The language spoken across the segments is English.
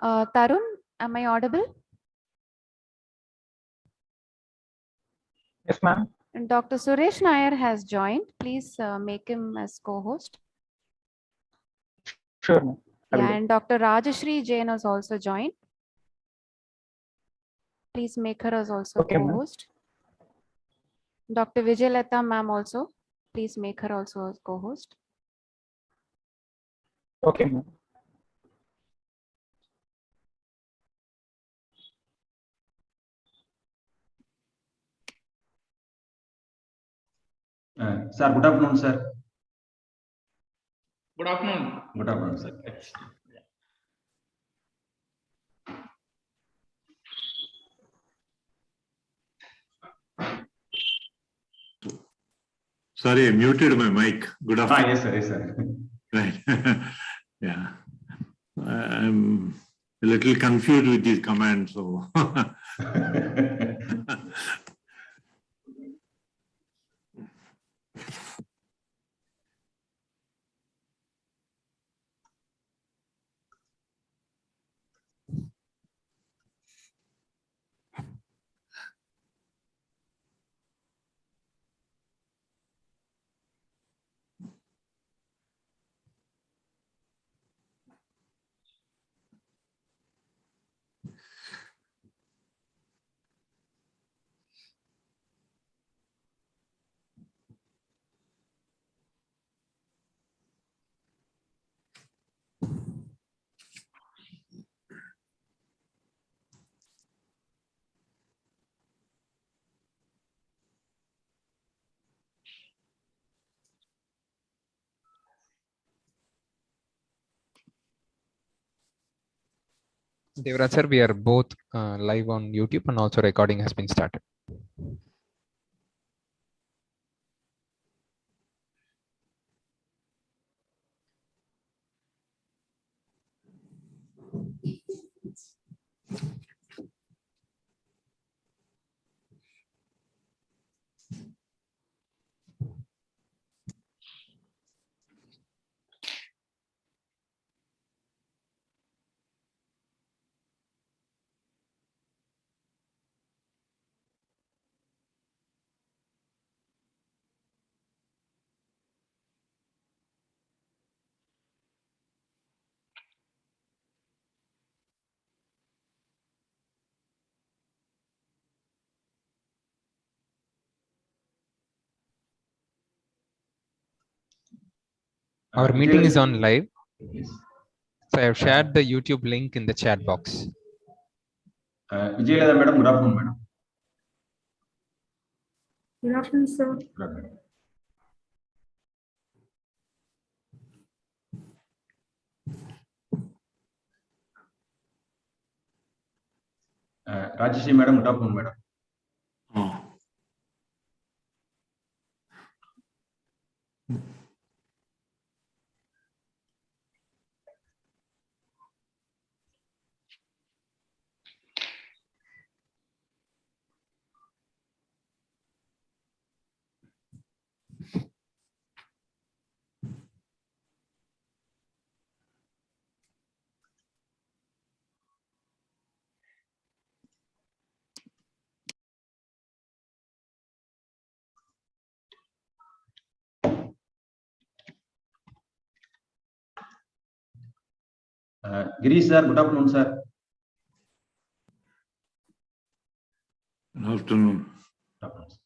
Tarun, am I audible? Yes, ma'am. And Dr. Suresh Nair has joined. Please make him as co-host. Sure, ma'am. Yeah, and Dr. Rajashri Jain has also joined. Please make her as also Okay, ma'am. co-host. Dr. Vijayalata ma'am also. Please make her also as co-host. Okay, ma'am. Sir, good afternoon, sir. Good afternoon. Good afternoon, sir. Sorry, I muted my mic. Good afternoon. Yes, sir. Yes, sir. Right. Yeah. I'm a little confused with these commands. So. Devraj sir, we are both live on YouTube and also recording has been started. Our meeting is on live. Yes. So I have shared the YouTube link in the chat box. Vijayalata madam, good afternoon, madam. Good afternoon, sir. Good afternoon. Rajashri madam, good afternoon, madam. Oh. Girish sir, good afternoon, sir. Good afternoon. Good afternoon, sir.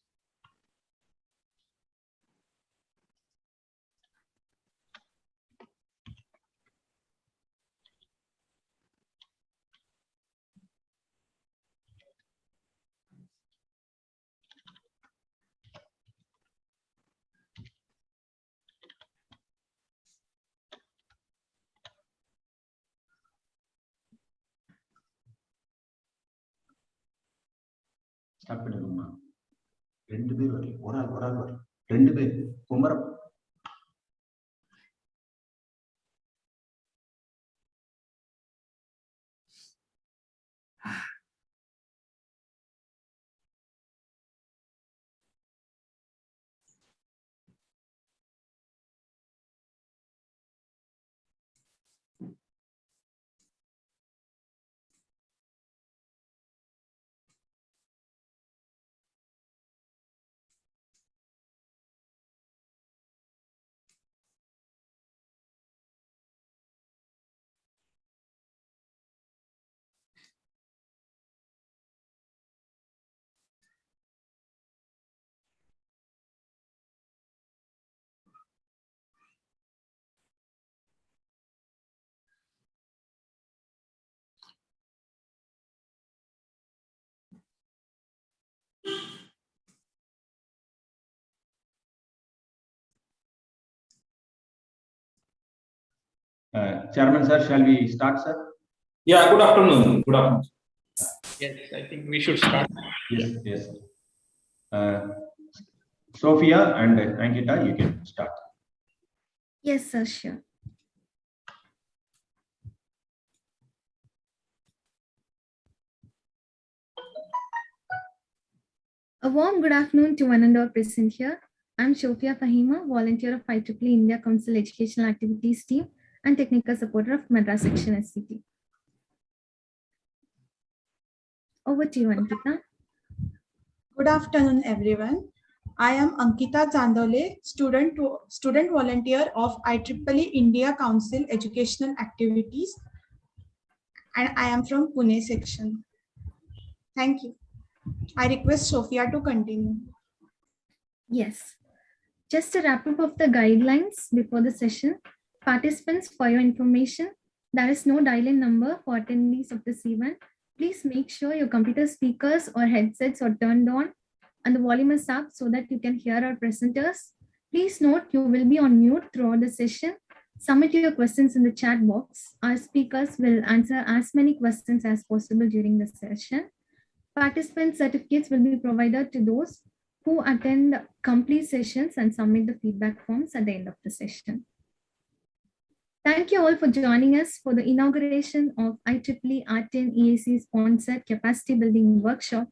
Start பண்ணிடுமா? 2 பேர் வரல. ஒரு ஆள் வரல. 2 பேர். குமரம் Chairman sir, shall we start, sir? Yeah, good afternoon. Good afternoon. Yes, I think we should start. Yes, yes. Sophia and Ankita, you can start. Yes, sir, sure. A warm good afternoon to one and all present here. I'm Shofia Fahima, volunteer of IEEE India Council Educational Activities Team and technical supporter of Madras Section SCT. Over to you, Ankita. Good afternoon, everyone. I am Ankita Chandole, student volunteer of IEEE India Council Educational Activities, and I am from Pune section. Thank you. I request Sophia to continue. Yes. Just a wrap up of the guidelines before the session. Participants, for your information, there is no dial-in number for attendees of this event. Please make sure your computer speakers or headsets are turned on and the volume is up so that you can hear our presenters. Please note you will be on mute throughout the session. Submit your questions in the chat box. Our speakers will answer as many questions as possible during the session. Participant certificates will be provided to those who attend complete sessions and submit the feedback forms at the end of the session. Thank you all for joining us for the inauguration of IEEE Art10 EAC sponsored capacity building workshop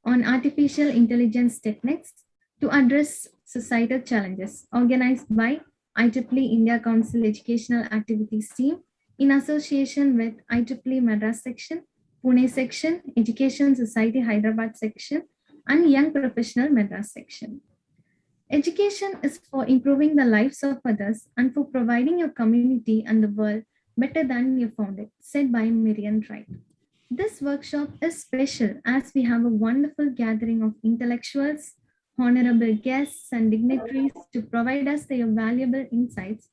on artificial intelligence techniques to address societal challenges, organized by IEEE India Council Educational Activities Team in association with IEEE Madras Section, Pune Section, Education Society Hyderabad Section, and Young Professional Madras Section. Education is for improving the lives of others and for providing your community and the world better than you found it, said by Miriam Wright. This workshop is special as we have a wonderful gathering of intellectuals, honorable guests, and dignitaries to provide us their valuable insights.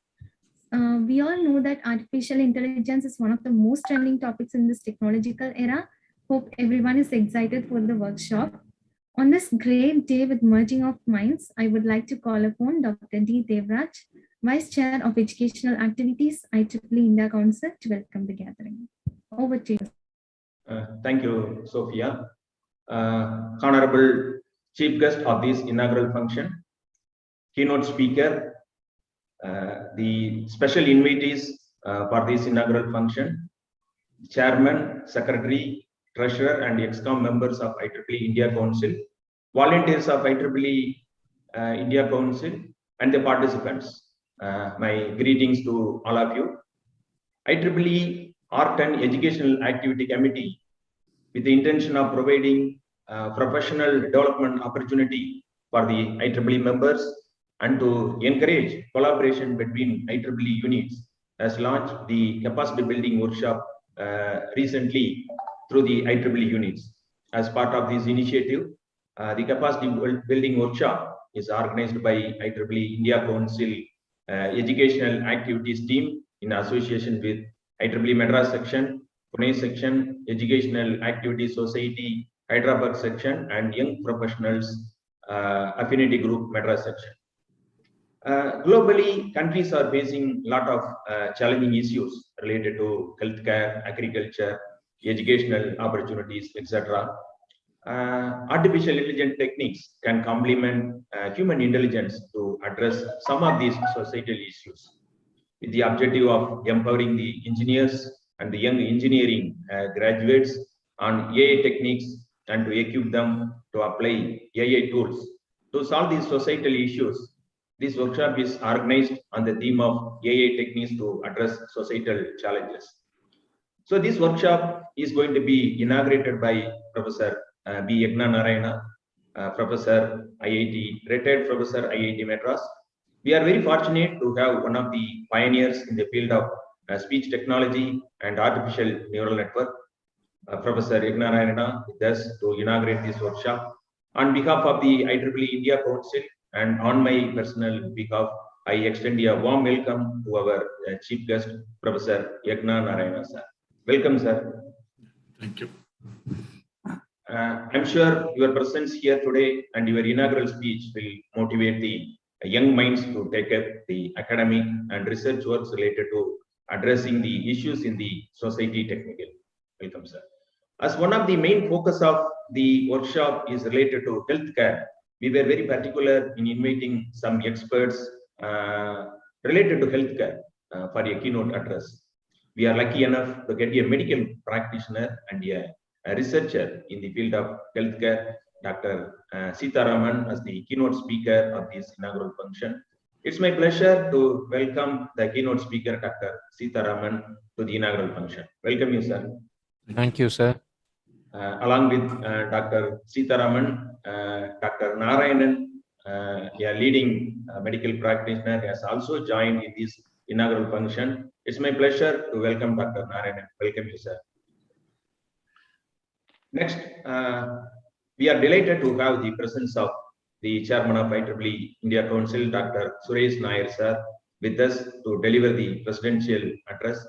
We all know that artificial intelligence is one of the most trending topics in this technological era. Hope everyone is excited for the workshop. On this great day with merging of minds, I would like to call upon Dr. D. Devraj, Vice Chair of Educational Activities, IEEE India Council, to welcome the gathering. Over to you. Thank you, Sophia. Honorable Chief Guest of this inaugural function, keynote speaker, the special invitees for this inaugural function, Chairman, Secretary, Treasurer, and ExCom members of IEEE India Council, volunteers of IEEE India Council, and the participants. My greetings to all of you. IEEE Art10 Educational Activity Committee, with the intention of providing professional development opportunity for the IEEE members and to encourage collaboration between IEEE units, has launched the capacity building workshop recently through the IEEE units. As part of this initiative, the capacity building workshop is organized by IEEE India Council Educational Activities Team in association with IEEE Madras Section, Pune Section, Educational Activities Society, Hyderabad Section, and Young Professionals Affinity Group, Madras Section. Globally, countries are facing a lot of challenging issues related to healthcare, agriculture, educational opportunities, etc. Artificial intelligence techniques can complement human intelligence to address some of these societal issues, with the objective of empowering the engineers and the young engineering graduates on AI techniques and to equip them to apply AI tools to solve these societal issues. This workshop is organized on the theme of AI techniques to address societal challenges. So this workshop is going to be inaugurated by Professor B. Yagna Narayana, Professor IIT, retired Professor IIT Madras. We are very fortunate to have one of the pioneers in the field of speech technology and artificial neural network, Professor Yagna Narayana, with us to inaugurate this workshop. On behalf of the IEEE India Council and on my personal behalf, I extend a warm welcome to our chief guest, Professor Yagna Narayana, sir. Welcome, sir. Thank you. I'm sure your presence here today and your inaugural speech will motivate the young minds to take up the academic and research works related to addressing the issues in the society technical. Welcome, sir. As one of the main focus of the workshop is related to healthcare, we were very particular in inviting some experts related to healthcare for a keynote address. We are lucky enough to get a medical practitioner and a researcher in the field of healthcare, Dr. Sitaraman, as the keynote speaker of this inaugural function. It's my pleasure to welcome the keynote speaker, Dr. Sitaraman, to the inaugural function. Welcome you, sir. Thank you, sir. Along with Dr. Sitaraman, Dr. Narayanan, a leading medical practitioner, has also joined in this inaugural function. It's my pleasure to welcome Dr. Narayanan. Welcome you, sir. Next, we are delighted to have the presence of the chairman of IEEE India Council, Dr. Suresh Nair, sir, with us to deliver the presidential address.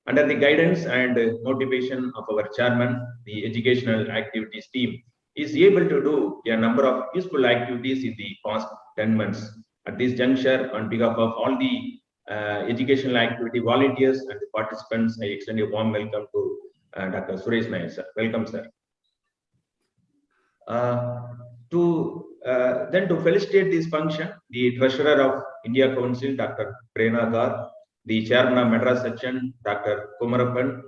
Under the guidance and motivation of our chairman, the educational activities team is able to do a number of useful activities in the past 10 months. At this juncture, on behalf of all the educational activity volunteers and the participants, I extend a warm welcome to Dr. Suresh Nair, sir. Welcome, sir. Then to felicitate this function, the Treasurer of India Council, Dr. Prerna Gar, the Chairman of Madras Section, Dr. Kumarappan,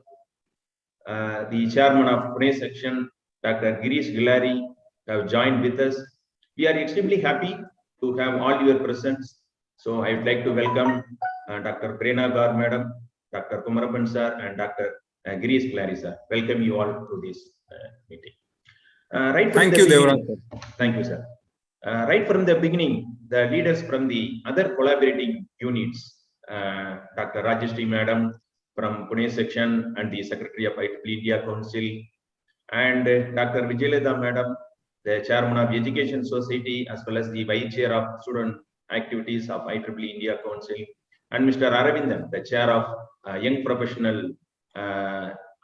the Chairman of Pune Section, Dr. Girish Gilari, have joined with us. We are extremely happy to have all your presence. So I would like to welcome Dr. Prerna Gar, Madam, Dr. Kumarappan, sir, and Dr. Girish Gilari, sir. Welcome you all to this meeting. Thank you, Devraj. Thank you, sir. Right from the beginning, the leaders from the other collaborating units, Dr. Rajeshri Madam from Pune Section and the Secretary of IEEE India Council, and Dr. Vijayalalitha Madam, the Chairman of Education Society, as well as the Vice Chair of Student Activities of IEEE India Council, and Mr. Aravindan, the Chair of Young Professional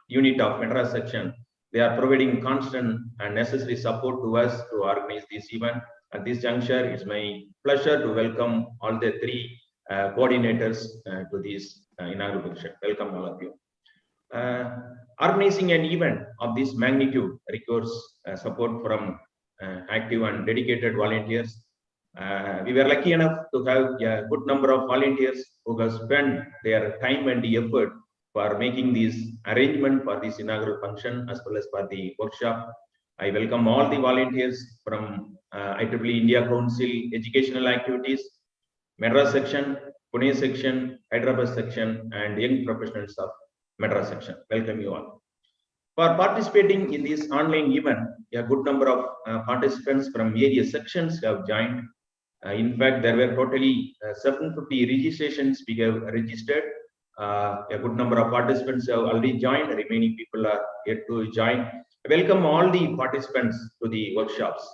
Unit of Madras Section. They are providing constant and necessary support to us to organize this event. At this juncture, it's my pleasure to welcome all the three coordinators to this inaugural function. Welcome all of you. Organizing an event of this magnitude requires support from active and dedicated volunteers. We were lucky enough to have a good number of volunteers who have spent their time and effort for making this arrangement for this inaugural function as well as for the workshop. I welcome all the volunteers from IEEE India Council Educational Activities, Madras Section, Pune Section, Hyderabad Section, and Young Professionals of Madras Section. Welcome you all. For participating in this online event, a good number of participants from various sections have joined. In fact, there were totally 750 registrations we have registered. A good number of participants have already joined. The remaining people are yet to join. Welcome all the participants to the workshops.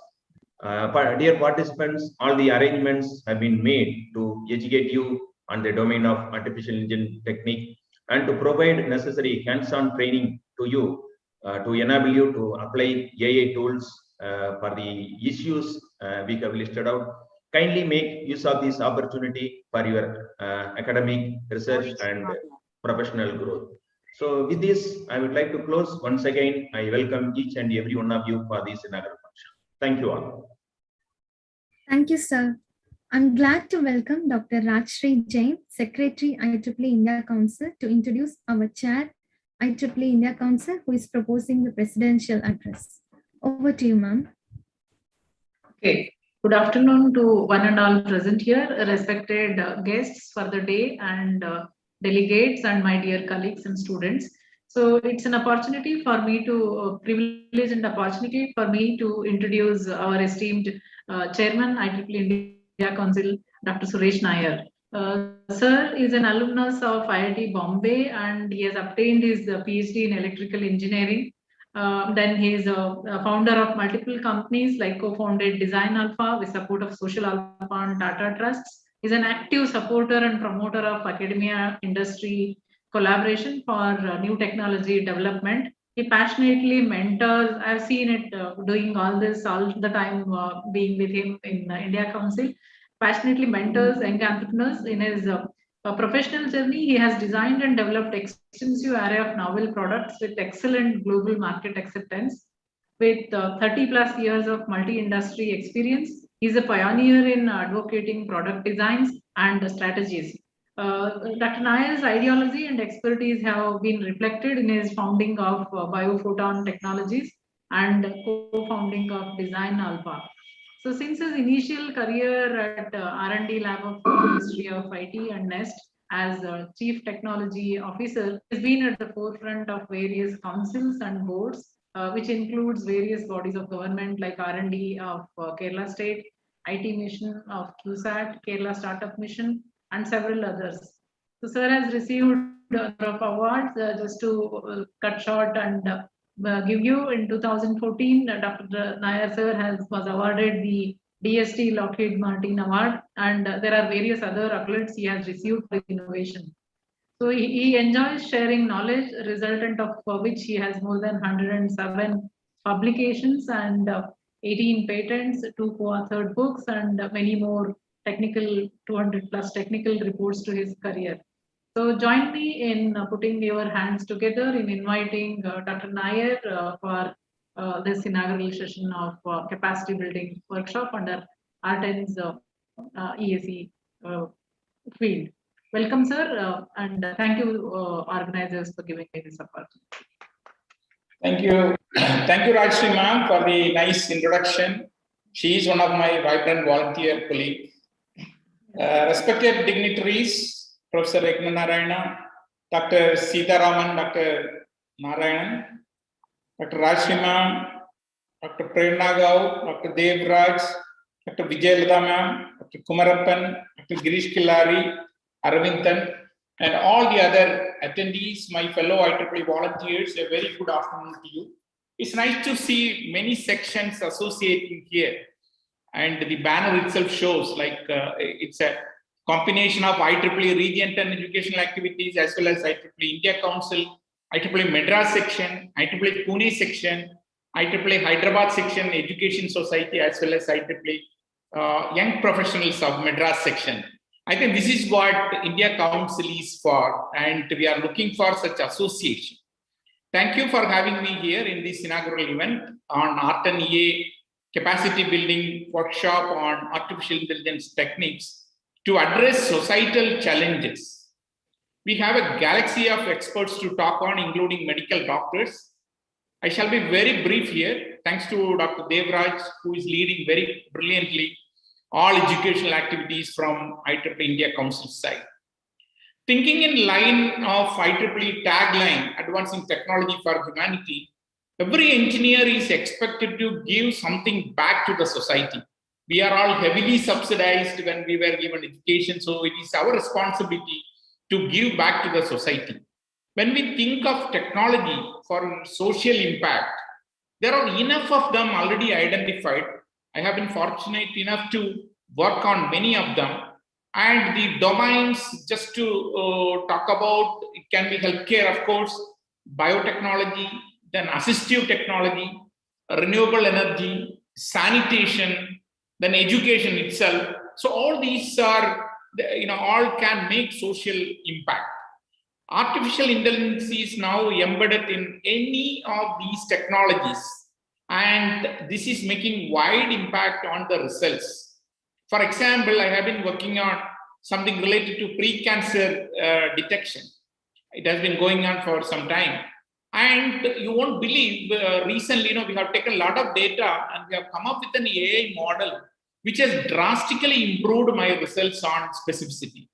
Dear participants, all the arrangements have been made to educate you on the domain of artificial intelligence technique and to provide necessary hands-on training to you to enable you to apply AI tools for the issues we have listed out. Kindly make use of this opportunity for your academic research and professional growth. So with this, I would like to close. Once again, I welcome each and every one of you for this inaugural function. Thank you all. Thank you, sir. I'm glad to welcome Dr. Rajshri Jain, Secretary, IEEE India Council, to introduce our chair, IEEE India Council, who is proposing the presidential address. Over to you, ma'am. Okay. Good afternoon to one and all present here, respected guests for the day and delegates and my dear colleagues and students. So it's an opportunity for me to, privilege and opportunity for me to introduce our esteemed Chairman, IEEE India Council, Dr. Suresh Nair. Sir is an alumnus of IIT Bombay and he has obtained his PhD in electrical engineering. Then he is a founder of multiple companies like co-founded Design Alpha with support of Social Alpha and Tata Trusts. He's an active supporter and promoter of academia industry collaboration for new technology development. He passionately mentors. I've seen it doing all this all the time being with him in India Council. Passionately mentors young entrepreneurs in his professional journey, he has designed and developed extensive array of novel products with excellent global market acceptance. With 30 plus years of multi-industry experience, he is a pioneer in advocating product designs and strategies. Dr. Nayar's ideology and expertise have been reflected in his founding of Biophoton Technologies and co-founding of Design Alpha. So since his initial career at R&D lab of Ministry of IT and NEST as Chief Technology Officer, he has been at the forefront of various councils and boards, which includes various bodies of government like R&D of Kerala State, IT Mission of QSAT, Kerala Startup Mission, and several others. So sir has received a number of awards. Just to cut short and give you, in 2014, Dr. Nayar sir was awarded the DST Lockheed Martin Award, and there are various other accolades he has received for innovation. So he enjoys sharing knowledge, resultant of which he has more than 107 publications and 18 patents, 2 co-authored books, and many more technical, 200 plus technical reports to his career. So join me in putting your hands together in inviting Dr. Nayar for this inaugural session of capacity building workshop under R10's EAC field. Welcome, sir, and thank you, organizers, for giving me this opportunity. Thank you. Thank you, Rajshri ma'am, for the nice introduction. She is one of my vibrant volunteer colleagues. Respected dignitaries, Professor Yagna Narayana, Dr. Sitaraman, Dr. Narayanan, Dr. Rajshri ma'am, Dr. Prerna Gao, Dr. Dev Raj, Dr. Vijayalada ma'am, Dr. Kumarappan, Dr. Girish Killari, Aravindan, and all the other attendees, my fellow IEEE volunteers, a very good afternoon to you. It's nice to see many sections associating here, and the banner itself shows like it's a combination of IEEE Region 10 educational activities as well as IEEE India Council, IEEE Madras section, IEEE Pune section, IEEE Hyderabad section, Education Society, as well as IEEE Young Professionals of Madras section. I think this is what India Council is for, and we are looking for such association. Thank you for having me here in this inaugural event on R10EA capacity building workshop on artificial intelligence techniques to address societal challenges. We have a galaxy of experts to talk on, including medical doctors. I shall be very brief here, thanks to Dr. Devraj, who is leading very brilliantly all educational activities from IEEE India Council side. Thinking in line of IEEE tagline, Advancing Technology for Humanity, every engineer is expected to give something back to the society. We are all heavily subsidized when we were given education, so it is our responsibility to give back to the society. When we think of technology for social impact, there are enough of them already identified. I have been fortunate enough to work on many of them. And the domains, just to talk about, it can be healthcare, of course, biotechnology, then assistive technology, renewable energy, sanitation, then education itself. So all these are, all can make social impact. Artificial intelligence is now embedded in any of these technologies, and this is making wide impact on the results. For example, I have been working on something related to pre-cancer detection. It has been going on for some time. And you won't believe, recently, we have taken a lot of data and we have come up with an AI model which has drastically improved my results on specificity.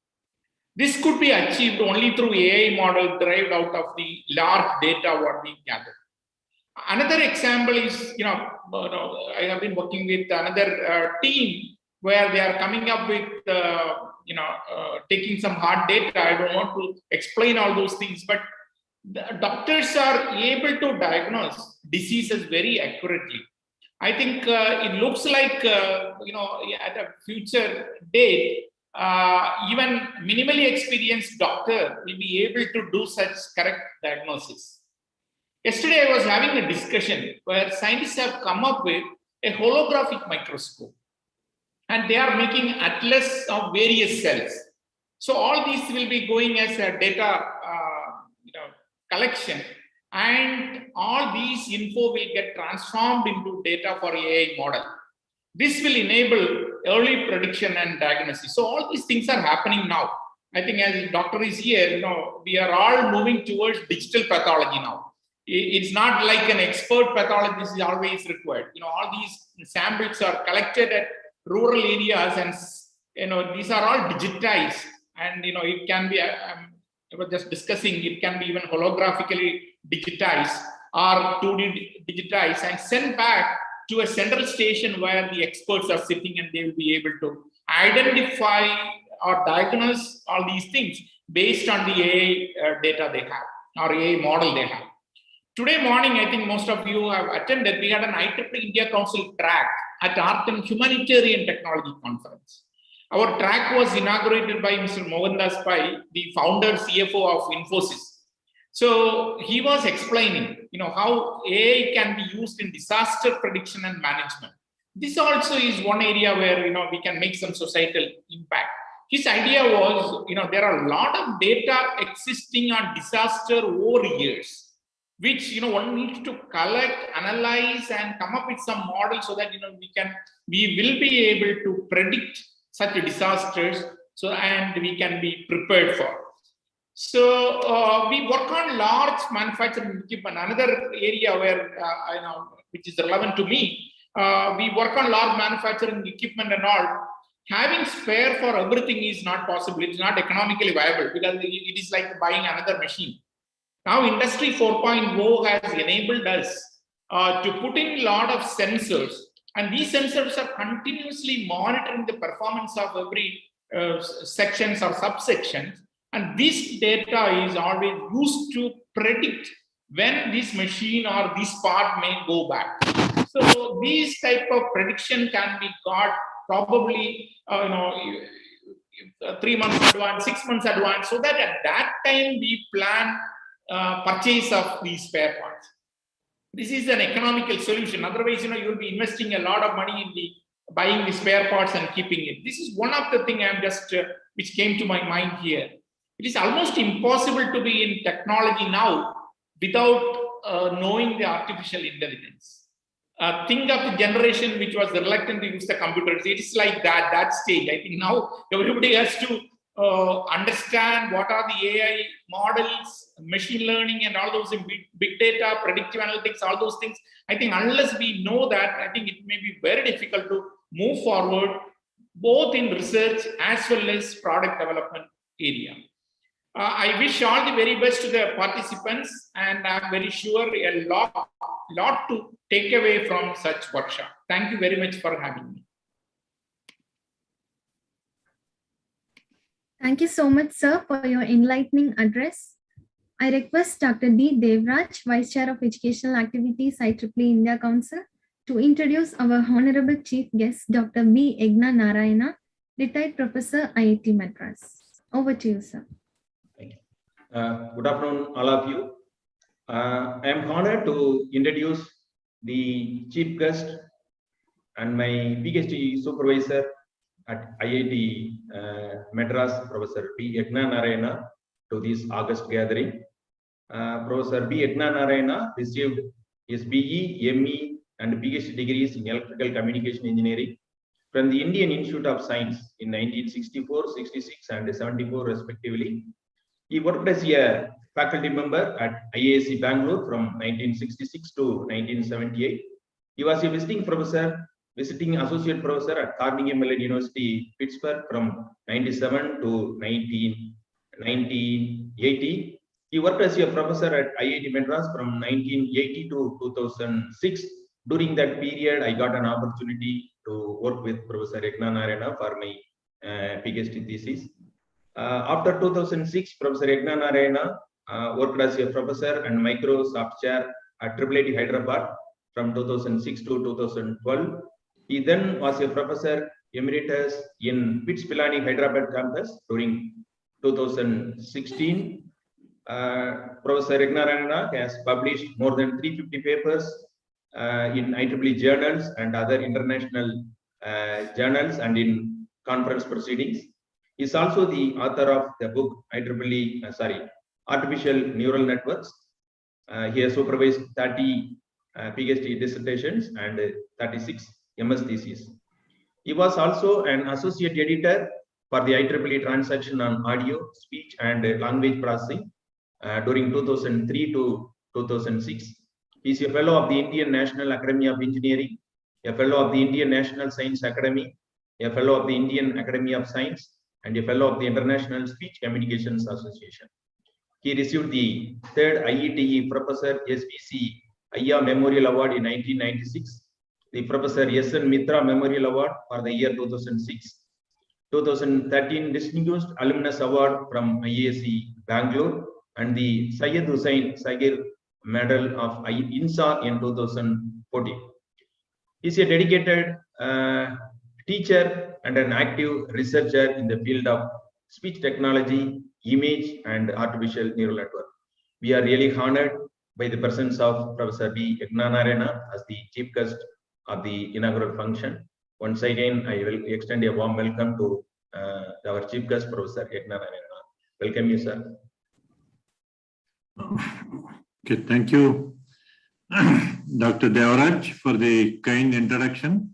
This could be achieved only through AI model derived out of the large data what we gather. Another example is, I have been working with another team where they are coming up with, taking some hard data. I don't want to explain all those things, but the doctors are able to diagnose diseases very accurately. I think it looks like, at a future date, even minimally experienced doctor will be able to do such correct diagnosis. Yesterday, I was having a discussion where scientists have come up with a holographic microscope, and they are making atlas of various cells. So all these will be going as a data collection, and all these info will get transformed into data for AI model. This will enable early prediction and diagnosis. So all these things are happening now. I think as doctor is here, we are all moving towards digital pathology now. It's not like an expert pathologist is always required. All these samples are collected at rural areas, and these are all digitized. And it can be, I was just discussing, it can be even holographically digitized or 2D digitized and sent back to a central station where the experts are sitting, and they will be able to identify or diagnose all these things based on the AI data they have or AI model they have. Today morning, I think most of you have attended, we had an IEEE India Council track at Art and Humanitarian Technology Conference. Our track was inaugurated by Mr. Mohandas Pai, the founder CFO of Infosys. So he was explaining, how AI can be used in disaster prediction and management. This also is one area where, we can make some societal impact. His idea was, there are a lot of data existing on disaster over years, which one needs to collect, analyze, and come up with some model so that we will be able to predict such disasters, and we can be prepared for. So we work on large manufacturing equipment. Another area where which is relevant to me, we work on large manufacturing equipment and all. Having spare for everything is not possible. It's not economically viable because it is like buying another machine. Now, Industry 4.0 has enabled us to put in a lot of sensors, and these sensors are continuously monitoring the performance of every sections or subsections, and this data is always used to predict when this machine or this part may go back. So these type of prediction can be got probably 3 months advance, 6 months advance, so that at that time we plan purchase of these spare parts. This is an economical solution. Otherwise, you will be investing a lot of money in buying the spare parts and keeping it. This is one of the things which came to my mind here. It is almost impossible to be in technology now without knowing the artificial intelligence. Think of the generation which was reluctant to use the computers. It is like that stage. I think now everybody has to understand what are the AI models, machine learning, and all those in big data, predictive analytics, all those things. I think unless we know that, I think it may be very difficult to move forward, both in research as well as product development area. I wish all the very best to the participants, and I'm very sure a lot to take away from such workshop. Thank you very much for having me. Thank you so much, sir, for your enlightening address. I request Dr. D. Devraj, Vice Chair of Educational Activities, IEEE India Council, to introduce our Honorable Chief Guest, Dr. B. Egna Narayana, Retired Professor, IIT Madras. Over to you, sir. Thank you. Good afternoon, all of you. I am honored to introduce the Chief Guest and my PhD supervisor at IIT Madras, Professor B. Egna Narayana, to this August gathering. Professor B. Egna Narayana received his BE, ME, and PhD degrees in Electrical Communication Engineering from the Indian Institute of Science in 1964, 66, and 74, respectively. He worked as a faculty member at IISc Bangalore from 1966 to 1978. He was a visiting associate professor at Carnegie Mellon University, Pittsburgh from 97 to 1980. He worked as a professor at IIT Madras from 1980 to 2006. During that period, I got an opportunity to work with Professor Egna Narayana for my PhD thesis. After 2006, Professor Egna Narayana worked as a professor and Microsoft chair at IIIT Hyderabad from 2006 to 2012. He then was a professor emeritus in BITS Pilani Hyderabad campus during 2016. Professor Egna Narayana has published more than 350 papers in IEEE journals and other international journals and in conference proceedings. He is also the author of the book Artificial Neural Networks. He has supervised 30 PhD dissertations and 36 MS theses. He was also an associate editor for the IEEE transaction on audio, speech, and language processing during 2003 to 2006. He is a fellow of the Indian National Academy of Engineering, a fellow of the Indian National Science Academy, a fellow of the Indian Academy of Science, and a fellow of the International Speech Communications Association. He received the 3rd IETE Professor SVC Ayya Memorial Award in 1996, the Professor S.N. Mitra Memorial Award for the year 2006, 2013 Distinguished Alumnus Award from IASC Bangalore, and the Syed Hussain Sagir Medal of INSA in 2014. He is a dedicated teacher and an active researcher in the field of speech technology, image, and artificial neural network. We are really honored by the presence of Professor B. Yagnanarayana as the chief guest of the inaugural function. Once again, I will extend a warm welcome to our chief guest, Professor Yagnanarayana. Welcome you, sir. Okay, thank you, Dr. Devaraj, for the kind introduction,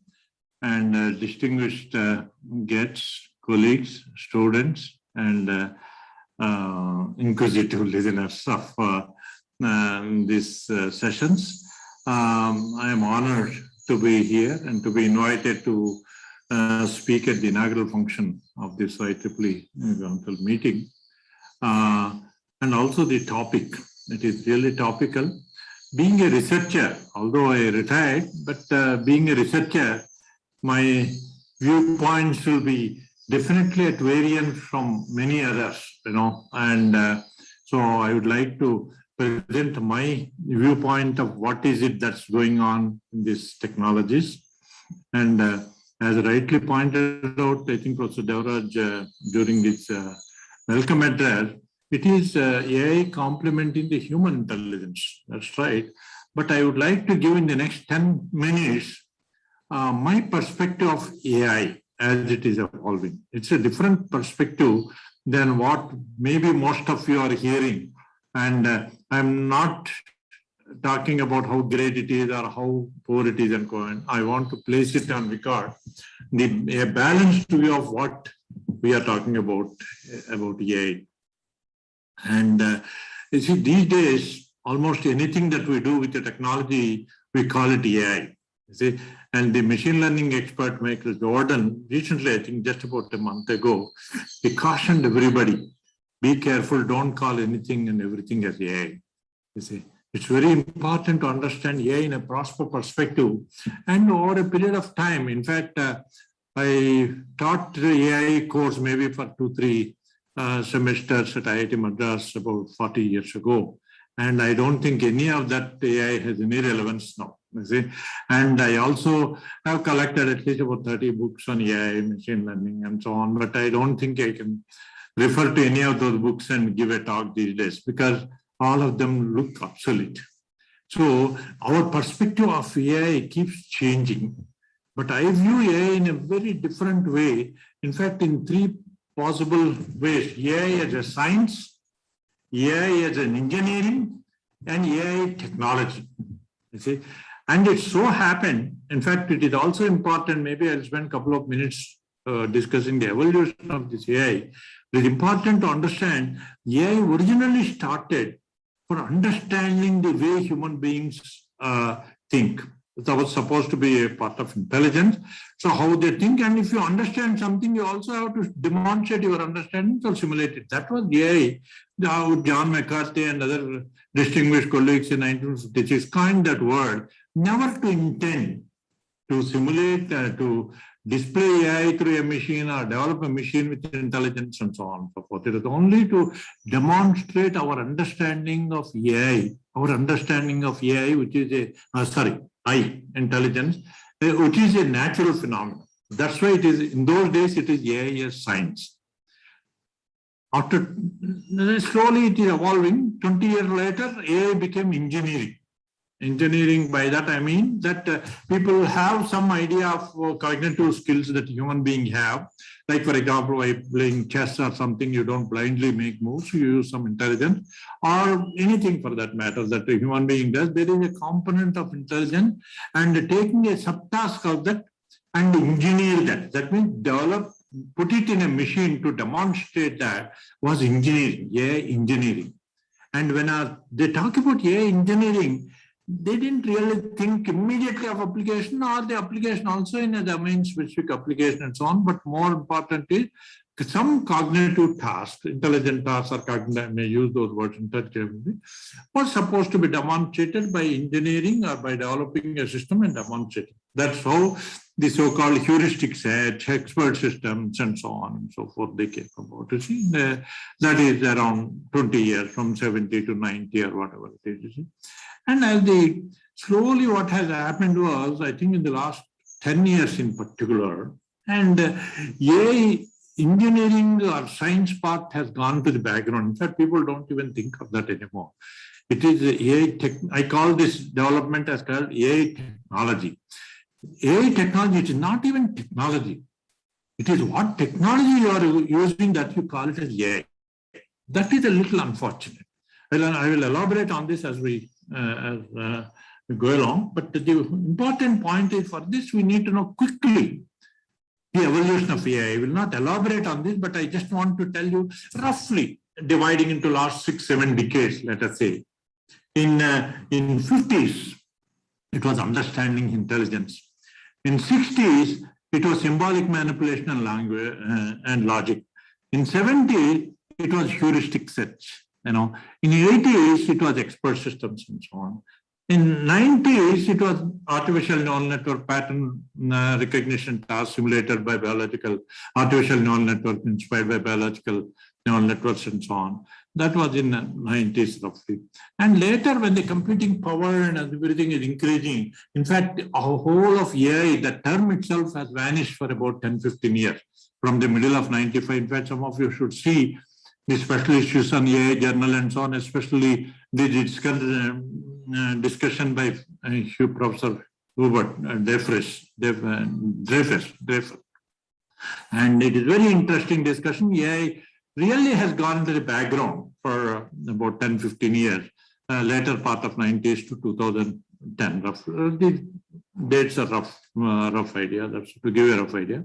and distinguished guests, colleagues, students, and inquisitive listeners of these sessions. I am honored to be here and to be invited to speak at the inaugural function of this IEEE Council meeting. And also the topic, it is really topical. Being a researcher, although I retired, but being a researcher, my viewpoints will be definitely at variance from many others, and so I would like to present my viewpoint of what is it that's going on in these technologies. And as rightly pointed out, I think Professor Devaraj during this welcome address, it is AI complementing the human intelligence. That's right. But I would like to give in the next 10 minutes my perspective of AI as it is evolving. It's a different perspective than what maybe most of you are hearing. And I'm not talking about how great it is or how poor it is and so on. I want to place it on record, a balanced view of what we are talking about AI. And you see, these days, almost anything that we do with the technology, we call it AI. You see, and the machine learning expert Michael Jordan recently, I think just about a month ago, he cautioned everybody, be careful, don't call anything and everything as AI. You see, it's very important to understand AI in a proper perspective and over a period of time. In fact, I taught the AI course maybe for 2-3 semesters at IIT Madras about 40 years ago. And I don't think any of that AI has any relevance now. You see? And I also have collected at least about 30 books on AI, machine learning, and so on. But I don't think I can refer to any of those books and give a talk these days because all of them look obsolete. So our perspective of AI keeps changing. But I view AI in a very different way. In fact, in 3 possible ways: AI as a science, AI as an engineering, and AI technology. You see, and it so happened. In fact, it is also important. Maybe I'll spend a couple of minutes discussing the evolution of this AI. It is important to understand AI originally started for understanding the way human beings think. That was supposed to be a part of intelligence. So how they think, and if you understand something, you also have to demonstrate your understanding or simulate it. That was AI. John McCarthy and other distinguished colleagues in 1956 coined that word, never to intend to simulate, to display AI through a machine or develop a machine with intelligence and so on and so forth. It is only to demonstrate our understanding of AI, which is intelligence, which is a natural phenomenon. That's why it is, in those days, it is AI as science. After slowly it is evolving, 20 years later, AI became engineering. Engineering, by that I mean that people have some idea of cognitive skills that human beings have. Like for example, by playing chess or something, you don't blindly make moves, you use some intelligence, or anything for that matter that a human being does. There is a component of intelligence, and taking a subtask of that and engineer that. That means develop, put it in a machine to demonstrate that was engineering, AI engineering. And when they talk about AI engineering, they didn't really think immediately of application, or the application also in a domain-specific application and so on. But more importantly, some cognitive tasks, intelligent tasks, or cognitive, I may use those words interchangeably, was supposed to be demonstrated by engineering or by developing a system and demonstrating. That's how the so-called heuristic set, expert systems, and so on and so forth, they came about. You see, that is around 20 years, from 70 to 90 or whatever it is. You see. And as slowly what has happened was, I think in the last 10 years in particular, and AI engineering or science part has gone to the background. In fact, people don't even think of that anymore. It is AI tech. I call this development as called AI technology. AI technology is not even technology. It is what technology you are using that you call it as AI. That is a little unfortunate. Well, I will elaborate on this as we go along. But the important point is, for this, we need to know quickly the evolution of AI. I will not elaborate on this, but I just want to tell you roughly, dividing into last 6-7 decades, let us say. In 50s, it was understanding intelligence. In 60s, it was symbolic manipulation and language and logic. In 70s, it was heuristic search. In 80s, it was expert systems and so on. In 90s, it was artificial neural network pattern recognition task simulated by artificial neural network inspired by biological neural networks and so on. That was in the 90s roughly. And later, when the computing power and everything is increasing, in fact, a whole of AI, the term itself has vanished for about 10-15 years. From the middle of 95, in fact, some of you should see the special issues on AI journal and so on, especially the discussion by Professor Hubert Dreyfus. And it is very interesting discussion. AI really has gone into the background for about 10-15 years, later part of 90s to 2010. The dates are rough idea, that's to give you a rough idea.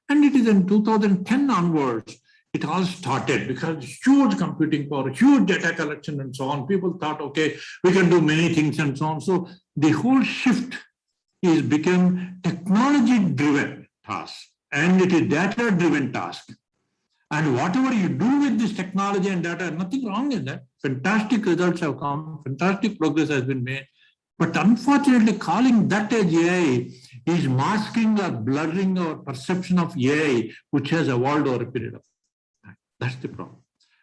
And it is in 2010 onwards, it all started because huge computing power, huge data collection and so on. People thought, okay, we can do many things and so on. So the whole shift is become technology-driven task, and it is data-driven task. And whatever you do with this technology and data, nothing wrong in that. Fantastic results have come, fantastic progress has been made. But unfortunately, calling that as AI is masking or blurring our perception of AI, which has evolved over a period of time. That's the problem.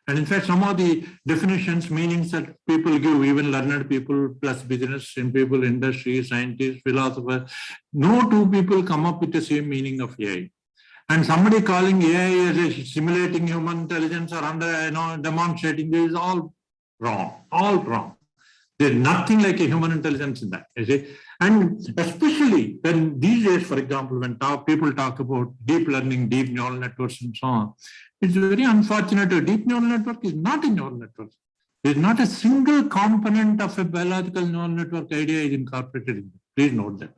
And in fact, some of the definitions, meanings that people give, even learned people plus business and people, industry, scientists, philosophers, no two people come up with the same meaning of AI. And somebody calling AI as a simulating human intelligence or demonstrating this is all wrong. There's nothing like a human intelligence in that, you see. And especially when these days, for example, when people talk about deep learning, deep neural networks and so on, it's very unfortunate. A deep neural network is not a neural network. There's not a single component of a biological neural network idea is incorporated in it. Please note that.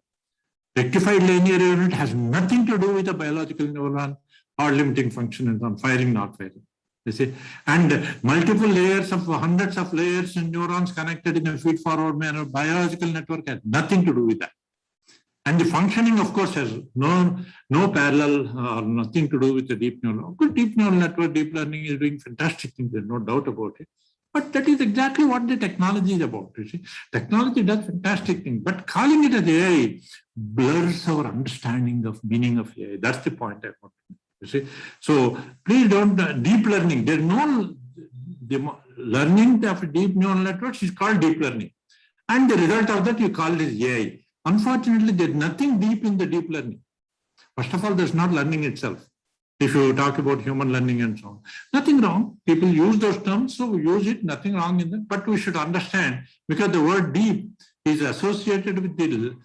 Rectified linear unit has nothing to do with a biological neuron or limiting function and on firing, not firing. You see, and multiple layers of hundreds of layers and neurons connected in a feed-forward manner. Biological network has nothing to do with that. And the functioning, of course, has no parallel or nothing to do with the deep neural. Good deep neural network, deep learning is doing fantastic things. There's no doubt about it. But that is exactly what the technology is about. You see, technology does fantastic things, but calling it as AI blurs our understanding of meaning of AI. That's the point I want to make. You see, so please don't deep learning. There's no learning of deep neural networks is called deep learning, and the result of that you call it AI. Unfortunately, there's nothing deep in the deep learning. First of all, there's not learning itself. If you talk about human learning and so on, nothing wrong. People use those terms, so we use it, nothing wrong in that. But we should understand, because the word deep is associated with the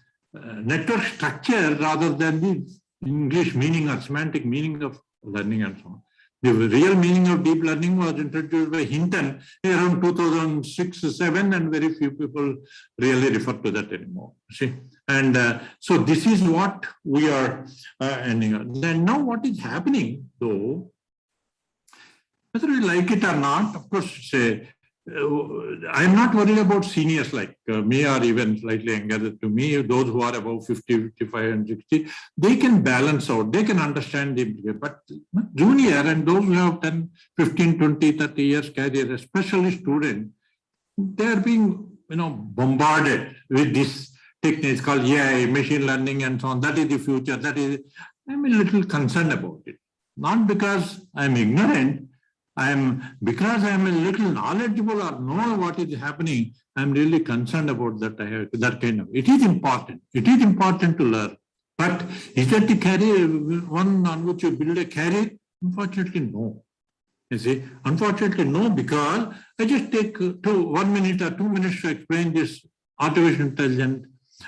network structure rather than the English meaning or semantic meaning of learning and so on. The real meaning of deep learning was introduced by Hinton around 2006-07, and very few people really refer to that anymore. See, and so this is what we are ending on. Then now what is happening, though, whether we like it or not, of course, say, I'm not worried about seniors like me or even slightly younger to me. Those who are above 50, 55 and 60, they can balance out, they can understand the, but junior and those who have 10, 15, 20, 30 years career, especially students, they are being, bombarded with this techniques called AI, machine learning and so on. That is the future. That is, I'm a little concerned about it. Not because I'm ignorant, because I'm a little knowledgeable or know what is happening, I'm really concerned about that kind of. It is important. It is important to learn. But is that the career one on which you build a career? Unfortunately, no. You see, unfortunately, no, because I just take 1 minute or 2 minutes to explain this artificial intelligence,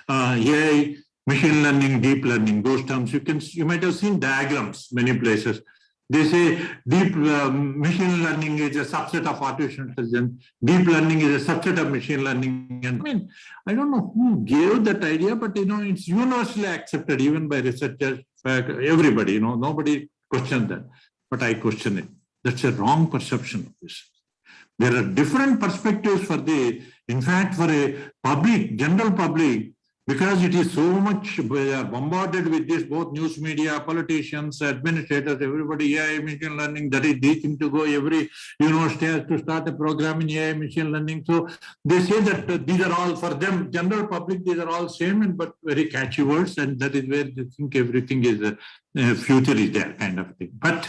AI, machine learning, deep learning, those terms. You might have seen diagrams many places. They say deep machine learning is a subset of artificial intelligence. Deep learning is a subset of machine learning. And I don't know who gave that idea, but it's universally accepted even by researchers, everybody. Nobody questions that. But I question it. That's a wrong perception of this. There are different perspectives for in fact, for a public, general public. Because it is so much bombarded with this, both news media, politicians, administrators, everybody, AI, machine learning, that is the thing to go. Every university has to start a program in AI, machine learning. So they say that these are all, for them, general public, these are all same, but very catchy words. And that is where they think everything is, future is there kind of thing. But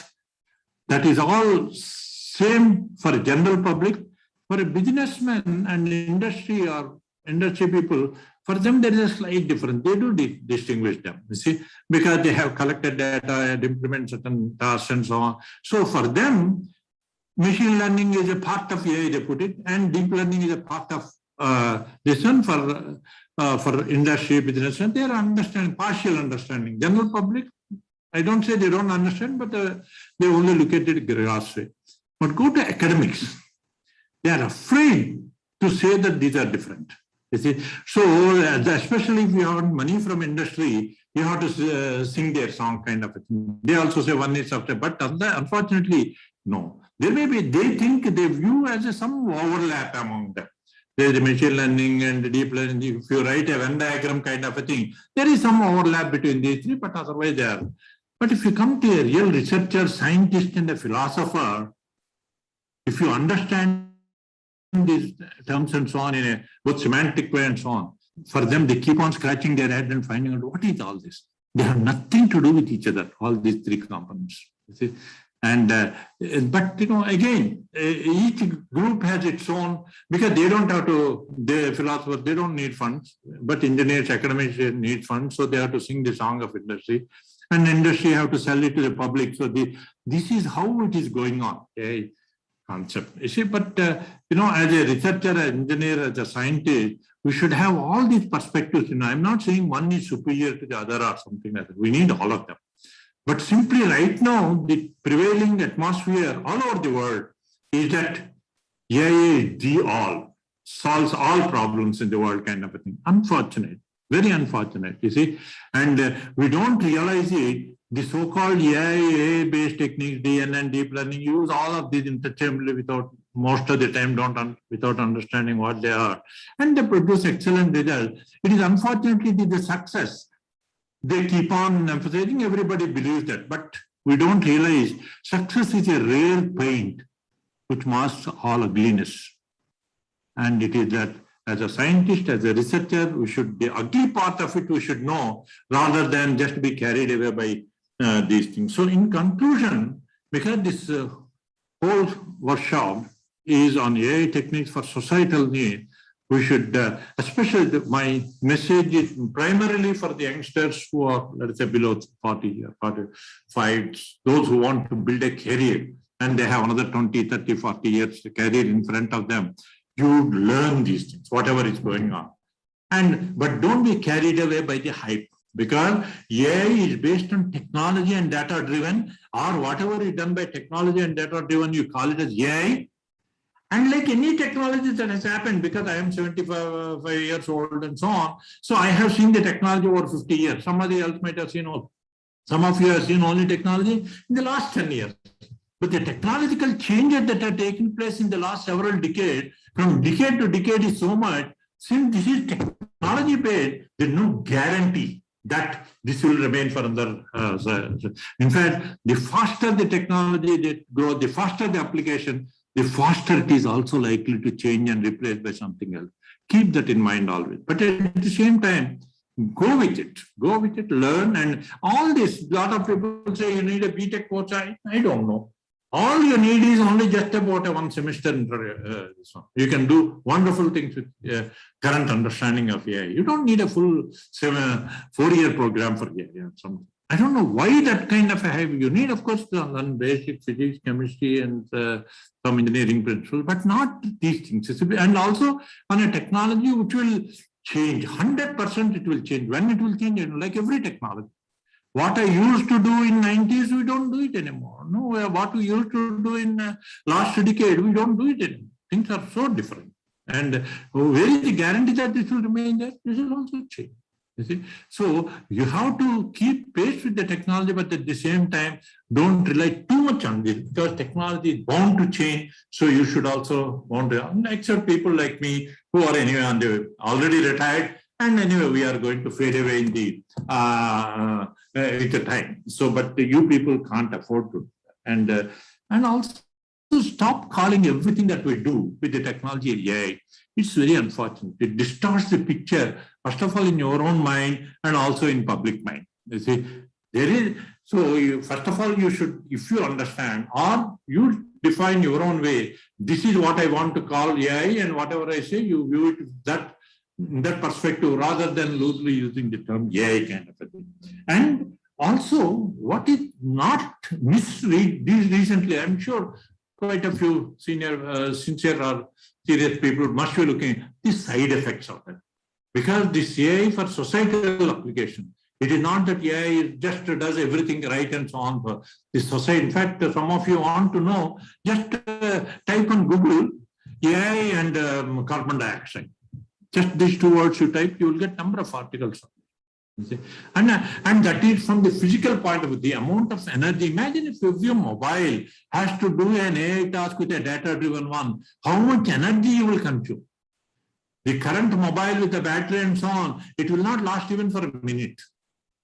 that is all same for a general public. For a businessman and industry or industry people, for them, there is a slight difference. They do distinguish them, you see, because they have collected data and implement certain tasks and so on. So for them, machine learning is a part of AI, they put it, and deep learning is a part of this one for industry, business, and they are understanding, partial understanding. General public, I don't say they don't understand, but they only look at it grassroots. But go to academics. They are afraid to say that these are different. You see, so especially if you want money from industry, you have to sing their song kind of a thing. They also say one is after, but unfortunately, no. There may be, they think they view as some overlap among them. There is machine learning and deep learning. If you write a Venn diagram kind of a thing, there is some overlap between these three, but otherwise they are. But if you come to a real researcher, scientist, and a philosopher, if you understand these terms and so on in a both semantic way and so on, for them, they keep on scratching their head and finding out what is all this. They have nothing to do with each other, all these three components. You see? And but again, each group has its own, because they don't have to, the philosophers, they don't need funds, but engineers, academics need funds, so they have to sing the song of industry, and industry have to sell it to the public. So this is how it is going on. Okay? Concept. You see, but as a researcher, an engineer, as a scientist, we should have all these perspectives. I'm not saying one is superior to the other or something like that. We need all of them. But simply right now, the prevailing atmosphere all over the world is that AI is the all, solves all problems in the world kind of a thing. Unfortunate, very unfortunate, you see. And we don't realize it. The so-called AI-based techniques, DNN, deep learning, use all of these interchangeably without, most of the time, without understanding what they are. And they produce excellent results. It is unfortunately the success. They keep on emphasizing, everybody believes that, but we don't realize success is a rare paint which masks all ugliness. And it is that as a scientist, as a researcher, we should, the ugly part of it we should know, rather than just be carried away by these things. So in conclusion, because this whole workshop is on AI techniques for societal need, we should, especially my message is primarily for the youngsters who are, let's say, below 40 or 45, those who want to build a career and they have another 20, 30, 40 years career in front of them. You learn these things, whatever is going on. But don't be carried away by the hype, because AI is based on technology and data driven, or whatever is done by technology and data driven, you call it as AI. And like any technology that has happened, because I am 75 years old and so on, so I have seen the technology over 50 years. Somebody else might have seen all. Some of you have seen only technology in the last 10 years. But the technological changes that have taken place in the last several decades, from decade to decade, is so much. Since this is technology based, there's no guarantee that this will remain for another. In fact, the faster the technology that grows, the faster the application, the faster it is also likely to change and replaced by something else. Keep that in mind always. But at the same time, go with it, learn, and all this. A lot of people say you need a BTech course. I don't know. All you need is only just about a 1 semester. You can do wonderful things with current understanding of AI. You don't need a full 4-year program for AI. I don't know why that kind of a hype. You need, of course, to learn basic physics, chemistry, and some engineering principles, but not these things. And also on a technology which will change, 100% it will change. When it will change, like every technology. What I used to do in 90s, we don't do it anymore. No, what we used to do in last decade, we don't do it anymore. Things are so different. And where is the guarantee that this will remain there? This will also change. You see? So you have to keep pace with the technology, but at the same time, don't rely too much on it, because technology is bound to change. So you should also want to, except people like me who are anyway on the already retired, and anyway we are going to fade away in the with the time. So, but you people can't afford to, and also stop calling everything that we do with the technology AI. It's very unfortunate. It distorts the picture, first of all, in your own mind and also in public mind. You see, there is, so first of all, you should, if you understand, or you define your own way, this is what I want to call AI, and whatever I say, you view it that perspective rather than loosely using the term AI kind of a thing. And also, what is not misread these recently, I'm sure quite a few sincere or serious people must be looking at the side effects of it. Because this AI for societal application, it is not that AI just does everything right and so on for the society. In fact, some of you want to know, just type on Google AI and carbon dioxide. Just these 2 words you type, you will get number of articles. You see? And that is from the physical point of view, the amount of energy. Imagine if your mobile has to do an AI task with a data-driven one, how much energy you will consume. The current mobile with the battery and so on, it will not last even for a minute.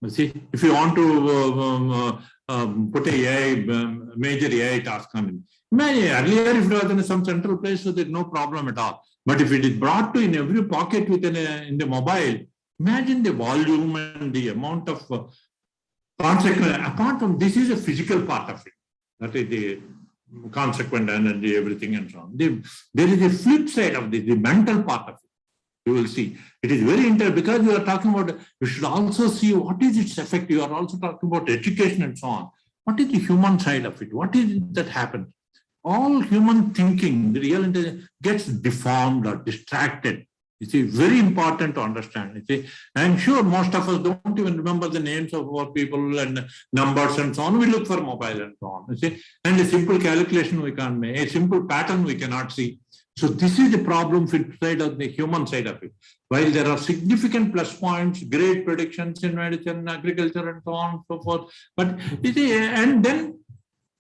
You see, if you want to put a major AI task on it. Imagine earlier if it was in some central place, so there's no problem at all. But if it is brought to in every pocket within in the mobile, imagine the volume and the amount of consequence. Apart from this is a physical part of it. That is the consequent energy, everything and so on. There is a flip side of this, the mental part of it. You will see. It is very interesting because you are talking about, you should also see what is its effect. You are also talking about education and so on. What is the human side of it? What is it that happens? All human thinking, the real intelligence gets deformed or distracted. You see, very important to understand. You see, I'm sure most of us don't even remember the names of our people and numbers and so on. We look for mobile and so on. You see, and a simple calculation we can't make, a simple pattern we cannot see. So this is the problem side of the human side of it. While there are significant plus points, great predictions in medicine, agriculture, and so on and so forth. But you see, and then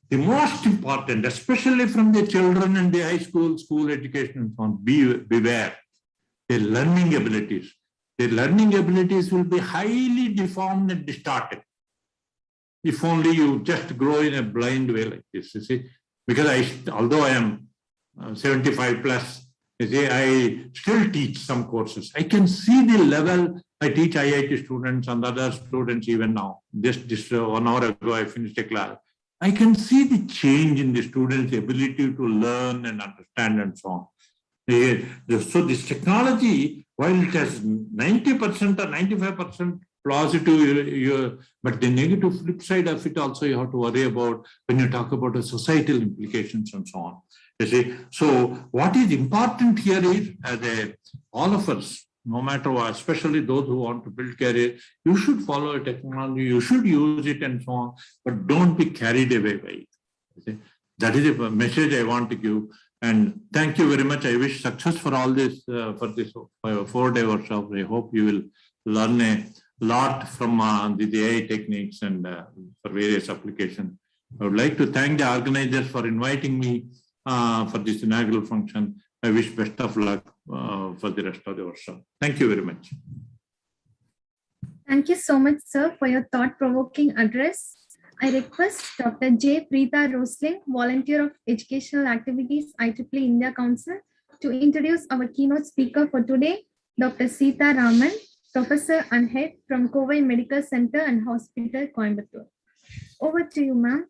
the most important, especially from the children and the high school education and so on, beware. Their learning abilities. Their learning abilities will be highly deformed and distorted. If only you just grow in a blind way like this, you see. Because although I am 75 plus, you see, I still teach some courses. I can see the level. I teach IIT students and other students even now. Just 1 hour ago, I finished a class. I can see the change in the students' ability to learn and understand and so on. So this technology, while it has 90% or 95% positive, but the negative flip side of it also you have to worry about when you talk about the societal implications and so on. You see, so what is important here is, all of us, no matter what, especially those who want to build career, you should follow technology, you should use it and so on, but don't be carried away by it. Okay? That is a message I want to give. And thank you very much. I wish success for all this, for this 4-day workshop. I hope you will learn a lot from the AI techniques and for various applications. I would like to thank the organizers for inviting me for this inaugural function. I wish best of luck for the rest of the workshop. Thank you very much. Thank you so much, sir, for your thought-provoking address. I request Dr. J. Preeta Rosling, Volunteer of Educational Activities, IEEE India Council, to introduce our keynote speaker for today, Dr. Sita Raman, Professor and Head from Kovai Medical Center and Hospital, Coimbatore. Over to you, ma'am.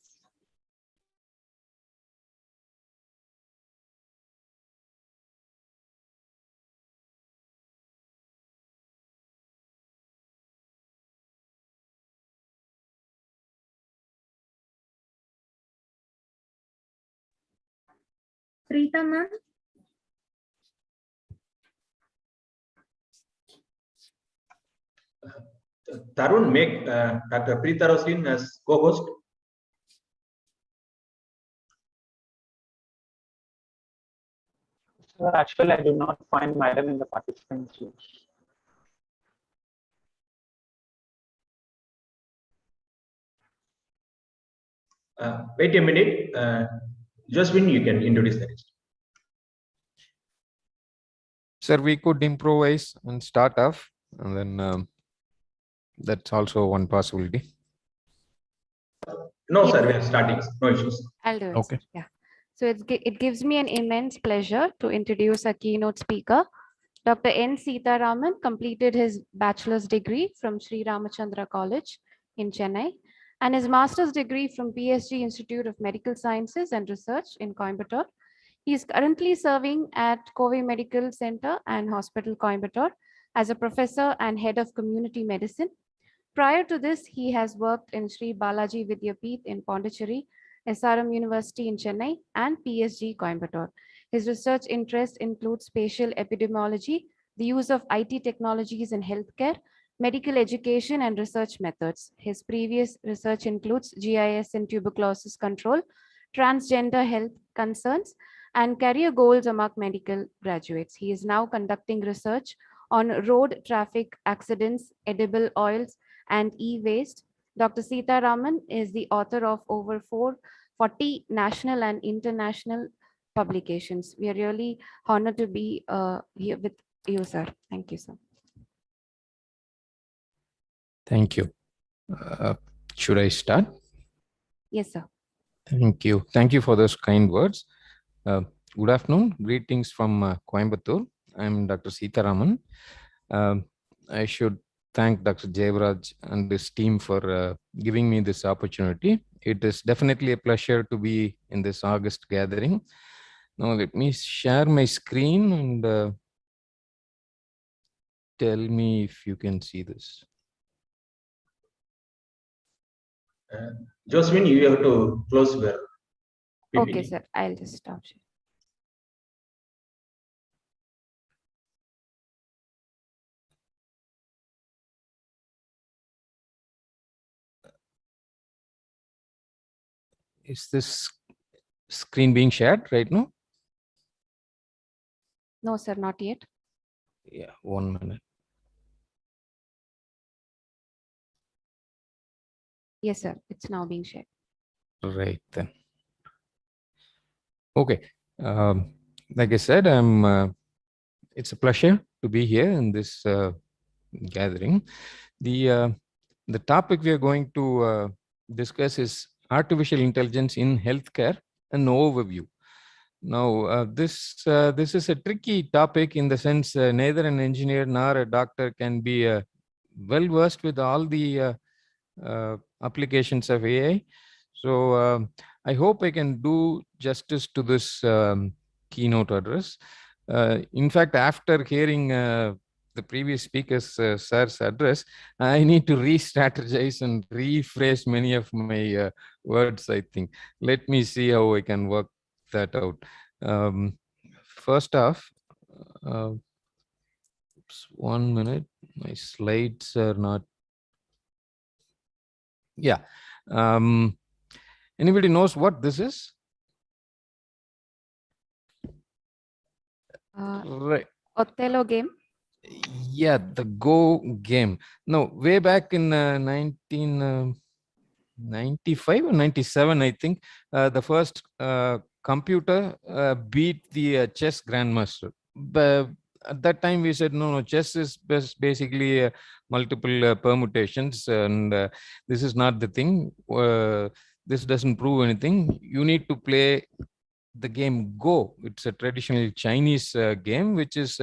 Preeta, ma'am. Tarun, make Dr. Preeta Rosling as co-host. Actually, I do not find Madam in the participants list. Wait a minute. Josephine, you can introduce the rest. Sir, we could improvise and start off, and then that's also one possibility. No, sir, we are starting. No issues. I'll do it. Okay. Sir. Yeah. So it gives me an immense pleasure to introduce our keynote speaker. Dr. N. Sita Raman completed his bachelor's degree from Sri Ramachandra College in Chennai and his master's degree from PSG Institute of Medical Sciences and Research in Coimbatore. He is currently serving at Kovai Medical Center and Hospital, Coimbatore as a professor and head of community medicine. Prior to this, he has worked in Sri Balaji Vidyapeeth in Pondicherry, SRM University in Chennai, and PSG Coimbatore. His research interests include spatial epidemiology, the use of IT technologies in healthcare, medical education, and research methods. His previous research includes GIS and tuberculosis control, transgender health concerns, and career goals among medical graduates. He is now conducting research on road traffic accidents, edible oils, and e-waste. Dr. Sita Raman is the author of over 440 national and international publications. We are really honored to be here with you, sir. Thank you, sir. Thank you. Should I start? Yes, sir. Thank you. Thank you for those kind words. Good afternoon. Greetings from Coimbatore. I'm Dr. Sita Raman. I should thank Dr. Jayavraj and his team for giving me this opportunity. It is definitely a pleasure to be in this August gathering. Now let me share my screen and tell me if you can see this. Josephine, you have to close your PPT. Okay, sir. I'll just stop. Is this screen being shared right now? No, sir, not yet. Yeah, 1 minute. Yes, sir. It's now being shared. Right then. Okay. Like I said, it's a pleasure to be here in this gathering. The topic we are going to discuss is artificial intelligence in healthcare, an overview. Now, this is a tricky topic in the sense neither an engineer nor a doctor can be well versed with all the applications of AI. So I hope I can do justice to this keynote address. In fact, after hearing the previous speaker's sir's address, I need to re-strategize and rephrase many of my words, I think. Let me see how I can work that out. First off, 1 minute. My slides are not. Yeah. Anybody knows what this is? Right. Othello game. Yeah, the Go game. No, way back in 1995 or 97, I think, the first computer beat the chess grandmaster. But at that time, we said, no, chess is basically multiple permutations, and this is not the thing. This doesn't prove anything. You need to play the game Go. It's a traditional Chinese game, which is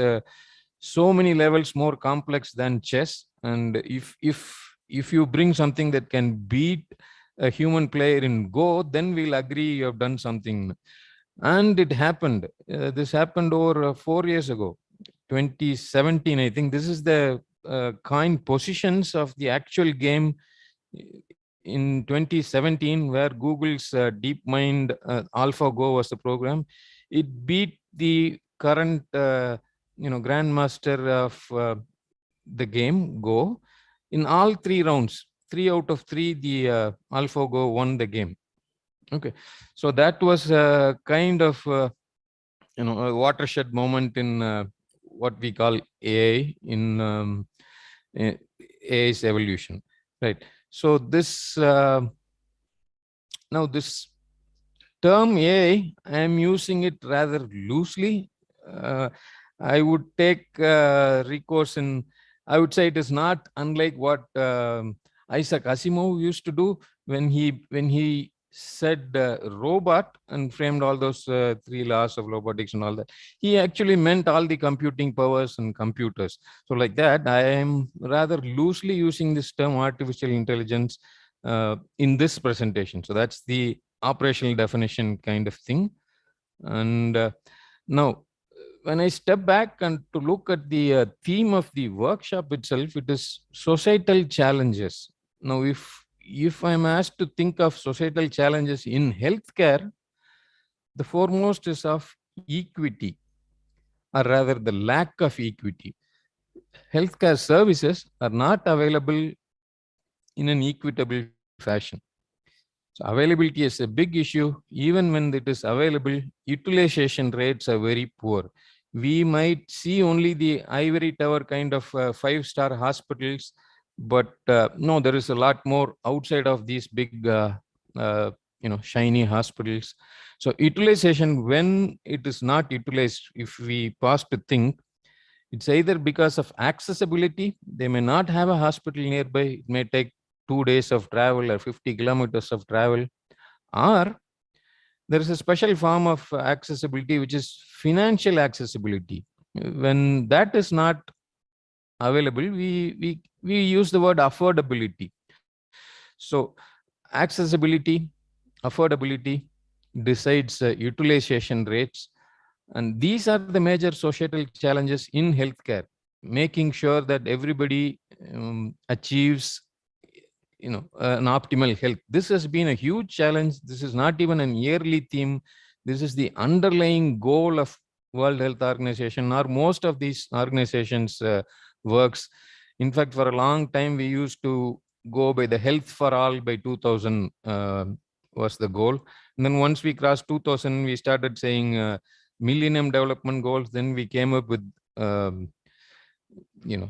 so many levels more complex than chess. And if you bring something that can beat a human player in Go, then we'll agree you have done something. And it happened. This happened over 4 years ago, 2017. I think this is the coin positions of the actual game in 2017, where Google's DeepMind AlphaGo was the program. It beat the current grandmaster of the game Go in all 3 rounds. 3 out of 3, the AlphaGo won the game. Okay, so that was a kind of a watershed moment in what we call AI, in AI's evolution, right? So this now this term AI, I am using it rather loosely. I would take recourse in, I would say it is not unlike what Isaac Asimov used to do when he said robot and framed all those 3 laws of robotics and all that. He actually meant all the computing powers and computers. So like that, I am rather loosely using this term artificial intelligence in this presentation. So that's the operational definition kind of thing. And now, when I step back and to look at the theme of the workshop itself, it is societal challenges. Now, if I'm asked to think of societal challenges in healthcare, the foremost is of equity, or rather the lack of equity. Healthcare services are not available in an equitable fashion. So availability is a big issue. Even when it is available, utilization rates are very poor. We might see only the ivory tower kind of 5-star hospitals, but no, there is a lot more outside of these big, shiny hospitals. So utilization, when it is not utilized, if we pause to think, it's either because of accessibility. They may not have a hospital nearby. It may take 2 days of travel or 50 kilometers of travel, or there is a special form of accessibility, which is financial accessibility. When that is not available, we use the word affordability. So accessibility, affordability decides utilization rates, and these are the major societal challenges in healthcare, making sure that everybody achieves an optimal health. This has been a huge challenge. This is not even an yearly theme. This is the underlying goal of World Health Organization, or most of these organizations works. In fact, for a long time, we used to go by the health for all by 2000 was the goal. And then once we crossed 2000, we started saying Millennium Development Goals. Then we came up with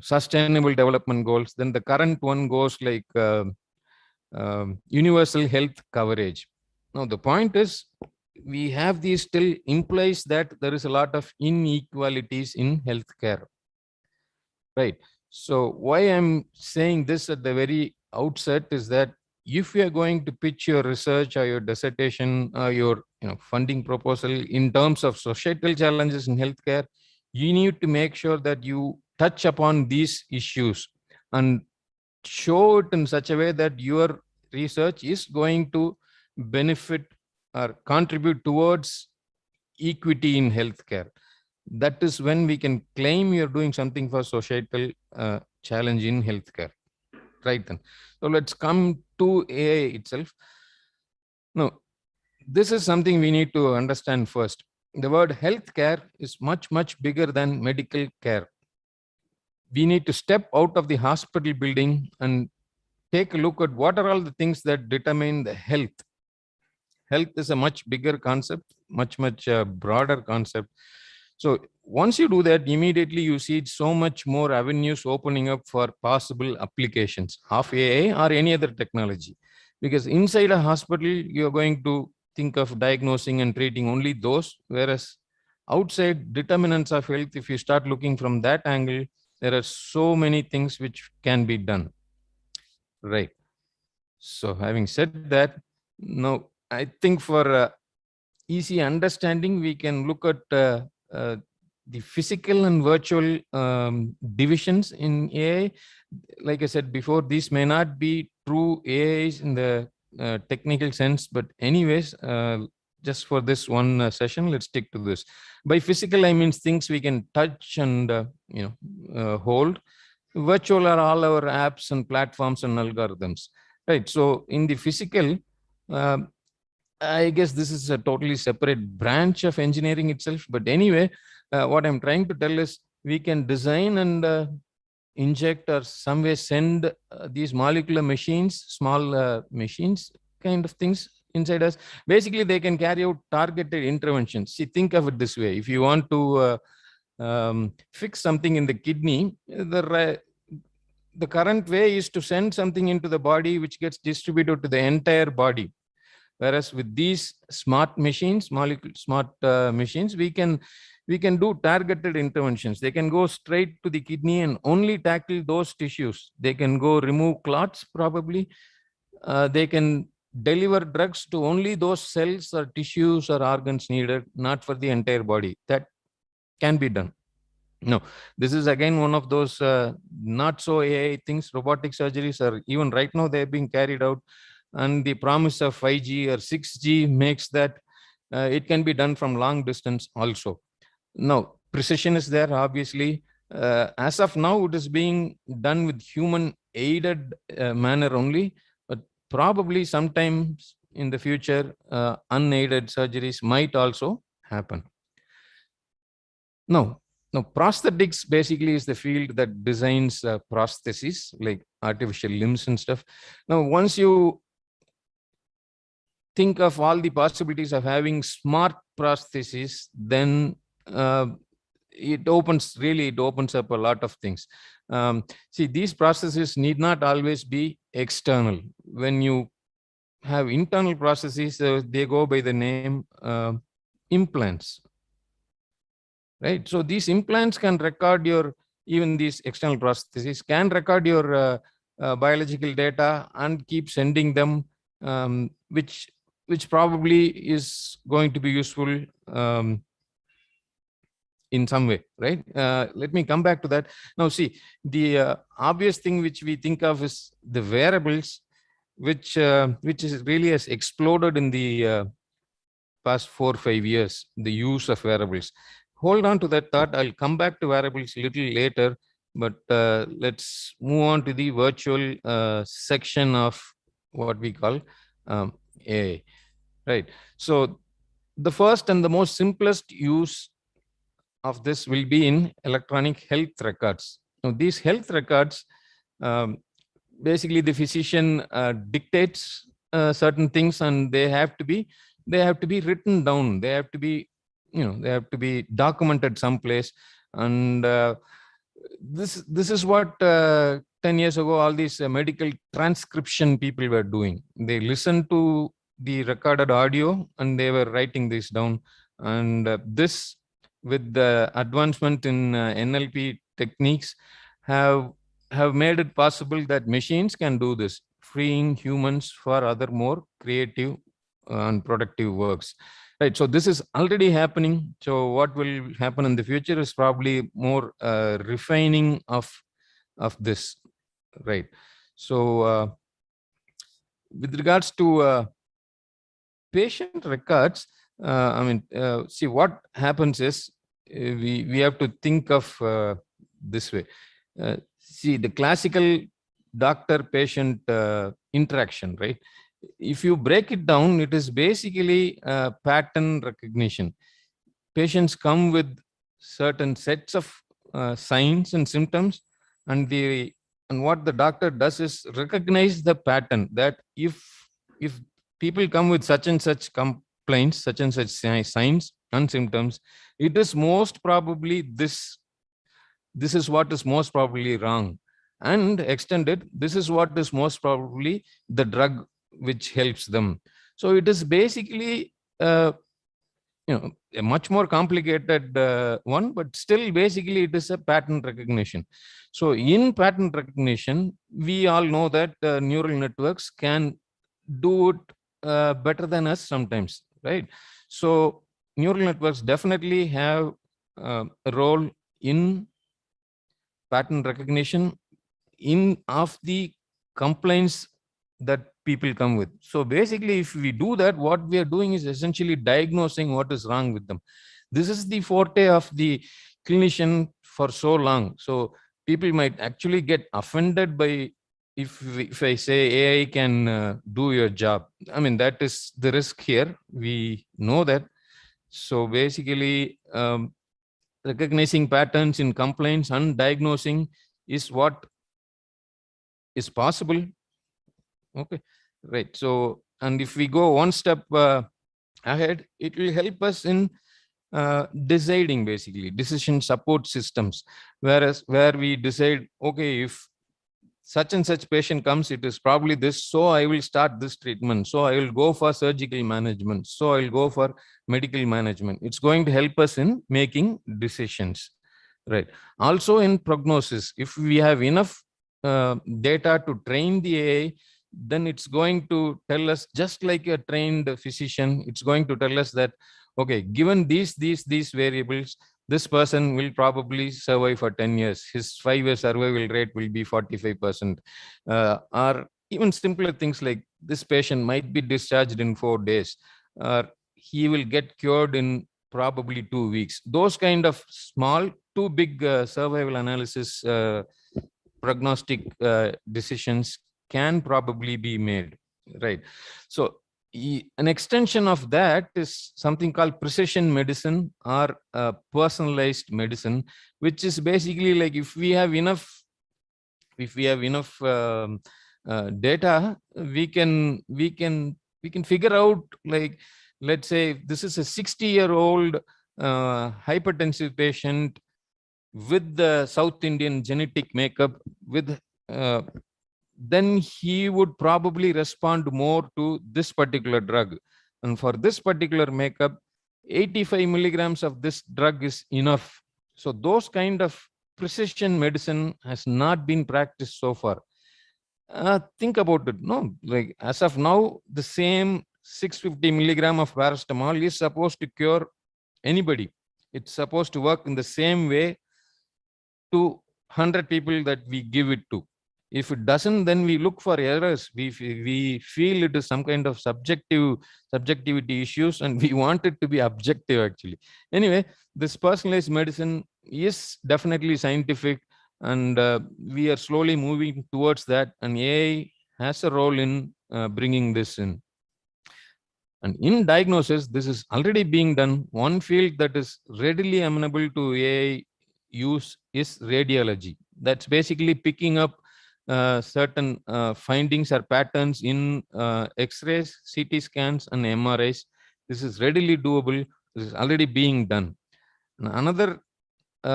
Sustainable Development Goals. Then the current one goes like universal health coverage. Now the point is, we have these still implies that there is a lot of inequalities in healthcare, right? So why I'm saying this at the very outset is that if you are going to pitch your research or your dissertation or your funding proposal in terms of societal challenges in healthcare, you need to make sure that you touch upon these issues and show it in such a way that your research is going to benefit or contribute towards equity in healthcare. That is when we can claim you're doing something for societal challenge in healthcare. Right then. So let's come to AI itself. Now, this is something we need to understand first. The word healthcare is much, much bigger than medical care. we need to step out of the hospital building and take a look at what are all the things that determine the health. Health is a much bigger concept, much broader concept. So once you do that, immediately you see so much more avenues opening up for possible applications of AI or any other technology. Because inside a hospital, you're going to think of diagnosing and treating only those, whereas outside determinants of health, if you start looking from that angle, there are so many things which can be done. Right. So having said that, now I think for easy understanding, we can look at the physical and virtual divisions in AI. Like I said before, these may not be true AIs in the technical sense, but anyways, just for this one session, let's stick to this. By physical, I mean things we can touch and hold. Virtual are all our apps and platforms and algorithms, right? So in the physical, I guess this is a totally separate branch of engineering itself. But anyway, what I'm trying to tell is we can design and inject or some way send these molecular machines, small machines kind of things inside us. Basically, they can carry out targeted interventions. See, think of it this way. If you want to fix something in the kidney, the current way is to send something into the body which gets distributed to the entire body. Whereas with these smart machines, smart machines, we can do targeted interventions. They can go straight to the kidney and only tackle those tissues. They can go remove clots probably. They can deliver drugs to only those cells or tissues or organs needed, not for the entire body. That can be done. No, this is again one of those not so AI things. Robotic surgeries are even right now they're being carried out. And the promise of 5G or 6G makes that it can be done from long distance also. Now, precision is there, obviously. As of now, it is being done with human-aided manner only, but probably sometimes in the future, unaided surgeries might also happen. Now, prosthetics basically is the field that designs prostheses, like artificial limbs and stuff. Now, once you think of all the possibilities of having smart prostheses, then it opens up a lot of things. See, these processes need not always be external. When you have internal processes, they go by the name implants, right? So these implants can record even these external prostheses can record your biological data and keep sending them, which probably is going to be useful in some way, right? Let me come back to that. Now, see, the obvious thing which we think of is the wearables, which is really has exploded in the past 4 or 5 years, the use of wearables. Hold on to that thought. I'll come back to wearables a little later, but let's move on to the virtual section of what we call AI. Right. So the first and the most simplest use of this will be in electronic health records. Now, these health records, basically the physician dictates certain things, and they have to be written down. They have to be documented someplace. And this is what 10 years ago all these medical transcription people were doing. They listened to the recorded audio and they were writing this down. And this, with the advancement in NLP techniques, have made it possible that machines can do this, freeing humans for other more creative and productive works. Right. So this is already happening. So what will happen in the future is probably more refining of this. Right. So with regards to patient records, see, what happens is we have to think of this way. See, the classical doctor-patient interaction, right? If you break it down, it is basically pattern recognition. Patients come with certain sets of signs and symptoms, and what the doctor does is recognize the pattern that if people come with such and such complaints, such and such signs and symptoms, it is most probably this is what is most probably wrong, and extended, this is what is most probably the drug which helps them. So it is basically a much more complicated one, but still basically it is a pattern recognition. So in pattern recognition, we all know that neural networks can do it better than us sometimes, right? So neural networks definitely have a role in pattern recognition of the complaints that people come with. So basically, if we do that, what we are doing is essentially diagnosing what is wrong with them. This is the forte of the clinician for so long. So people might actually get offended by if I say AI can do your job. I mean, that is the risk here. We know that. So basically, recognizing patterns in complaints and diagnosing is what is possible. Okay, right. So, and if we go one step ahead, it will help us in deciding, basically decision support systems, where we decide, okay, if such and such patient comes, it is probably this, so I will start this treatment, so I will go for surgical management, so I will go for medical management. It's going to help us in making decisions, right? Also in prognosis, if we have enough data to train the AI, then it's going to tell us, just like a trained physician, it's going to tell us that, okay, given these variables, this person will probably survive for 10 years. His 5-year survival rate will be 45%. Or even simpler things like this patient might be discharged in 4 days. He will get cured in probably 2 weeks. Those kind of small, too big survival analysis prognostic decisions can probably be made, right? So an extension of that is something called precision medicine or personalized medicine, which is basically like if we have enough data, we can figure out, like, let's say this is a 60-year-old hypertensive patient with the South Indian genetic makeup, with then he would probably respond more to this particular drug. And for this particular makeup, 85 milligrams of this drug is enough. So those kind of precision medicine has not been practiced so far. Think about it. No, like as of now, the same 650 milligram of paracetamol is supposed to cure anybody. It's supposed to work in the same way to 100 people that we give it to. If it doesn't, then we look for errors. We feel it is some kind of subjectivity issues, and we want it to be objective actually. Anyway, this personalized medicine is definitely scientific, and we are slowly moving towards that, and AI has a role in bringing this in. And in diagnosis, this is already being done. One field that is readily amenable to AI use is radiology. That's basically picking up certain findings or patterns in X-rays, CT scans, and MRIs. This is readily doable. This is already being done. And another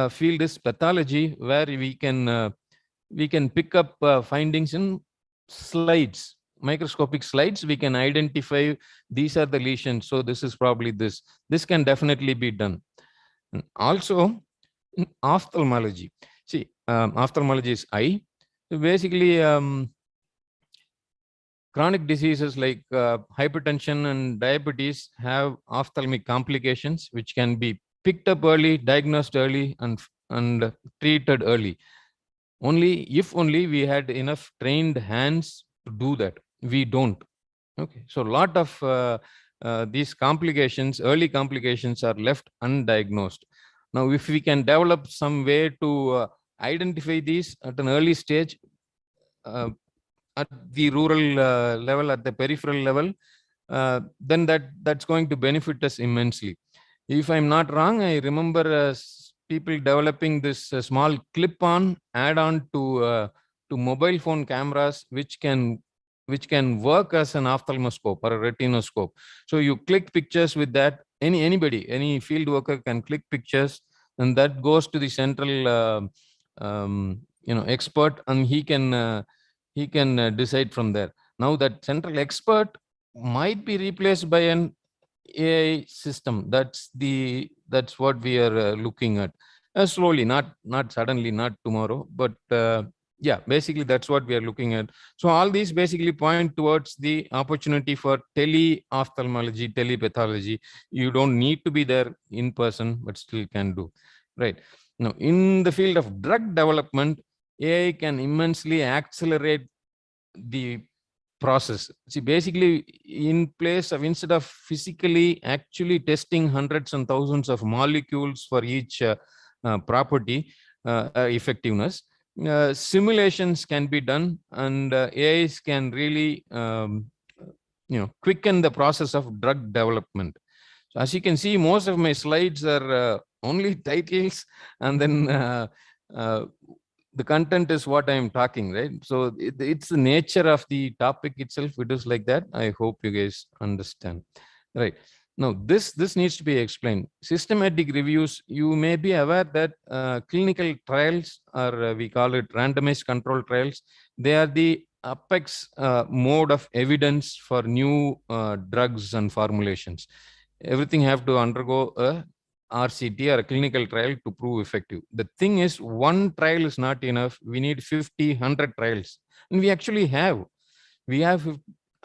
field is pathology, where we can pick up findings in slides, microscopic slides. We can identify these are the lesions, so this is probably this. This can definitely be done. And also in ophthalmology. See, ophthalmology is eye. So basically, chronic diseases like hypertension and diabetes have ophthalmic complications, which can be picked up early, diagnosed early, and treated early. If only we had enough trained hands to do that. We don't. Okay, so a lot of these complications, early complications, are left undiagnosed. Now, if we can develop some way to identify these at an early stage, at the rural level, at the peripheral level, then that's going to benefit us immensely. If I'm not wrong, I remember people developing this small clip-on add-on to mobile phone cameras, which can work as an ophthalmoscope or a retinoscope. So you click pictures with that. Anybody, any field worker can click pictures, and that goes to the central expert, and he can decide from there. Now that central expert might be replaced by an AI system. That's what we are looking at slowly, not suddenly, not tomorrow, but yeah, basically that's what we are looking at. So all these basically point towards the opportunity for tele-ophthalmology, telepathology. You don't need to be there in person, but still can do. Right. Now, in the field of drug development, AI can immensely accelerate the process. See, basically, in place of, instead of physically actually testing hundreds and thousands of molecules for each property effectiveness, simulations can be done, and AIs can really quicken the process of drug development. So as you can see, most of my slides are only titles, and then the content is what I'm talking, right? So it's the nature of the topic itself. It is like that. I hope you guys understand. Right. Now, this needs to be explained. Systematic reviews, you may be aware that clinical trials, or we call it randomized control trials, they are the apex mode of evidence for new drugs and formulations. Everything have to undergo a RCT, or a clinical trial, to prove effective. The thing is, one trial is not enough. We need 50, 100 trials. And we actually have. We have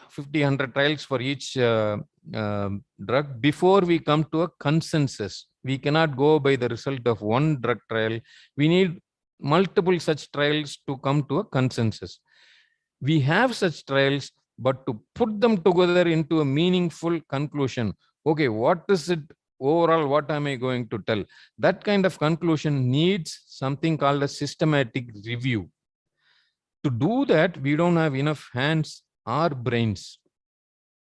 50, 100 trials for each drug before we come to a consensus. We cannot go by the result of one drug trial. We need multiple such trials to come to a consensus. We have such trials, but to put them together into a meaningful conclusion, okay, what is it overall, what am I going to tell? That kind of conclusion needs something called a systematic review. To do that, we don't have enough hands or brains.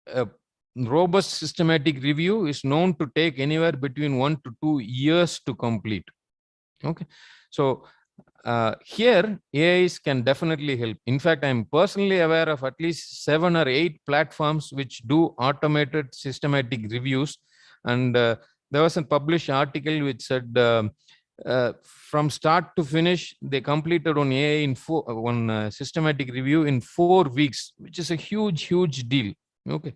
A robust systematic review is known to take anywhere between 1 to 2 years to complete. Okay, so here AIs can definitely help. In fact, I'm personally aware of at least 7 or 8 platforms which do automated systematic reviews. And there was a published article which said from start to finish, they completed on AI in one systematic review in 4 weeks, which is a huge deal. Okay,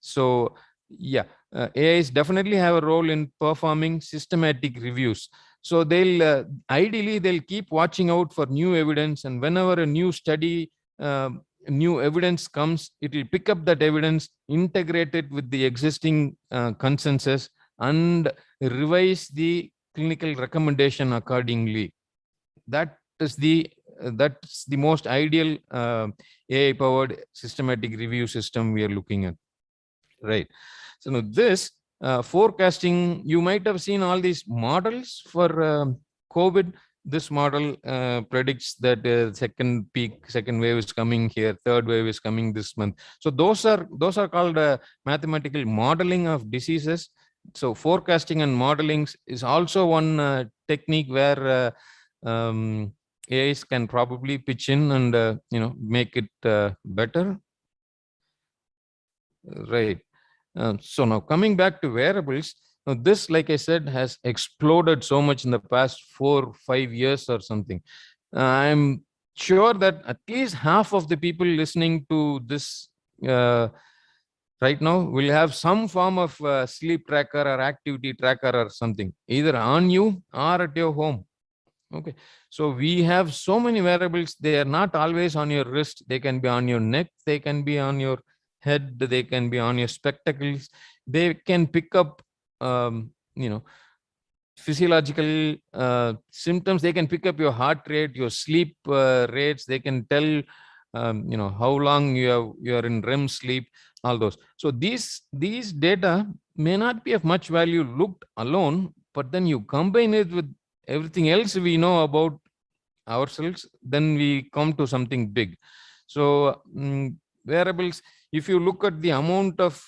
so yeah, AIs definitely have a role in performing systematic reviews. So they'll ideally they'll keep watching out for new evidence, and whenever a new study, new evidence comes, it will pick up that evidence, integrate it with the existing consensus, and revise the clinical recommendation accordingly. That's the most ideal AI-powered systematic review system we are looking at. Right. So now this forecasting, you might have seen all these models for COVID. This model predicts that second wave is coming here, third wave is coming this month. So those are called mathematical modeling of diseases. So forecasting and modeling is also one technique where AIs can probably pitch in and make it better. Right. So now coming back to wearables, now this, like I said, has exploded so much in the past 4 or 5 years or something. I'm sure that at least half of the people listening to this right now will have some form of sleep tracker or activity tracker or something, either on you or at your home. Okay, so we have so many wearables. They are not always on your wrist. They can be on your neck. They can be on your head. They can be on your spectacles. They can pick up, physiological symptoms. They can pick up your heart rate, your sleep rates. They can tell, how long you are in REM sleep, all those. So these data may not be of much value looked alone, but then you combine it with everything else we know about ourselves, then we come to something big. So wearables, if you look at the amount of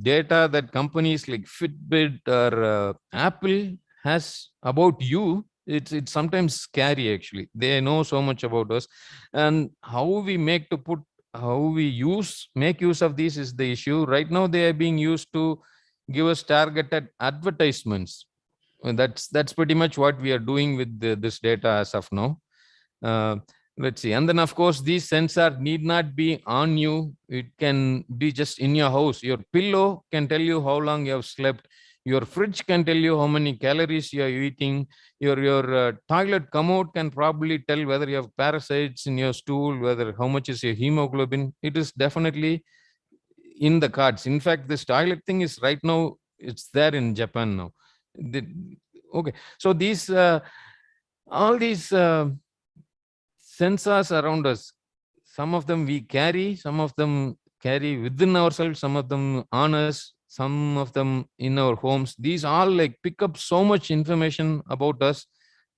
data that companies like Fitbit or Apple has about you, it's sometimes scary actually. They know so much about us, and how we make use of these is the issue. Right now they are being used to give us targeted advertisements. And that's pretty much what we are doing with this data as of now. Let's see. And then of course these sensors need not be on you. It can be just in your house. Your pillow can tell you how long you have slept. Your fridge can tell you how many calories you are eating. Your toilet commode can probably tell whether you have parasites in your stool, whether how much is your hemoglobin. It is definitely in the cards. In fact, this toilet thing is right now, it's there in Japan now. Okay, so these all these sensors around us, some of them we carry, some of them carry within ourselves, some of them on us, some of them in our homes. These all like pick up so much information about us.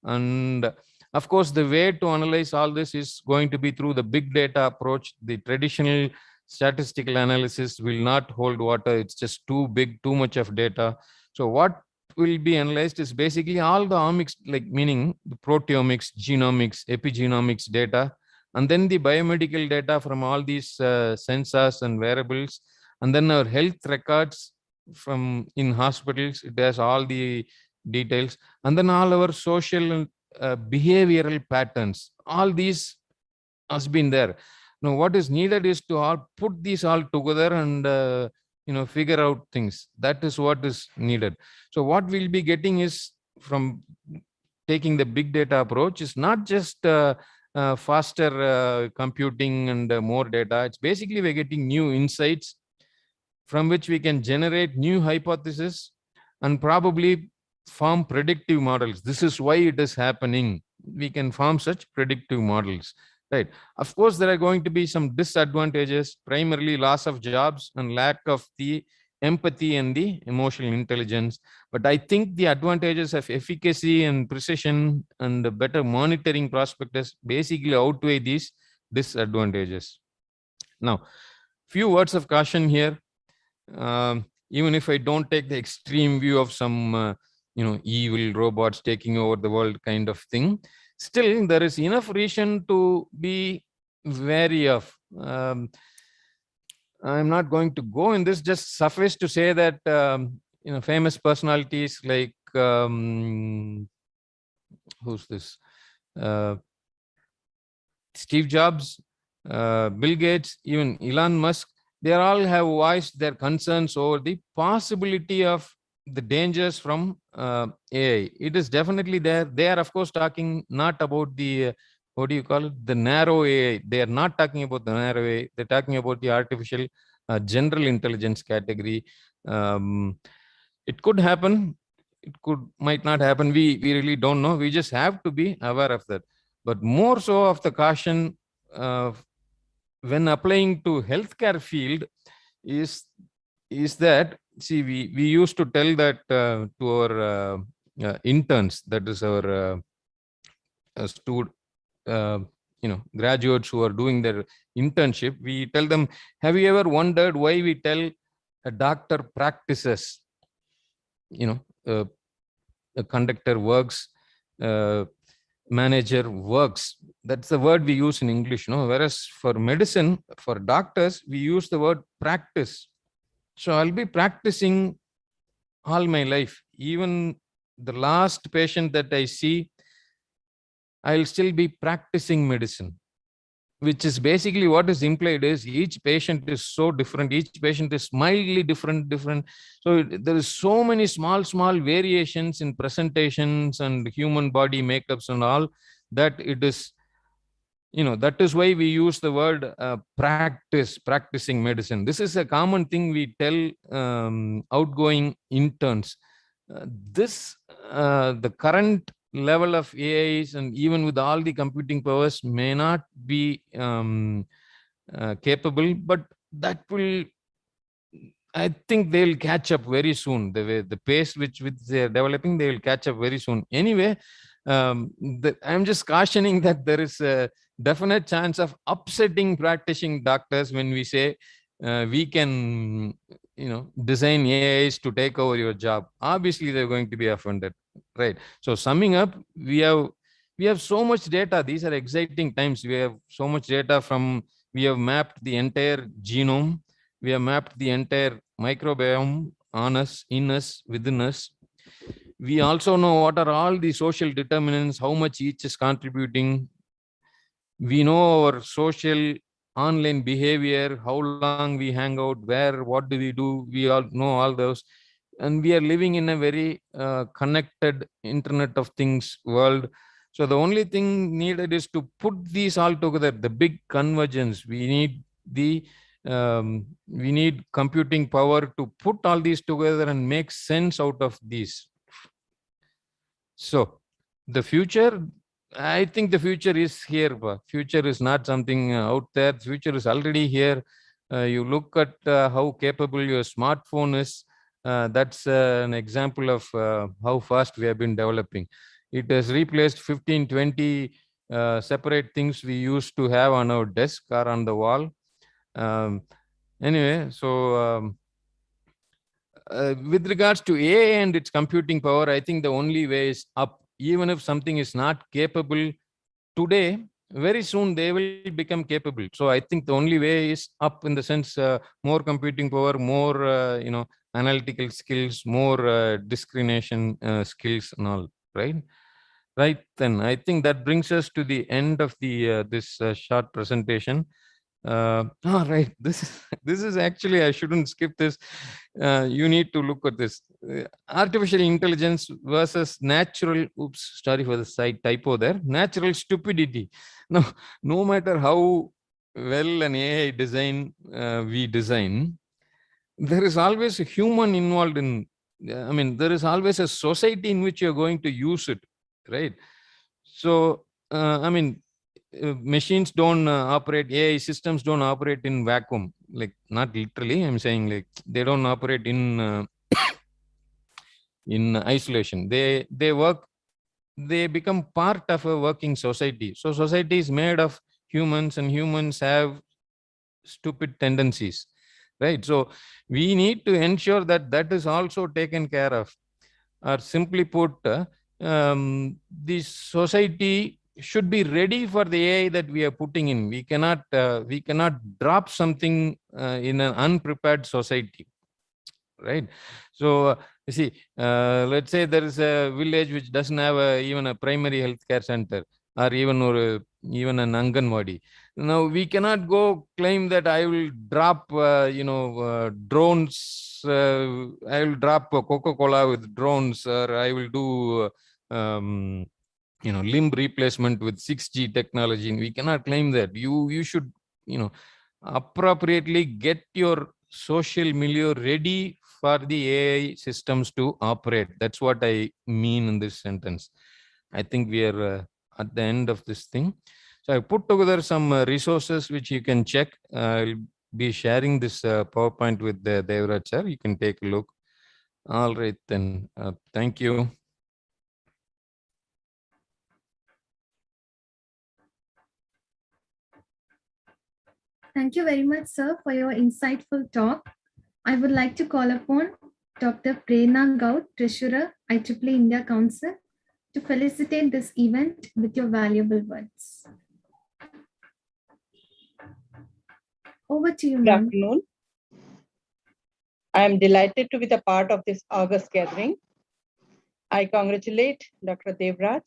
And of course, the way to analyze all this is going to be through the big data approach. The traditional statistical analysis will not hold water. It's just too big, too much of data. So what will be analyzed is basically all the omics, like meaning the proteomics, genomics, epigenomics data, and then the biomedical data from all these sensors and wearables, and then our health records from in hospitals. It has all the details, and then all our social and behavioral patterns. All these has been there. Now, what is needed is to all put these all together and figure out things. That is what is needed. So what we'll be getting is, from taking the big data approach, is not just faster computing and more data. It's basically we're getting new insights from which we can generate new hypotheses and probably form predictive models. This is why it is happening. We can form such predictive models. Right. Of course, there are going to be some disadvantages, primarily loss of jobs and lack of the empathy and the emotional intelligence. But I think the advantages of efficacy and precision and the better monitoring prospectus basically outweigh these disadvantages. Now, few words of caution here. Even if I don't take the extreme view of some evil robots taking over the world kind of thing, still there is enough reason to be wary of. I'm not going to go in this, just suffice to say that famous personalities like who's this, Steve Jobs, Bill Gates, even Elon Musk, they all have voiced their concerns over the possibility of the dangers from AI. It is definitely there. They are, of course, talking not about the, what do you call it, the narrow AI. They are not talking about the narrow AI. They're talking about the artificial general intelligence category. It could happen. It might not happen. We really don't know. We just have to be aware of that. But more so of the caution when applying to healthcare field is that, see, we used to tell that to our interns, that is our graduates who are doing their internship. We tell them, have you ever wondered why we tell a doctor practices, a conductor works, manager works? That's the word we use in English, whereas for medicine, for doctors, we use the word practice. So I'll be practicing all my life. Even the last patient that I see, I'll still be practicing medicine, which is basically what is implied is each patient is so different. Each patient is mildly different. So there is so many small variations in presentations and human body makeups and all, that it is, that is why we use the word practicing medicine. This is a common thing we tell outgoing interns. The current level of AIs, and even with all the computing powers, may not be capable, but that will, I think they'll catch up very soon. The pace which they're developing, they will catch up very soon. Anyway, I'm just cautioning that there is a definite chance of upsetting practicing doctors when we say we can, design AIs to take over your job. Obviously, they're going to be offended, right? So summing up, we have so much data. These are exciting times. We have so much data we have mapped the entire genome. We have mapped the entire microbiome on us, in us, within us. We also know what are all the social determinants, how much each is contributing. We know our social online behavior, how long we hang out, where, what do we do. We all know all those. And we are living in a very connected Internet of Things world. So the only thing needed is to put these all together, the big convergence. We need we need computing power to put all these together and make sense out of these. So the future, I think the future is here. Future is not something out there. The future is already here. You look at how capable your smartphone is. That's an example of how fast we have been developing. It has replaced 15, 20 separate things we used to have on our desk or on the wall. Anyway, so with regards to AI and its computing power, I think the only way is up. Even if something is not capable today, very soon they will become capable. So I think the only way is up, in the sense more computing power, more analytical skills, more discrimination skills and all, right? Right, then I think that brings us to the end of the this short presentation. Right, this is actually, I shouldn't skip this. You need to look at this. Artificial intelligence versus natural, oops, sorry for the side typo there, natural stupidity. Now, no matter how well an AI design we design, there is always a human involved in, there is always a society in which you're going to use it, right? So, machines don't operate, AI systems don't operate in vacuum, like not literally, I'm saying, like they don't operate in in isolation. They work, they become part of a working society. So society is made of humans, and humans have stupid tendencies, right? So we need to ensure that that is also taken care of. Or simply put, the society should be ready for the AI that we are putting in. We cannot drop something in an unprepared society, right? So you see, let's say there is a village which doesn't have even a primary healthcare center, or even an Anganwadi. Now we cannot go claim that I will drop drones. I will drop Coca-Cola with drones, or I will do limb replacement with 6G technology. We cannot claim that. You should appropriately get your social milieu ready for the AI systems to operate. That's what I mean in this sentence. I think we are at the end of this thing. So I put together some resources which you can check. I'll be sharing this PowerPoint with Devraj sir. You can take a look. All right, then. Thank you. Thank you very much, sir, for your insightful talk. I would like to call upon Dr. Prerna Gaut, Treasurer, IEEE India Council, to felicitate this event with your valuable words. Over to you, Good ma'am. afternoon. I am delighted to be the part of this August gathering. I congratulate Dr. Devraj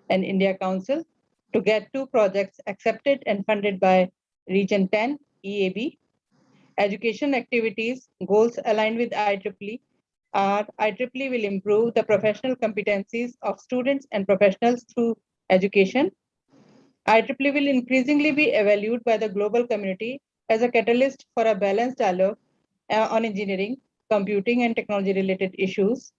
and India Council to get 2 projects accepted and funded by Region 10 EAB. Education activities goals aligned with IEEE are IEEE will improve the professional competencies of students and professionals through education. IEEE will increasingly be evaluated by the global community as a catalyst for a balanced dialogue on engineering, computing, and technology-related issues.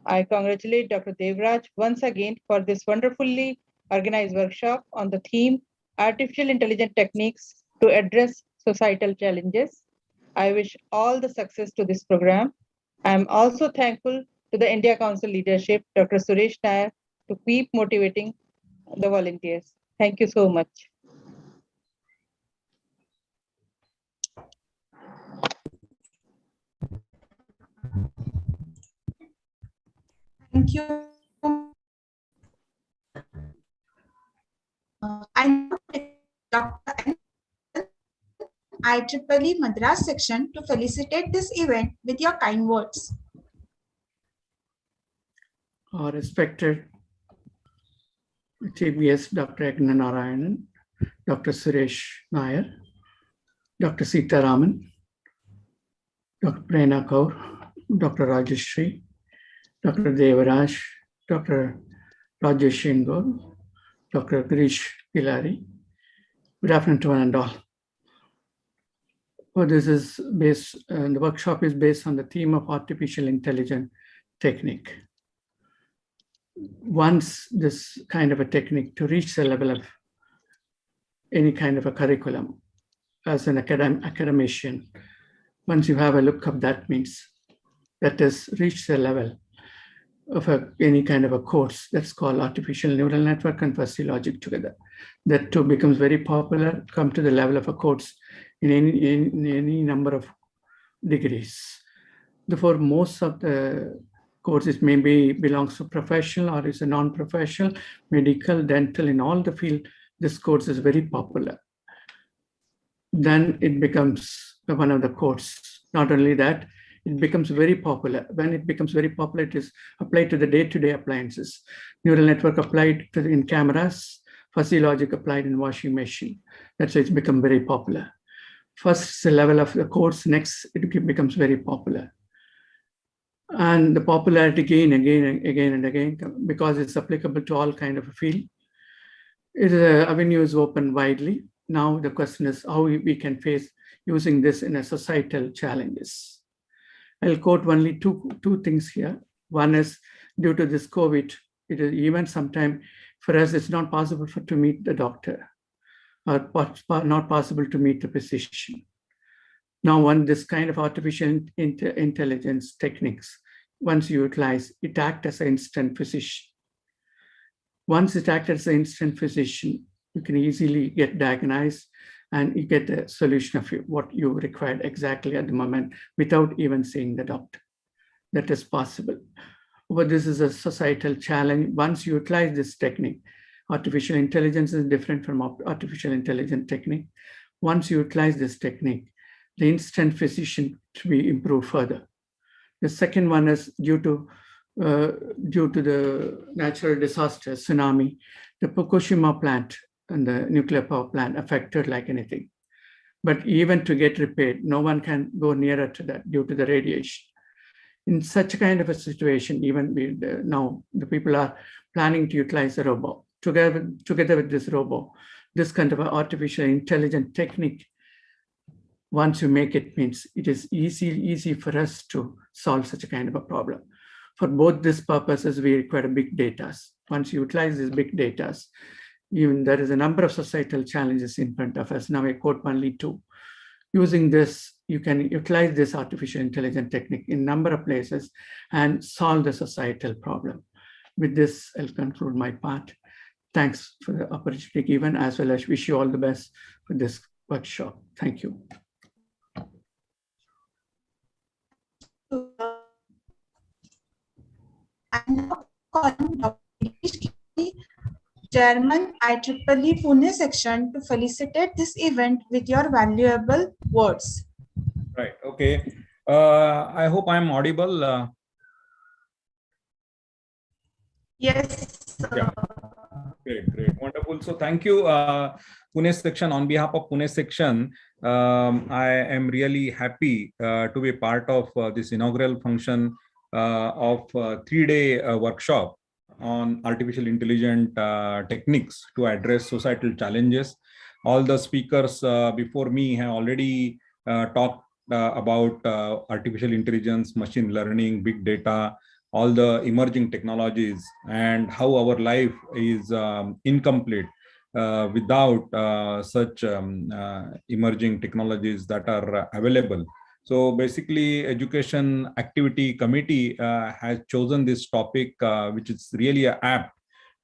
I congratulate Dr. Devraj once again for this wonderfully organized workshop on the theme Artificial Intelligent Techniques to Address Societal Challenges. I wish all the success to this program. I am also thankful to the India Council leadership, Dr. Suresh Nair, to keep motivating the volunteers. Thank you so much. Thank you. I now take Dr. IEEE Madras section to felicitate this event with your kind words. Respected Chief Guest Dr. Agna Narayanan, Dr. Suresh Nair, Dr. Sita Raman, Dr. Prerna Kaur, Dr. Rajeshri, Dr. Devaraj, Dr. Rajesh Shingol, Dr. Girish Pilari. Good afternoon to one and all. Well, this is based, the workshop is based on the theme of artificial intelligence technique. Once this kind of a technique to reach the level of any kind of a curriculum as an academician, once you have a look up, that means that has reached the level of any kind of a course that's called artificial neural network and fuzzy logic together. That too becomes very popular, come to the level of a course in any number of degrees. Therefore, most of the courses maybe belongs to professional or is a non-professional, medical, dental, in all the field, this course is very popular. Then it becomes one of the courses. Not only that, it becomes very popular. When it becomes very popular, it is applied to the day-to-day appliances. Neural network applied in cameras, fuzzy logic applied in washing machine. That's why it's become very popular. First, the level of the course, next, it becomes very popular. And the popularity again and again, because it's applicable to all kind of a field. Avenue is open widely. Now the question is how we can face using this in a societal challenges. I'll quote only two things here. One is due to this COVID, it is even sometime for us, it's not possible to meet the doctor or not possible to meet the physician. Now, when this kind of artificial intelligence techniques, once you utilize, it acts as an instant physician. Once it acts as an instant physician, you can easily get diagnosed and you get a solution of what you required exactly at the moment without even seeing the doctor. That is possible. But this is a societal challenge. Once you utilize this technique, artificial intelligence is different from artificial intelligence technique. Once you utilize this technique, the instant physician to be improved further. The second one is due to the natural disaster, tsunami, the Fukushima plant and the nuclear power plant affected like anything. But even to get repaired, no one can go nearer to that due to the radiation. In such a kind of a situation, even now the people are planning to utilize a robot. Together with this robot, this kind of artificial intelligence technique, once you make it, means it is easy for us to solve such a kind of a problem. For both these purposes, we require big data. Once you utilize these big data, even there is a number of societal challenges in front of us. Now I quote only two. Using this, you can utilize this artificial intelligence technique in a number of places and solve the societal problem. With this, I'll conclude my part. Thanks for the opportunity given, as well as wish you all the best for this workshop. Thank you. I'm now calling Dr. Chairman IEEE Pune section to felicitate this event with your valuable words. Right. Okay. I hope I'm audible. Yes. Yeah. Great. Wonderful. So thank you, Pune section. On behalf of Pune section, I am really happy to be part of this inaugural function of 3-day workshop on artificial intelligence techniques to address societal challenges. All the speakers before me have already talked about artificial intelligence, machine learning, big data, all the emerging technologies, and how our life is incomplete without such emerging technologies that are available. So basically, Education Activity Committee has chosen this topic, which is really apt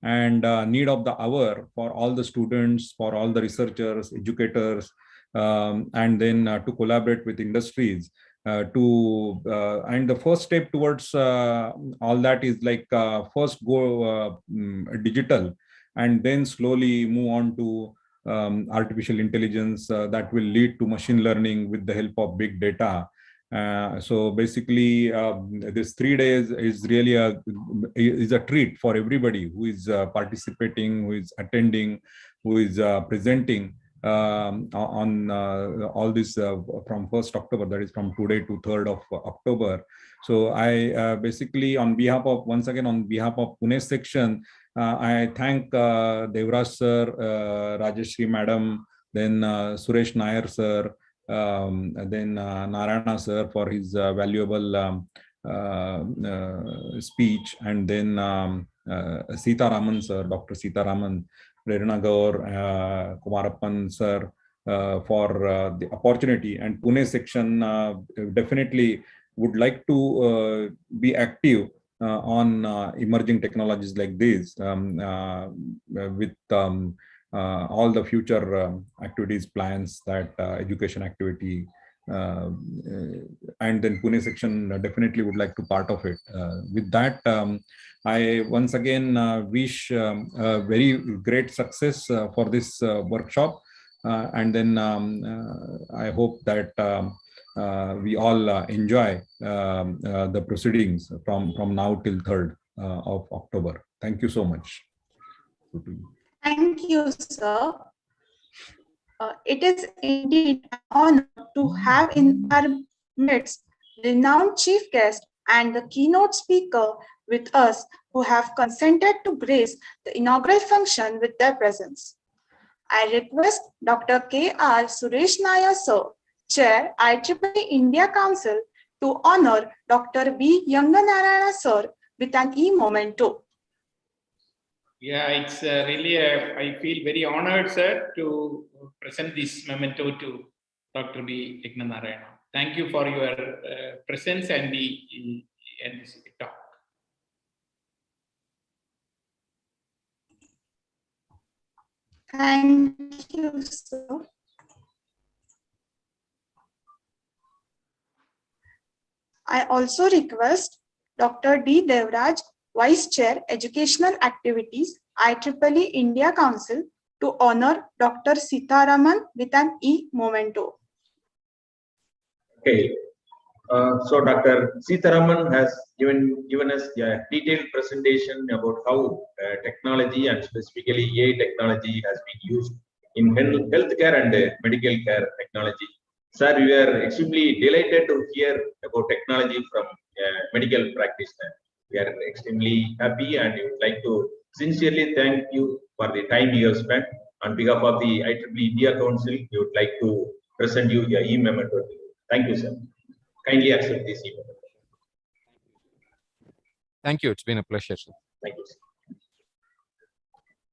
and need of the hour for all the students, for all the researchers, educators, and then to collaborate with industries and the first step towards all that is like first go digital and then slowly move on to artificial intelligence that will lead to machine learning with the help of big data. So basically, this 3 days is really a treat for everybody who is participating, who is attending, who is presenting on all this from 1st October, that is from today to 3rd of October. So I basically once again on behalf of Pune section, I thank Devraj sir, Rajeshri madam, then Suresh Nair sir, then Narayana sir for his valuable speech, and then Sita Raman sir, Dr. Sita Raman, Prerna Gaur, Kumarappan sir for the opportunity, and Pune section definitely would like to be active on emerging technologies like this with all the future activities plans that education activity and then Pune section definitely would like to part of it. With that, I once again wish a very great success for this workshop, and then I hope that we all enjoy the proceedings from now till 3rd of October. Thank you so much. Thank you, sir. It is indeed an honor to have in our midst renowned chief guest and the keynote speaker with us who have consented to grace the inaugural function with their presence. I request Dr. K.R. Suresh Nair, sir, Chair, IEEE India Council, to honor Dr. B. Yanganarayana, sir, with an e-memento. Yeah, it's really, I feel very honored, sir, to present this memento to Dr. B. Yanganarayana. Thank you for your presence and this talk. Thank you, sir. I also request Dr. D. Devraj, Vice Chair, Educational Activities, IEEE India Council, to honor Dr. Sita Raman with an e-memento. Okay. So Dr. Sita Raman has given us a detailed presentation about how technology and specifically AI technology has been used in healthcare and medical care technology. Sir, we are extremely delighted to hear about technology from medical practitioner. We are extremely happy and we would like to sincerely thank you for the time you have spent. On behalf of the IEEE India Council, we would like to present you your e-memento. Thank you, sir. Kindly accept this e-memento. Thank you. It's been a pleasure, sir. Thank you, sir.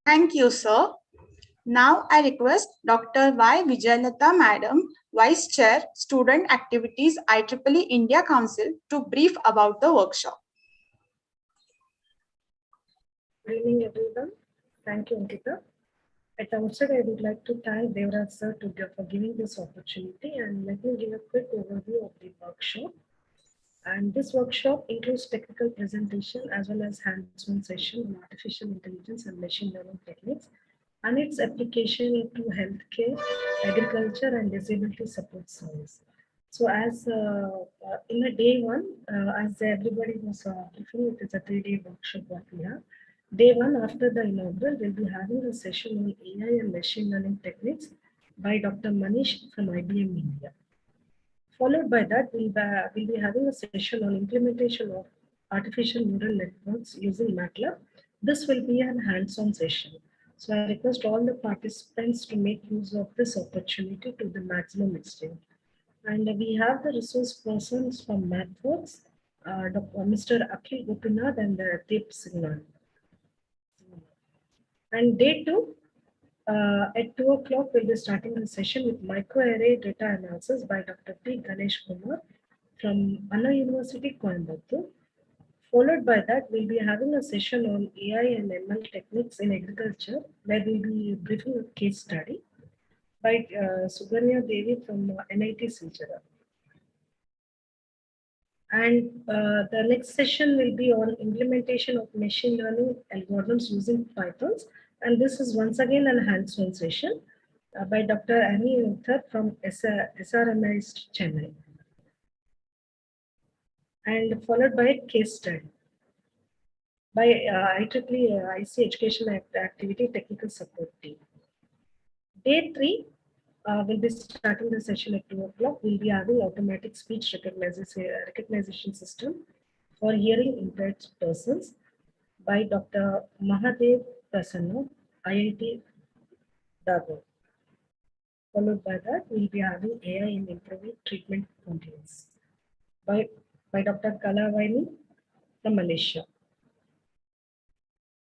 Thank you, sir. Now I request Dr. Y. Vijayanatha, Madam, Vice Chair, Student Activities, IEEE India Council, to brief about the workshop. Good evening, everyone. Thank you, Ankita. At the outset, I would like to thank Devraj sir for giving this opportunity, and let me give a quick overview of the workshop. And this workshop includes technical presentation as well as hands-on session on artificial intelligence and machine learning techniques and its application into healthcare, agriculture, and disability support service. So as in the day one, as everybody was briefing, it is a 3-day workshop what we have. Day one, after the inaugural, we'll be having a session on AI and machine learning techniques by Dr. Manish from IBM India. Followed by that, we'll be having a session on implementation of artificial neural networks using MATLAB. This will be an hands-on session. So I request all the participants to make use of this opportunity to the maximum extent. And we have the resource persons from MathWorks, Mr. Akhil Gopinath and Deep Signal. And day two, at 2 o'clock, we'll be starting a session with microarray data analysis by Dr. P. Ganesh Kumar from Anna University, Coimbatore. Followed by that, we'll be having a session on AI and ML techniques in agriculture, where we'll be briefing a case study by Suganya Devi from NIT Silchara. And the next session will be on implementation of machine learning algorithms using Pythons. And this is once again an hands-on session by Dr. Annie Uthar from SRMI Chennai. And followed by a case study by IEEE IC Education Activity Technical Support Team. Day 3 we'll be starting the session at 2 o'clock. We'll be having automatic speech recognition system for hearing impaired persons by Dr. Mahadev Prasanna, IIT Dagur. Followed by that, we'll be having AI in improving treatment compliance by Dr. Kalavaini from Malaysia.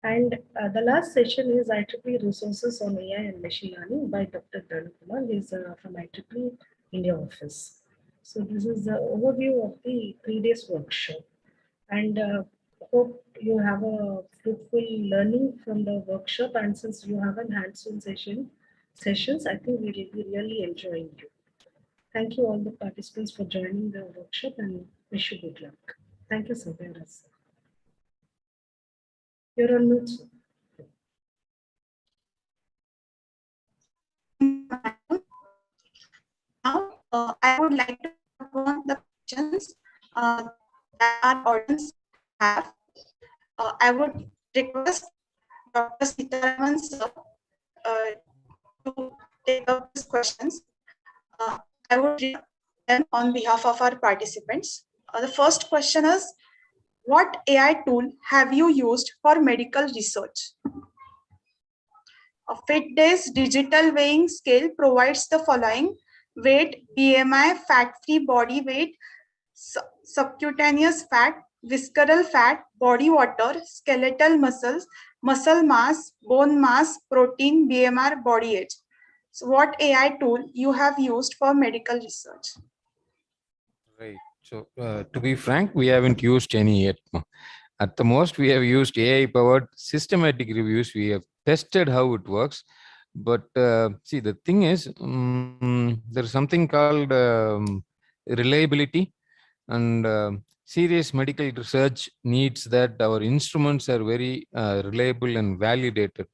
And the last session is IEEE resources on AI and machine learning by Dr. Dhanukumar. He is from IEEE India office. So this is the overview of the 3 days workshop. And hope you have a fruitful learning from the workshop. And since you have an hands-on sessions, I think we will be really enjoying you. Thank you all the participants for joining the workshop and wish you good luck. Thank you, Saveras. You're on mute. Now, I would like to go on the questions that our audience have. I would request Dr. Sitaraman sir to take up these questions. I would read them on behalf of our participants. The first question is, what AI tool have you used for medical research? A FitDays digital weighing scale provides the following: weight, BMI, fat-free body weight, subcutaneous fat, visceral fat, body water, skeletal muscles, muscle mass, bone mass, protein, BMR, body age. So what AI tool you have used for medical research? Right. So to be frank, we haven't used any yet. At the most, we have used AI-powered systematic reviews. We have tested how it works. But see, the thing is, there's something called reliability, and serious medical research needs that our instruments are very reliable and validated.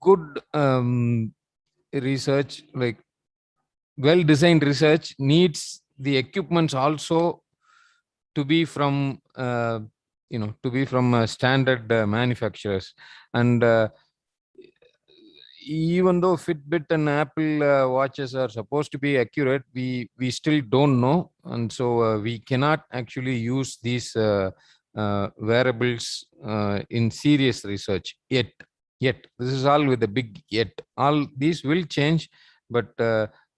Good research, like well-designed research, needs the equipments also to be from standard manufacturers. And even though Fitbit and Apple watches are supposed to be accurate, we still don't know, and so we cannot actually use these wearables in serious research yet. This is all with a big yet. All these will change, but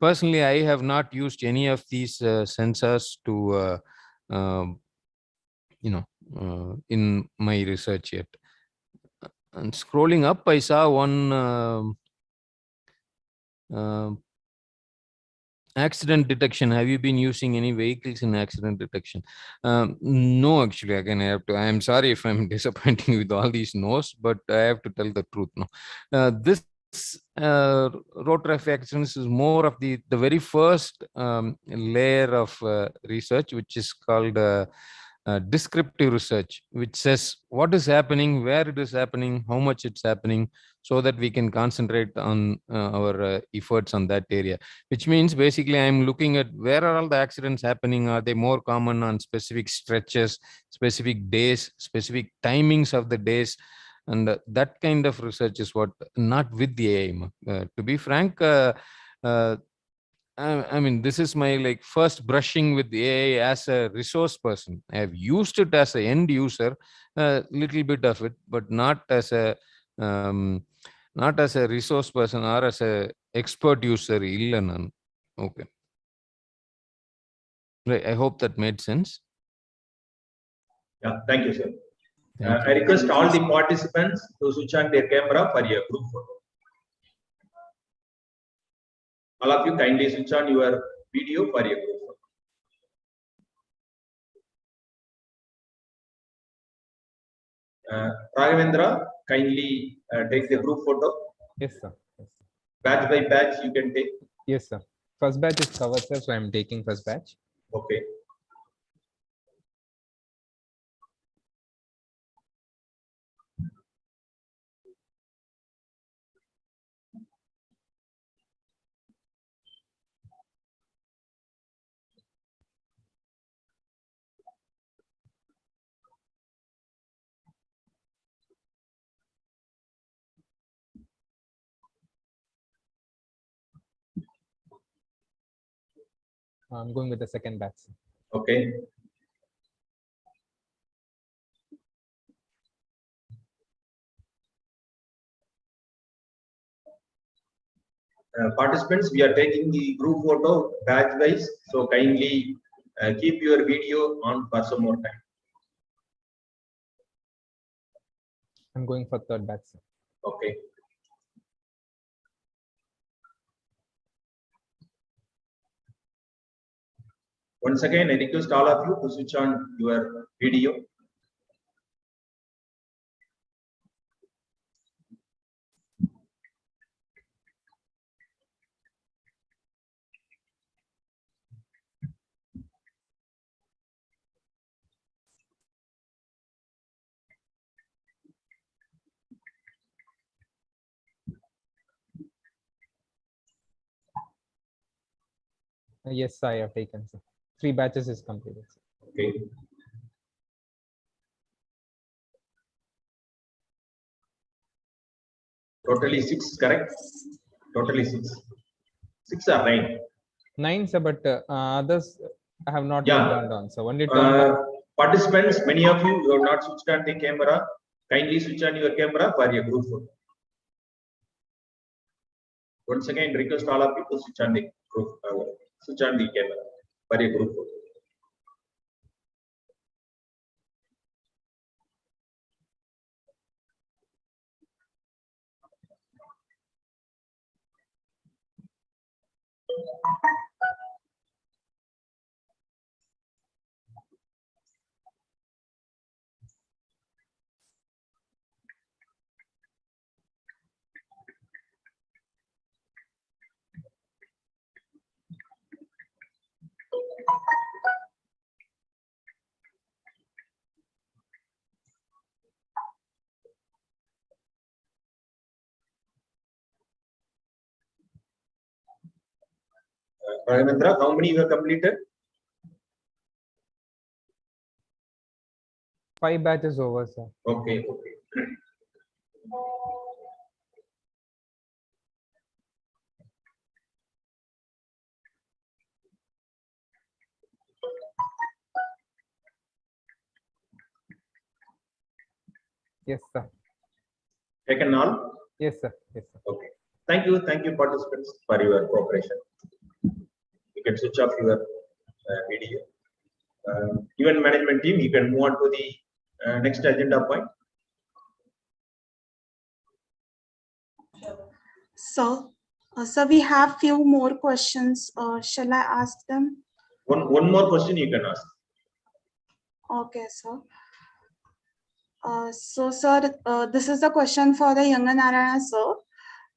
personally, I have not used any of these sensors to in my research yet. And scrolling up, I saw one accident detection. Have you been using any vehicles in accident detection? No, actually. Again, I am sorry if I'm disappointing with all these no's, but I have to tell the truth. No, this road traffic accidents is more of the very first layer of research, which is called descriptive research, which says what is happening, where it is happening, how much it's happening, so that we can concentrate on our efforts on that area. Which means basically I'm looking at where are all the accidents happening. Are they more common on specific stretches, specific days, specific timings of the days? And that kind of research is what, not with the AI. To be frank, I mean, this is my first brushing with the AI as a resource person. I have used it as an end user, a little bit of it, but not as a resource person or as a expert user. Okay. Right. I hope that made sense. Yeah, thank you, sir. I request all the participants to switch on their camera for a group photo. All of you kindly switch on your video for a group photo. Raghavendra, kindly take the group photo. Yes, sir. Yes. Batch by batch, you can take. Yes, sir. First batch is covered, sir, so I'm taking first batch. Okay. I'm going with the second batch. Sir. Okay. Participants, we are taking the group photo batch wise, so kindly keep your video on for some more time. I'm going for third batch. Sir. Okay. Once again, I request all of you to switch on your video. Yes, I have taken. Sir. 3 batches is completed. Sir. Okay. Totally 6, correct? Totally 6. 6 or 9? 9, sir, but others have not Yeah. yet turned on. So only turned on. Participants, many of you have not switched on the camera. Kindly switch on your camera for your group photo. Once again, request all of you to switch on the group, switch on the camera for your group photo. Raghavendra, how many you have completed? 5 batches over, sir. Okay, okay. Yes, sir. Taken all? Yes, sir. Yes, sir. Okay. Thank you, participants, for your cooperation. You can switch off your video. Event management team, you can move on to the next agenda point. So, so we have few more questions. Shall I ask them? One more question you can ask. Okay, sir. So, sir, this is the question for the Yanganarayana, sir.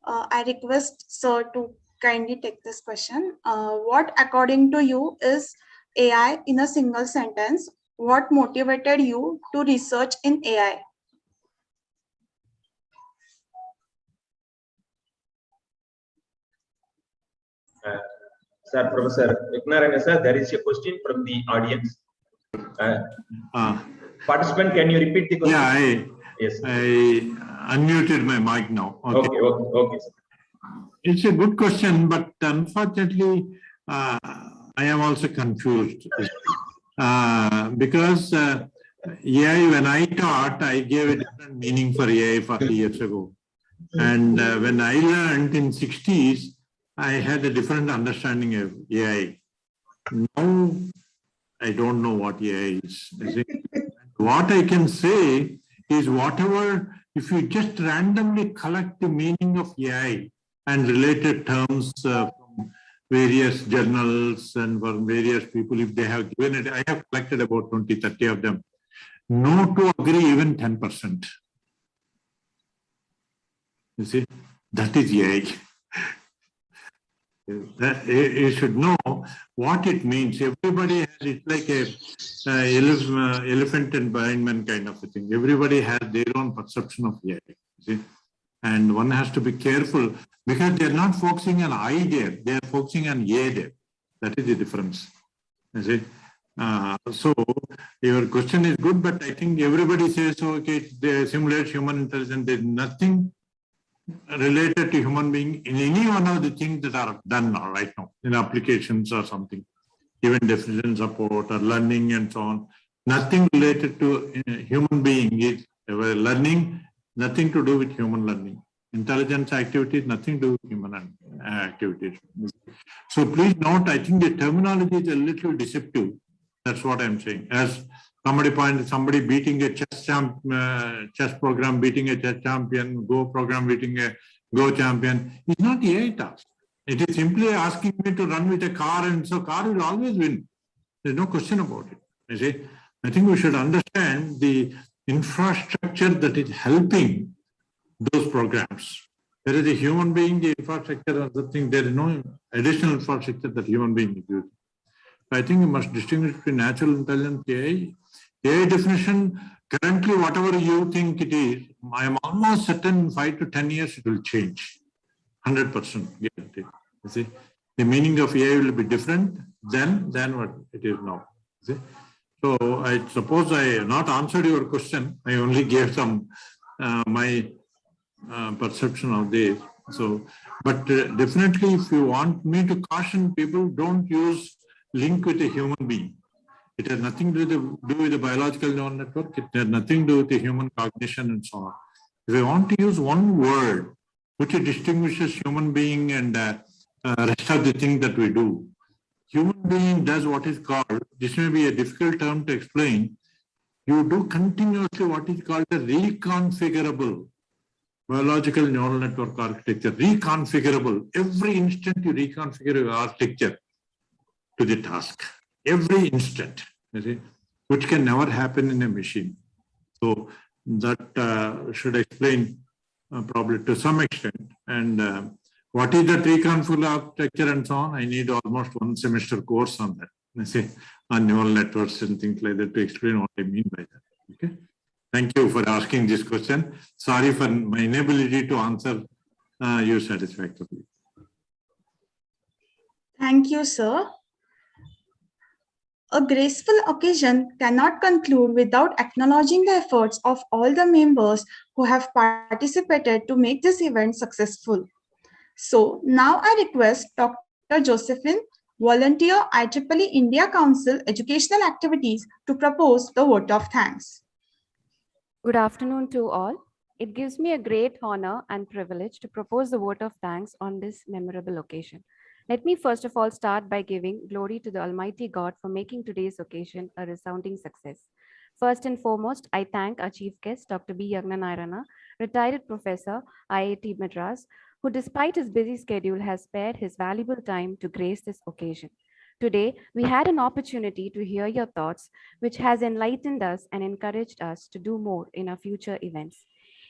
I request sir to kindly take this question. What, according to you, is AI in a single sentence? What motivated you to research in AI? Sir, Professor Yanganarayana sir, there is a question from the audience. Participant, can you repeat the question? Yeah, yes. I unmuted my mic now. Okay, okay. It's a good question, but unfortunately, I am also confused. Because AI, when I taught, I gave a different meaning for AI 40 years ago. And when I learned in 60s, I had a different understanding of AI. Now, I don't know what AI is. What I can say is whatever, if you just randomly collect the meaning of AI and related terms from various journals and from various people, if they have given it, I have collected about 20, 30 of them. No to agree even 10%. You see, that is AI. You should know what it means. Everybody has, it's like a elephant and blind kind of a thing. Everybody has their own perception of AI. See? And one has to be careful because they're not focusing on I there, they're focusing on A there. That is the difference. You see? So your question is good, but I think everybody says, okay, they simulate human intelligence. There's nothing related to human being in any one of the things that are done now, right now, in applications or something, even decision support or learning and so on. Nothing related to human being is learning, nothing to do with human learning. Intelligence activities, nothing to do with human activities. So please note, I think the terminology is a little deceptive. That's what I'm saying. As somebody pointed, somebody beating a chess program, beating a chess champion, Go program beating a Go champion. It's not the AI task. It is simply asking me to run with a car, and so car will always win. There's no question about it. You see, I think we should understand the infrastructure that is helping those programs. There is a human being, the infrastructure or something. There is no additional infrastructure that human being is using. I think you must distinguish between natural intelligence, AI. AI definition, currently whatever you think it is, I am almost certain in 5 to 10 years it will change. 100% guarantee. You see, the meaning of AI will be different than what it is now. You see? So I suppose I have not answered your question. I only gave some my perception of this. So, but definitely if you want me to caution people, don't use link with a human being. It has nothing to do with the biological neural network. It has nothing to do with the human cognition and so on. If you want to use one word which distinguishes human being and rest of the things that we do, human being does what is called, this may be a difficult term to explain, you do continuously what is called a reconfigurable biological neural network architecture. Reconfigurable. Every instant you reconfigure your architecture to the task. Every instant, you see, which can never happen in a machine. So that should explain probably to some extent. And what is that reconfigurable architecture and so on? I need almost 1 semester course on that. You see, on neural networks and things like that to explain what I mean by that. Okay. Thank you for asking this question. Sorry for my inability to answer you satisfactorily. Thank you, sir. A graceful occasion cannot conclude without acknowledging the efforts of all the members who have participated to make this event successful. So now I request Dr. Josephine, volunteer IEEE India Council Educational Activities, to propose the vote of thanks. Good afternoon to all. It gives me a great honor and privilege to propose the vote of thanks on this memorable occasion. Let me first of all start by giving glory to the Almighty God for making today's occasion a resounding success. First and foremost, I thank our chief guest, Dr. B. Yagnanayana, retired professor, IIT Madras, who despite his busy schedule has spared his valuable time to grace this occasion. Today, we had an opportunity to hear your thoughts, which has enlightened us and encouraged us to do more in our future events.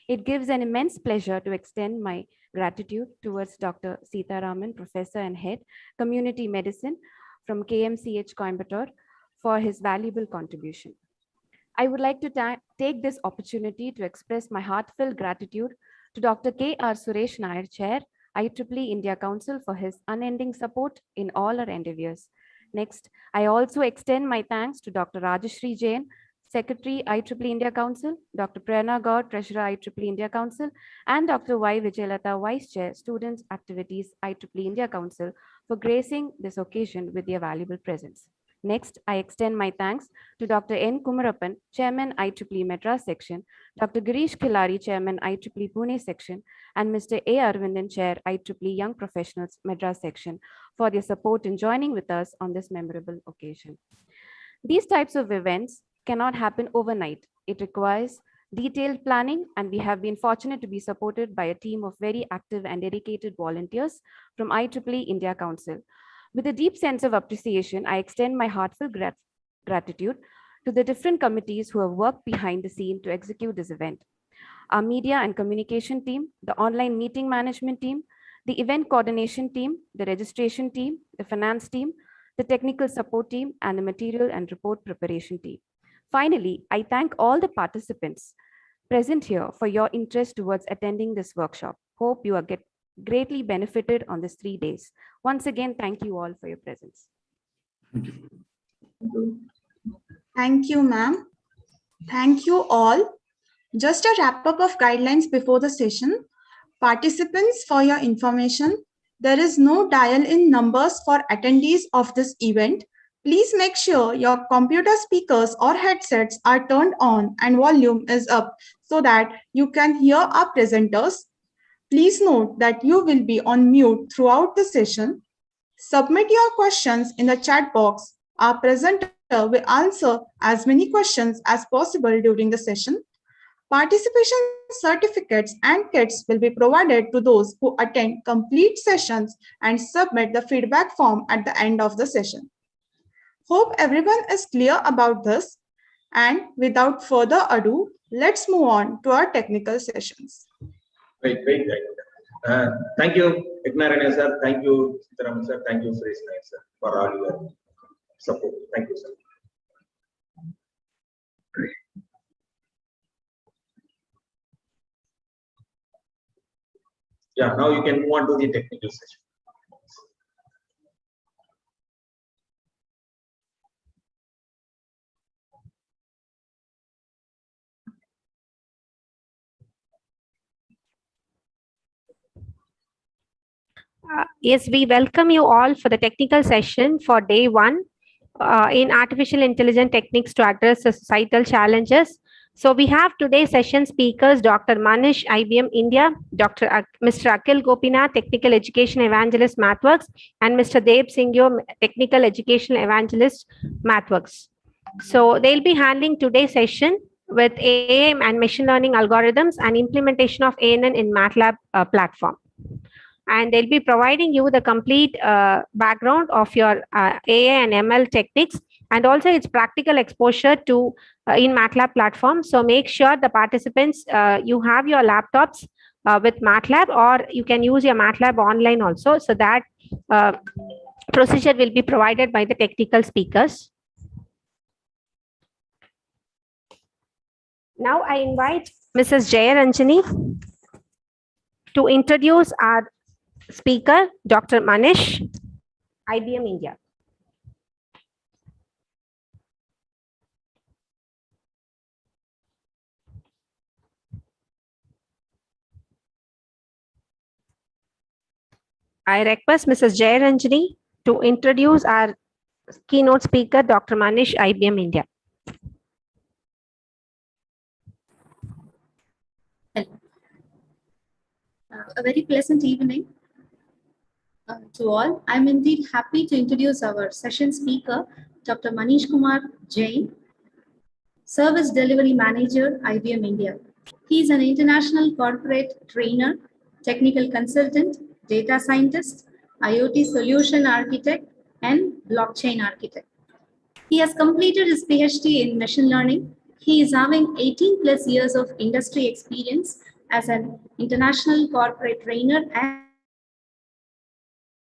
It gives an immense pleasure to extend my gratitude towards Dr. Seetharaman, Professor and Head, Community Medicine from KMCH Coimbatore, for his valuable contribution. I would like to take this opportunity to express my heartfelt gratitude to Dr. K.R. Suresh Nair, Chair, IEEE India Council, for his unending support in all our endeavors. Next, I also extend my thanks to Dr. Rajashri Jain, Secretary, IEEE India Council, Dr. Prerna Gaur, Treasurer, IEEE India Council, and Dr. Y. Vijayalata, Vice Chair, Students Activities, IEEE India Council, for gracing this occasion with their valuable presence. Next, I extend my thanks to Dr. N. Kumarappan, Chairman, IEEE Madras Section, Dr. Girish Khilari, Chairman, IEEE Pune Section, and Mr. A. Arvindan, Chair, IEEE Young Professionals Madras Section, for their support in joining with us on this memorable occasion. These types of events cannot happen overnight. It requires detailed planning, and we have been fortunate to be supported by a team of very active and dedicated volunteers from IEEE India Council. With a deep sense of appreciation, I extend my heartfelt gratitude to the different committees who have worked behind the scene to execute this event. Our media and communication team, the online meeting management team, the event coordination team, the registration team, the finance team, the technical support team, and the material and report preparation team. Finally, I thank all the participants present here for your interest towards attending this workshop. Hope you are greatly benefited on these 3 days. Once again, thank you all for your presence. Thank you, ma'am. Thank you all. Just a wrap up of guidelines before the session. Participants, for your information, there is no dial-in numbers for attendees of this event. Please make sure your computer speakers or headsets are turned on and volume is up so that you can hear our presenters. Please note that you will be on mute throughout the session. Submit your questions in the chat box. Our presenter will answer as many questions as possible during the session. Participation certificates and kits will be provided to those who attend complete sessions and submit the feedback form at the end of the session. Hope everyone is clear about this. And without further ado, let's move on to our technical sessions. Great. Thank you, Eknarayana sir. Thank you, Sitaraman sir. Thank you, Suresh Nayak sir, for all your support. Thank you, sir. Yeah, now you can move on to the technical session. Yes, we welcome you all for the technical session for day 1 in artificial intelligence techniques to address the societal challenges. So we have today's session speakers, Dr. Manish, IBM India, Mr. Akhil Gopinath, Technical Education Evangelist, MathWorks, and Mr. Deb Singyo, Technical Education Evangelist, MathWorks. So they'll be handling today's session with AI and machine learning algorithms and implementation of ANN in MATLAB platform. And they'll be providing you the complete background of your AI and ML techniques and also its practical exposure to in MATLAB platform. So make sure the participants, you have your laptops with MATLAB, or you can use your MATLAB online also. So that procedure will be provided by the technical speakers. Now I invite Mrs. Jaya Ranjani to introduce our speaker, Dr. Manish, IBM India. I request Mrs. Jaya Ranjani to introduce our keynote speaker, Dr. Manish, IBM India. Hello. A very pleasant evening to all. I'm indeed happy to introduce our session speaker, Dr. Manish Kumar Jain, Service Delivery Manager, IBM India. He is an international corporate trainer, technical consultant, data scientist, IoT solution architect, and blockchain architect. He has completed his PhD in machine learning. He is having 18 plus years of industry experience as an international corporate trainer and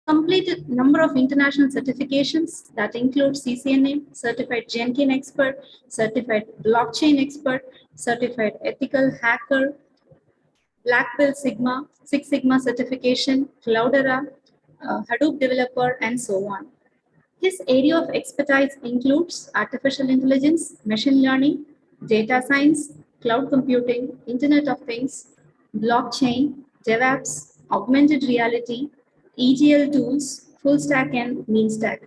completed number of international certifications that include CCNA, Certified Jenkins Expert, Certified Blockchain Expert, Certified Ethical Hacker, Black Belt Sigma, Six Sigma certification, Cloudera, Hadoop developer, and so on. His area of expertise includes artificial intelligence, machine learning, data science, cloud computing, Internet of Things, blockchain, DevOps, augmented reality, ETL tools, full stack and mean stack.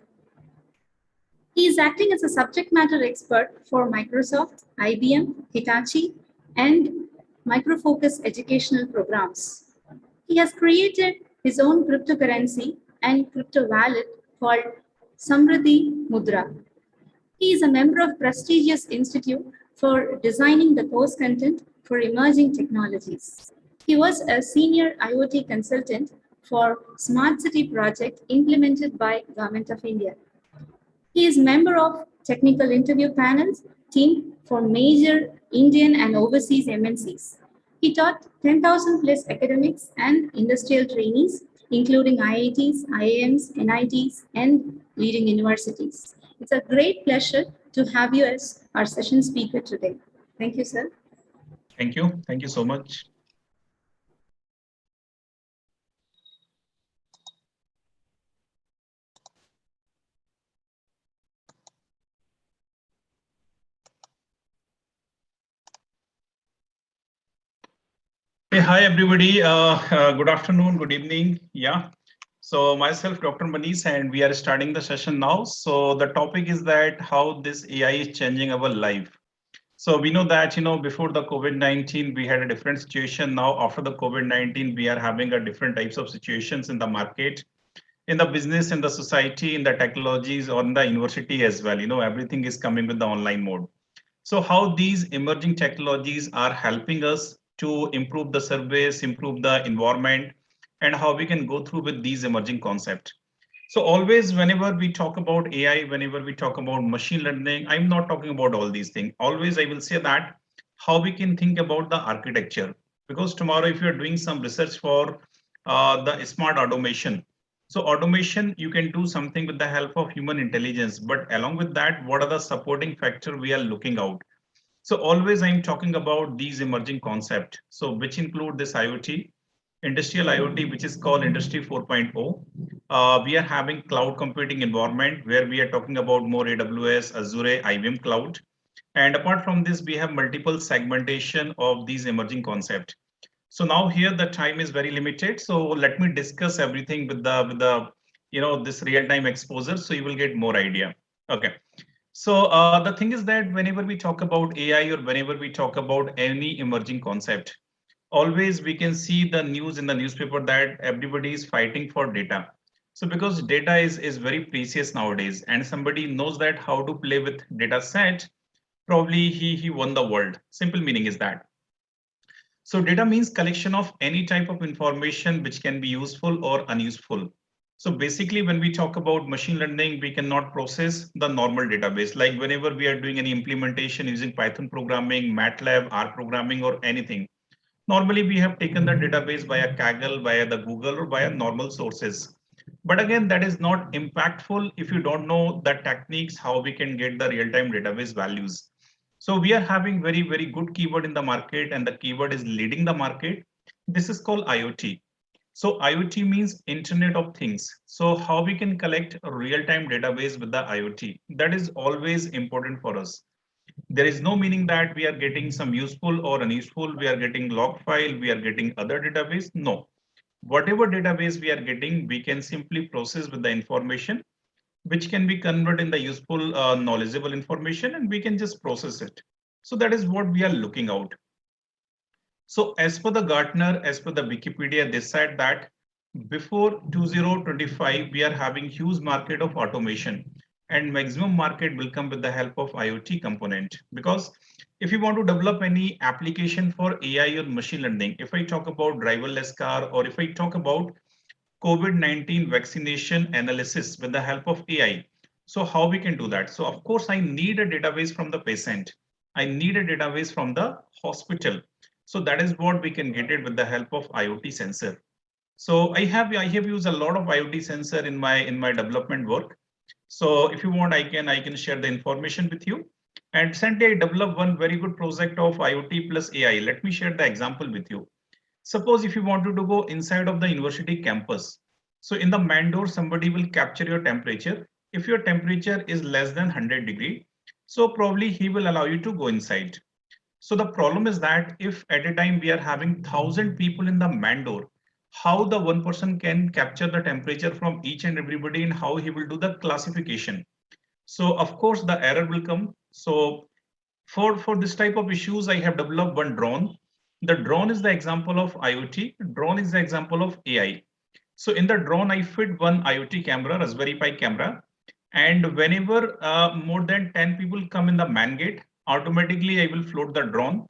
He is acting as a subject matter expert for Microsoft, IBM, Hitachi, and Micro Focus educational programs. He has created his own cryptocurrency and crypto wallet called Samriddhi Mudra. He is a member of prestigious institute for designing the course content for emerging technologies. He was a senior IoT consultant for Smart City project implemented by Government of India. He is member of technical interview panels team for major Indian and overseas MNCs. He taught 10,000 plus academics and industrial trainees including IITs, IIMs, NITs, and leading universities. It's a great pleasure to have you as our session speaker today. Thank you, sir. Thank you. Thank you so much. Hey, hi, everybody. Good afternoon, good evening. Yeah. So myself, Dr. Manish, and we are starting the session now. So the topic is that how this AI is changing our life. So we know that, before the COVID-19, we had a different situation. Now, after the COVID-19, we are having a different types of situations in the market, in the business, in the society, in the technologies, or in the university as well. Everything is coming with the online mode. So how these emerging technologies are helping us to improve the service, improve the environment, and how we can go through with these emerging concepts. So always, whenever we talk about AI, whenever we talk about machine learning, I'm not talking about all these things. Always, I will say that how we can think about the architecture. Because tomorrow, if you're doing some research for the smart automation, so automation, you can do something with the help of human intelligence. But along with that, what are the supporting factors we are looking out? So always I'm talking about these emerging concepts. So which include this IoT, industrial IoT, which is called Industry 4.0. We are having cloud computing environment where we are talking about more AWS, Azure, IBM Cloud. And apart from this, we have multiple segmentation of these emerging concepts. So now here the time is very limited. So let me discuss everything with the this real-time exposure, so you will get more idea. Okay. So the thing is that whenever we talk about AI or whenever we talk about any emerging concept, always we can see the news in the newspaper that everybody is fighting for data. So because data is very precious nowadays, and somebody knows that how to play with data set, probably he won the world. Simple meaning is that. So data means collection of any type of information which can be useful or unuseful. So basically, when we talk about machine learning, we cannot process the normal database. Like whenever we are doing any implementation using Python programming, MATLAB, R programming, or anything, normally we have taken the database via Kaggle, via the Google, or via normal sources. But again, that is not impactful if you don't know the techniques, how we can get the real-time database values. So we are having very, very good keyword in the market, and the keyword is leading the market. This is called IoT. So IoT means Internet of Things. So how we can collect a real-time database with the IoT, that is always important for us. There is no meaning that we are getting some useful or unuseful, we are getting log file, we are getting other database. No, whatever database we are getting, we can simply process with the information, which can be converted in the useful, knowledgeable information, and we can just process it. So that is what we are looking out. So as per the Gartner, as per the Wikipedia, they said that before 2025, we are having huge market of automation, and maximum market will come with the help of IoT component. Because if you want to develop any application for AI or machine learning, if I talk about driverless car, or if I talk about COVID-19 vaccination analysis with the help of AI, so how we can do that? So of course, I need a database from the patient. I need a database from the hospital. So that is what we can get it with the help of IoT sensor. So I have used a lot of IoT sensor in my development work. So if you want, I can share the information with you. And recently I developed one very good project of IoT plus AI. Let me share the example with you. Suppose if you wanted to go inside of the university campus. So in the man door, somebody will capture your temperature. If your temperature is less than 100 degree, so probably he will allow you to go inside. So the problem is that if at a time we are having 1,000 people in the man door, how the one person can capture the temperature from each and everybody, and how he will do the classification. So of course the error will come. So for this type of issues, I have developed one drone. The drone is the example of IoT. Drone is the example of AI. So in the drone, I fit one IoT camera, Raspberry Pi camera. And whenever more than 10 people come in the man gate, automatically I will float the drone.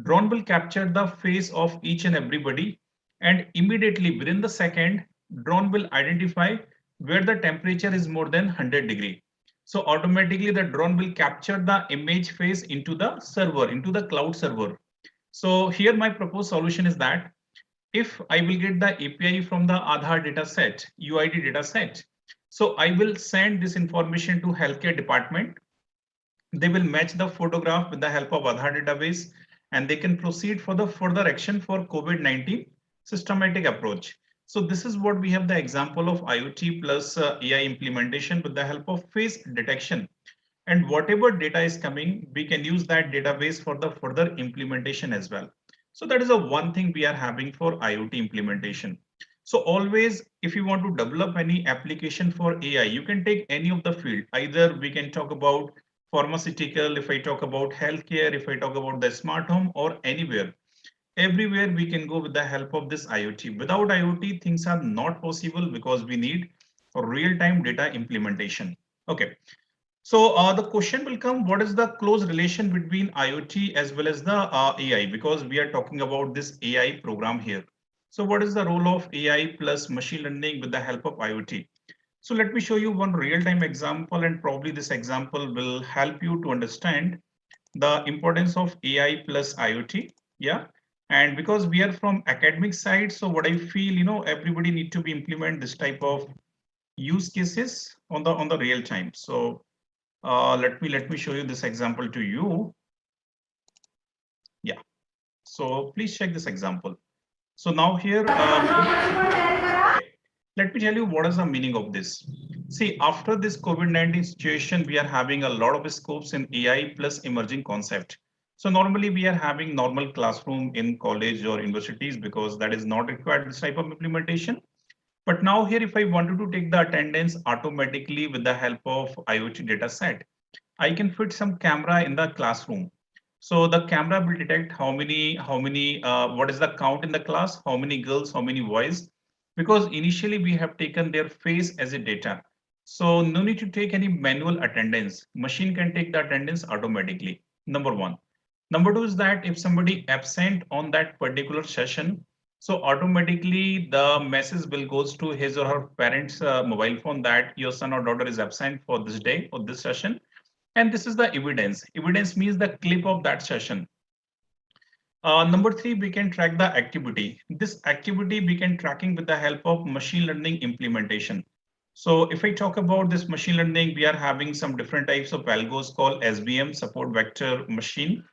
Drone will capture the face of each and everybody. And immediately within the second, drone will identify where the temperature is more than 100 degree. So automatically the drone will capture the image face into the server, into the cloud server. So here my proposed solution is that if I will get the API from the Aadhaar data set, UID data set, so I will send this information to healthcare department. They will match the photograph with the help of Aadhaar database, and they can proceed for the further action for COVID-19 systematic approach. So this is what we have the example of IoT plus AI implementation with the help of face detection. And whatever data is coming, we can use that database for the further implementation as well. So that is the one thing we are having for IoT implementation. So always, if you want to develop any application for AI, you can take any of the field. Either we can talk about pharmaceutical, if I talk about healthcare, if I talk about the smart home, or anywhere. Everywhere we can go with the help of this IoT. Without IoT, things are not possible because we need real-time data implementation. Okay. So the question will come, what is the close relation between IoT as well as the AI? Because we are talking about this AI program here. So what is the role of AI plus machine learning with the help of IoT? So let me show you one real-time example, and probably this example will help you to understand the importance of AI plus IoT. Yeah. And because we are from academic side, so what I feel, everybody need to be implement this type of use cases on the real time. So let me show you this example to you. Yeah. So please check this example. So now here, let me tell you what is the meaning of this. See, after this COVID-19 situation, we are having a lot of scopes in AI plus emerging concept. So normally we are having normal classroom in college or universities because that is not required this type of implementation. But now here, if I wanted to take the attendance automatically with the help of IoT data set, I can fit some camera in the classroom. So the camera will detect what is the count in the class, how many girls, how many boys, because initially we have taken their face as a data. So no need to take any manual attendance. Machine can take the attendance automatically. Number one. Number two is that if somebody absent on that particular session, so automatically the message will goes to his or her parents' mobile phone that your son or daughter is absent for this day or this session. And this is the evidence. Evidence means the clip of that session. Number three, we can track the activity. This activity we can tracking with the help of machine learning implementation. So if I talk about this machine learning, we are having some different types of algos called SVM, support vector machine.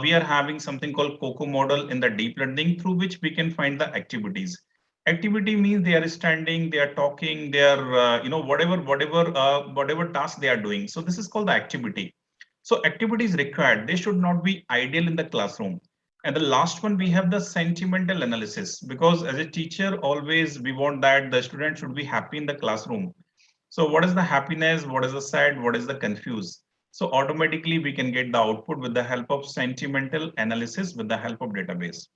We are having something called COCO model in the deep learning through which we can find the activities. Activity means they are standing, they are talking, they are, whatever task they are doing. So this is called the activity. So activity is required. They should not be ideal in the classroom. And the last one, we have the sentimental analysis, because as a teacher, always we want that the student should be happy in the classroom. So what is the happiness? What is the sad? What is the confused? So automatically we can get the output with the help of sentimental analysis with the help of database.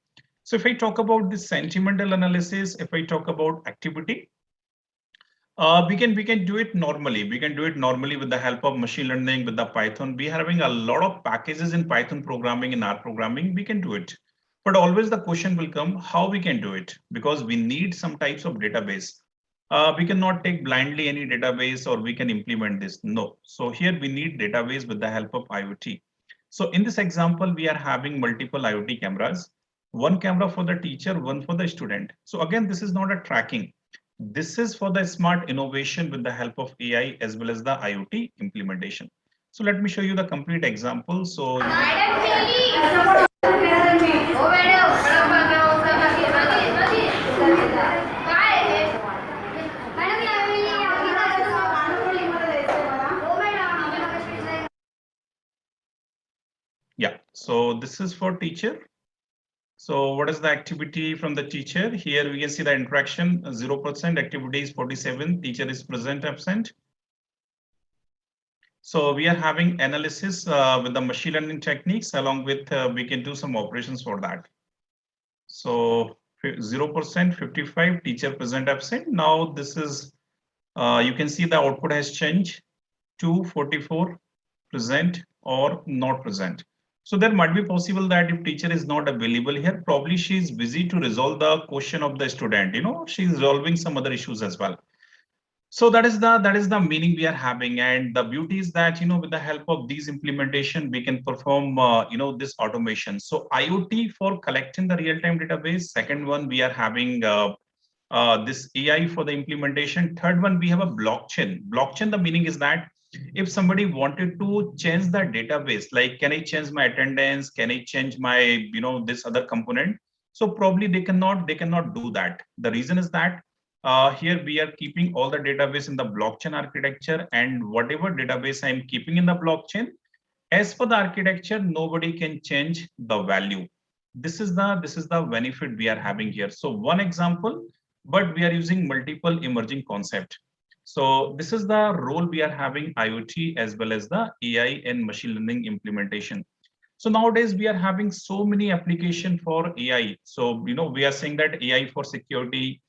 So if I talk about this sentimental analysis, if I talk about activity, we can do it normally. We can do it normally with the help of machine learning with the Python. We are having a lot of packages in Python programming, in R programming, we can do it. But always the question will come how we can do it, because we need some types of database. We cannot take blindly any database or we can implement this. No. So here we need database with the help of IoT. So in this example, we are having multiple IoT cameras, one camera for the teacher, one for the student. So again, this is not a tracking. This is for the smart innovation with the help of AI as well as the IoT implementation. So let me show you the complete example. So yeah, so this is for teacher. So what is the activity from the teacher? Here we can see the interaction, 0%, activity is 47, teacher is present, absent. So we are having analysis with the machine learning techniques, along with we can do some operations for that. So 0%, 55, teacher present, absent. Now this is, you can see the output has changed to 44, present or not present. So there might be possible that if teacher is not available here, probably she is busy to resolve the question of the student. She is resolving some other issues as well. So that is the meaning we are having, and the beauty is that with the help of these implementation we can perform this automation. So IoT for collecting the real-time database. Second one, we are having this AI for the implementation. Third one, we have a blockchain. Blockchain, the meaning is that if somebody wanted to change the database, like can I change my attendance, can I change my this other component, so probably they cannot do that. The reason is that here we are keeping all the database in the blockchain architecture, and whatever database I'm keeping in the blockchain, as per the architecture, nobody can change the value. This is the benefit we are having here. So one example, but we are using multiple emerging concept. So this is the role we are having IoT as well as the AI and machine learning implementation. So nowadays we are having so many applications for AI. So we are saying that AI for security,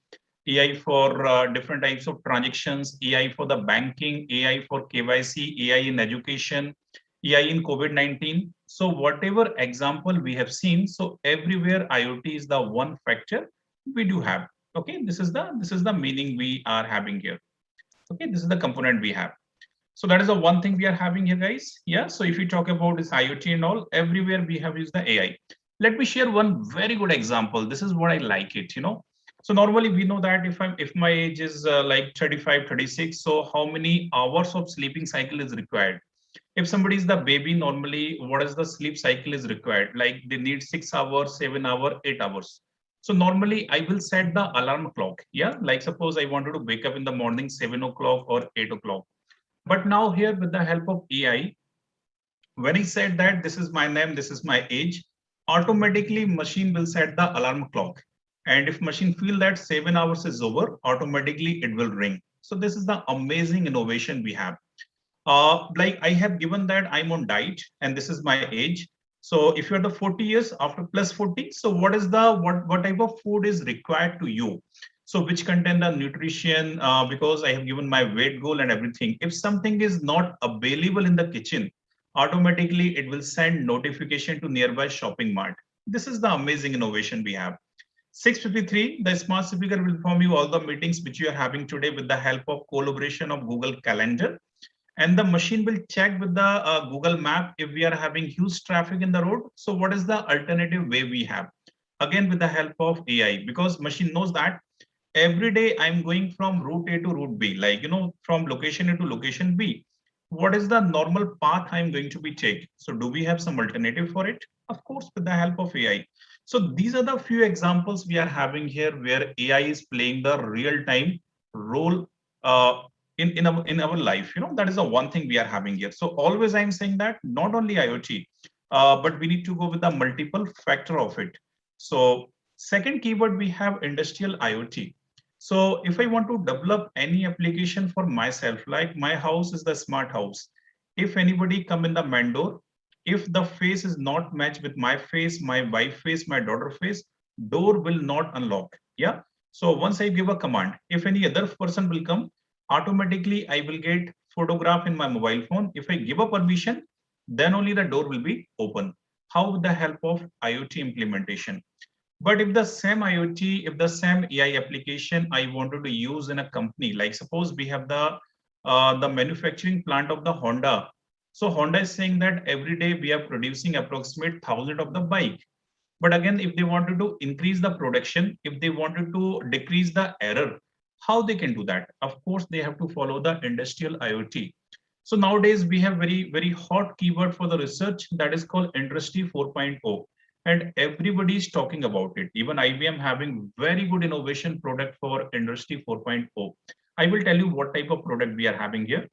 AI for different types of transactions, AI for the banking, AI for KYC, AI in education, AI in COVID-19. So whatever example we have seen, so everywhere IoT is the one factor we do have. Okay, this is the meaning we are having here. Okay, this is the component we have. So that is the one thing we are having here, guys. Yeah. So if you talk about this IoT and all, everywhere we have used the AI. Let me share one very good example. This is what I like it. So normally we know that if my age is like 35, 36, so how many hours of sleeping cycle is required? If somebody is the baby, normally what is the sleep cycle is required? Like they need 6 hours, 7 hours, 8 hours. So normally I will set the alarm clock. Yeah, like suppose I wanted to wake up in the morning 7 o'clock or 8 o'clock. But now here with the help of AI, when I said that this is my name, this is my age, automatically machine will set the alarm clock. And if machine feel that 7 hours is over, automatically it will ring. So this is the amazing innovation we have. Like I have given that I'm on diet and this is my age. So if you're the 40 years after plus 40, so what is the what type of food is required to you? So which contain the nutrition, because I have given my weight goal and everything. If something is not available in the kitchen, automatically it will send notification to nearby shopping mart. This is the amazing innovation we have. 653, the smart speaker will inform you all the meetings which you are having today with the help of collaboration of Google Calendar. And the machine will check with the Google Map if we are having huge traffic in the road. So what is the alternative way we have? Again, with the help of AI, because machine knows that every day I'm going from route A to route B, like, from location A to location B. What is the normal path I'm going to be take? So do we have some alternative for it? Of course, with the help of AI. So these are the few examples we are having here where AI is playing the real-time role in our life. That is the one thing we are having here. So always I'm saying that not only IoT, but we need to go with the multiple factor of it. So second keyword, we have industrial IoT. So if I want to develop any application for myself, like my house is the smart house. If anybody come in the main door, if the face is not matched with my face, my wife face, my daughter face, door will not unlock. Yeah. So once I give a command, if any other person will come, automatically I will get photograph in my mobile phone. If I give a permission, then only the door will be open. How? With the help of IoT implementation. But if the same IoT, if the same AI application I wanted to use in a company, like suppose we have the manufacturing plant of the Honda. So Honda is saying that every day we are producing approximate 1,000 of the bike. But again, if they wanted to increase the production, if they wanted to decrease the error, how they can do that? Of course, they have to follow the industrial IoT. So nowadays we have very, very hot keyword for the research that is called Industry 4.0. And everybody is talking about it. Even IBM having very good innovation product for Industry 4.0. I will tell you what type of product we are having here.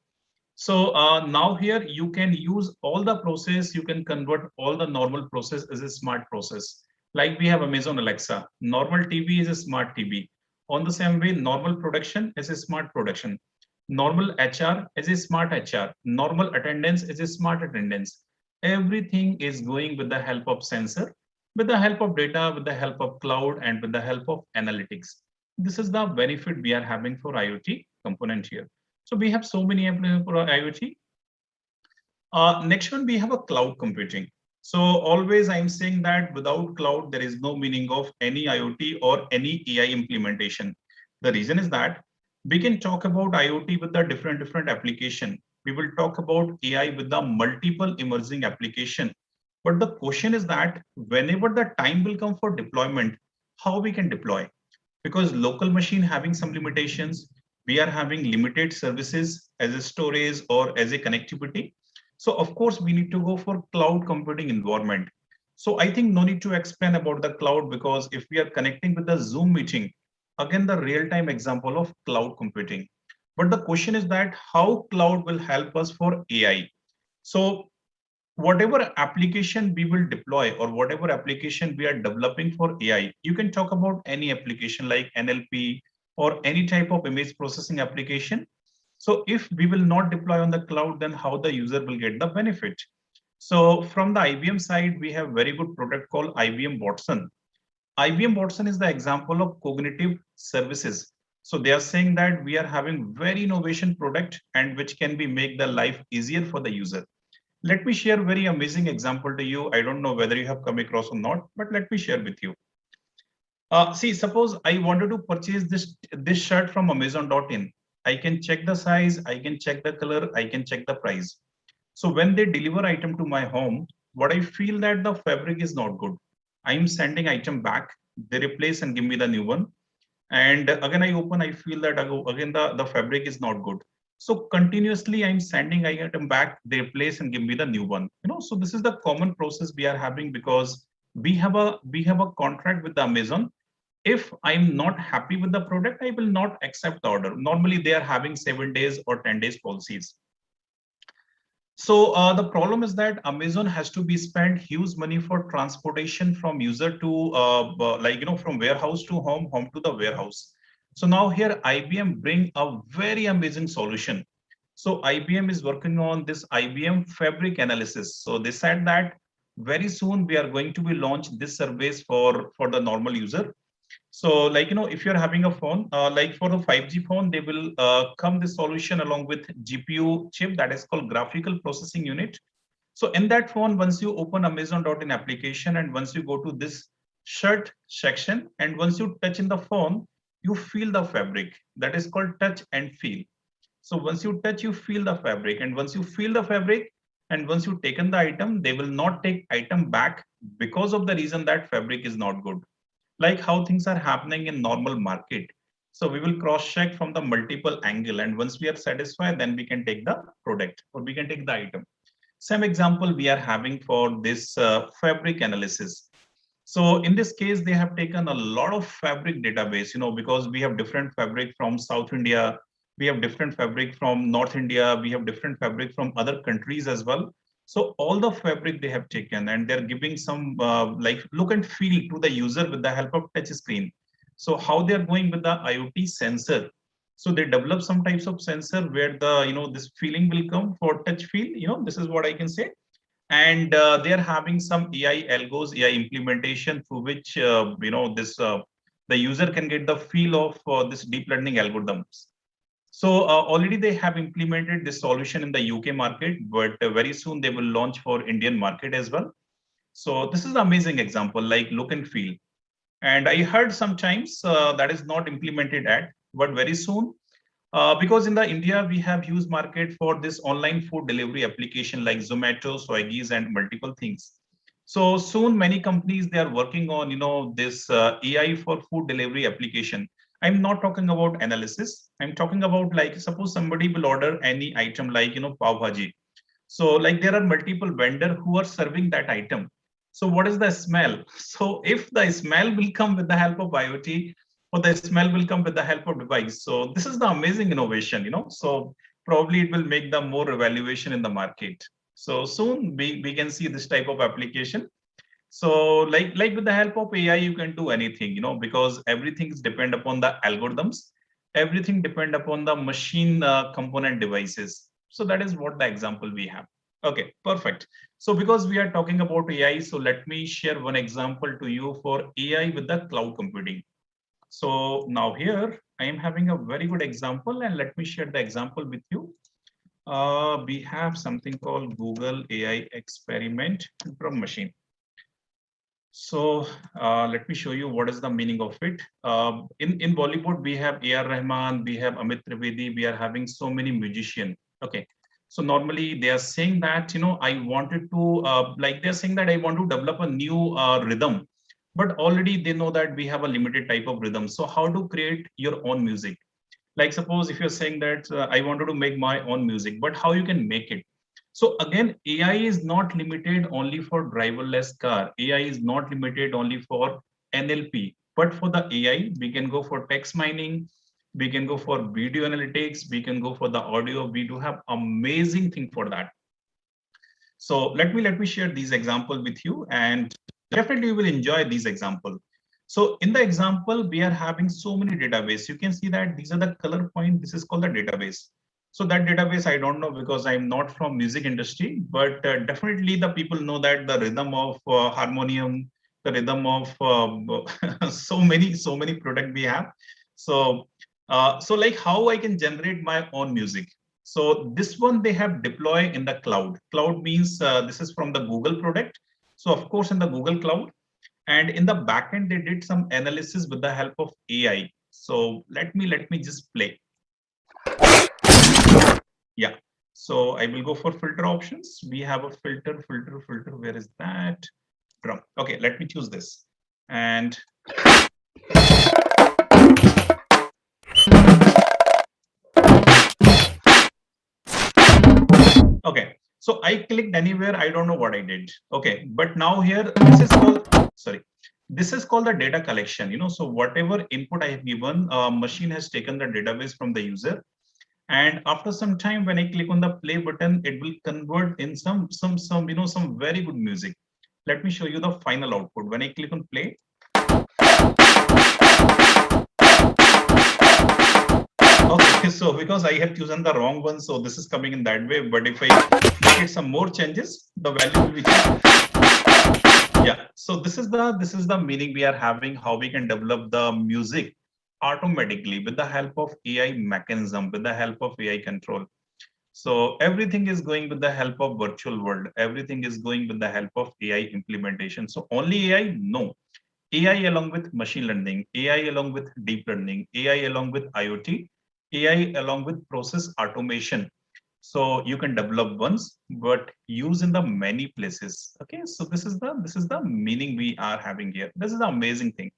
So now here you can use all the process, you can convert all the normal process as a smart process. Like we have Amazon Alexa, normal TV is a smart TV. On the same way, normal production is a smart production. Normal HR is a smart HR. Normal attendance is a smart attendance. Everything is going with the help of sensor, with the help of data, with the help of cloud, and with the help of analytics. This is the benefit we are having for IoT component here. So we have so many applications for IoT. Next one, we have a cloud computing. So always I'm saying that without cloud, there is no meaning of any IoT or any AI implementation. The reason is that We can talk about IoT with the different application. We will talk about AI with the multiple emerging application. But the question is that whenever the time will come for deployment, how we can deploy? Because local machine having some limitations, we are having limited services as a storage or as a connectivity. So of course, we need to go for cloud computing environment. So I think no need to explain about the cloud, because if we are connecting with the Zoom meeting, again, the real-time example of cloud computing. But the question is that how cloud will help us for AI. So whatever application we will deploy or whatever application we are developing for AI, you can talk about any application like NLP or any type of image processing application. So if we will not deploy on the cloud, then how the user will get the benefit? So from the IBM side, we have very good product called IBM Watson. IBM Watson is the example of cognitive services. So they are saying that we are having very innovation product and which can be make the life easier for the user. Let me share a very amazing example to you. I don't know whether you have come across or not, but let me share with you. See, suppose I wanted to purchase this shirt from Amazon.in. I can check the size, I can check the color, I can check the price. So when they deliver item to my home, what I feel that the fabric is not good. I am sending item back, they replace and give me the new one. And again, I open, I feel that again, the fabric is not good. So continuously I'm sending item back, they replace and give me the new one. So this is the common process we are having, because we have a contract with the Amazon. If I'm not happy with the product, I will not accept the order. Normally they are having 7 days or 10 days policies. So the problem is that Amazon has to be spent huge money for transportation from user to from warehouse to home to the warehouse. So now here IBM bring a very amazing solution. So IBM is working on this IBM fabric analysis. So they said that very soon we are going to be launch this service for the normal user. So if you're having a phone, like for the 5G phone, they will come this solution along with GPU chip that is called graphical processing unit. So in that phone, once you open Amazon.in application and once you go to this shirt section and once you touch in the phone, you feel the fabric. That is called touch and feel. So once you touch, you feel the fabric, and once you feel the fabric and once you taken the item, they will not take item back because of the reason that fabric is not good. Like how things are happening in normal market. So we will cross check from the multiple angle, and once we are satisfied, then we can take the product or we can take the item. Same example we are having for this fabric analysis. So in this case, they have taken a lot of fabric database, because we have different fabric from South India, we have different fabric from North India, we have different fabric from other countries as well. So all the fabric they have taken and they're giving some look and feel to the user with the help of touch screen. So how they're going with the IoT sensor. So they develop some types of sensor where the, this feeling will come for touch feel, this is what I can say. And they're having some AI algos, AI implementation through which, the user can get the feel of this deep learning algorithms. So already they have implemented this solution in the UK market, but very soon they will launch for Indian market as well. So this is an amazing example, like look and feel. And I heard sometimes that is not implemented at, but very soon, because in the India, we have huge market for this online food delivery application like Zomato, Swiggy, and multiple things. So soon many companies, they are working on, this AI for food delivery application. I'm not talking about analysis. I'm talking about like, suppose somebody will order any item like, pav bhaji. So like there are multiple vendors who are serving that item. So what is the smell? So if the smell will come with the help of IoT, or the smell will come with the help of device. So this is the amazing innovation, so probably it will make the more evaluation in the market. So soon we can see this type of application. So like with the help of AI, you can do anything, because everything is depend upon the algorithms, everything depend upon the machine component devices. So that is what the example we have. Okay, perfect. So because we are talking about AI, so let me share one example to you for AI with the cloud computing. So now here I am having a very good example, and let me share the example with you. We have something called Google AI experiment from machine. So let me show you what is the meaning of it. In Bollywood, we have A.R. Rahman, we have Amit Trivedi, we are having so many musicians. Okay. So normally they are saying that, I wanted to, they're saying that I want to develop a new rhythm, but already they know that we have a limited type of rhythm. So how to create your own music? Like suppose if you're saying that I wanted to make my own music, but how you can make it? So again, AI is not limited only for driverless car. AI is not limited only for NLP, but for the AI, we can go for text mining, we can go for video analytics, we can go for the audio. We do have amazing thing for that. So let me share these examples with you, and definitely you will enjoy these examples. So in the example, we are having so many database. You can see that these are the color point. This is called the database. So that database, I don't know because I'm not from music industry, but definitely the people know that the rhythm of harmonium, the rhythm of so many product we have. So like how I can generate my own music. So this one they have deployed in the cloud. Cloud means this is from the Google product. So of course in the Google Cloud, and in the backend they did some analysis with the help of AI. So let me just play. Yeah. So I will go for filter options. We have a filter. Where is that? Drum. Okay, let me choose this. And okay, so I clicked anywhere. I don't know what I did. Okay, but now here this is called, sorry, this is called the data collection. So whatever input I have given, machine has taken the database from the user. And after some time, when I click on the play button, it will convert in some very good music. Let me show you the final output. When I click on play, okay, so because I have chosen the wrong one, so this is coming in that way. But if I make it some more changes, the value will be changed. Yeah. So this is the meaning we are having, how we can develop the music automatically with the help of AI mechanism, with the help of AI control. So everything is going with the help of virtual world. Everything is going with the help of AI implementation. So only AI? No. AI along with machine learning, AI along with deep learning, AI along with IoT, AI along with process automation. So you can develop once, but use in the many places. Okay, so this is the meaning we are having here. This is the amazing thing.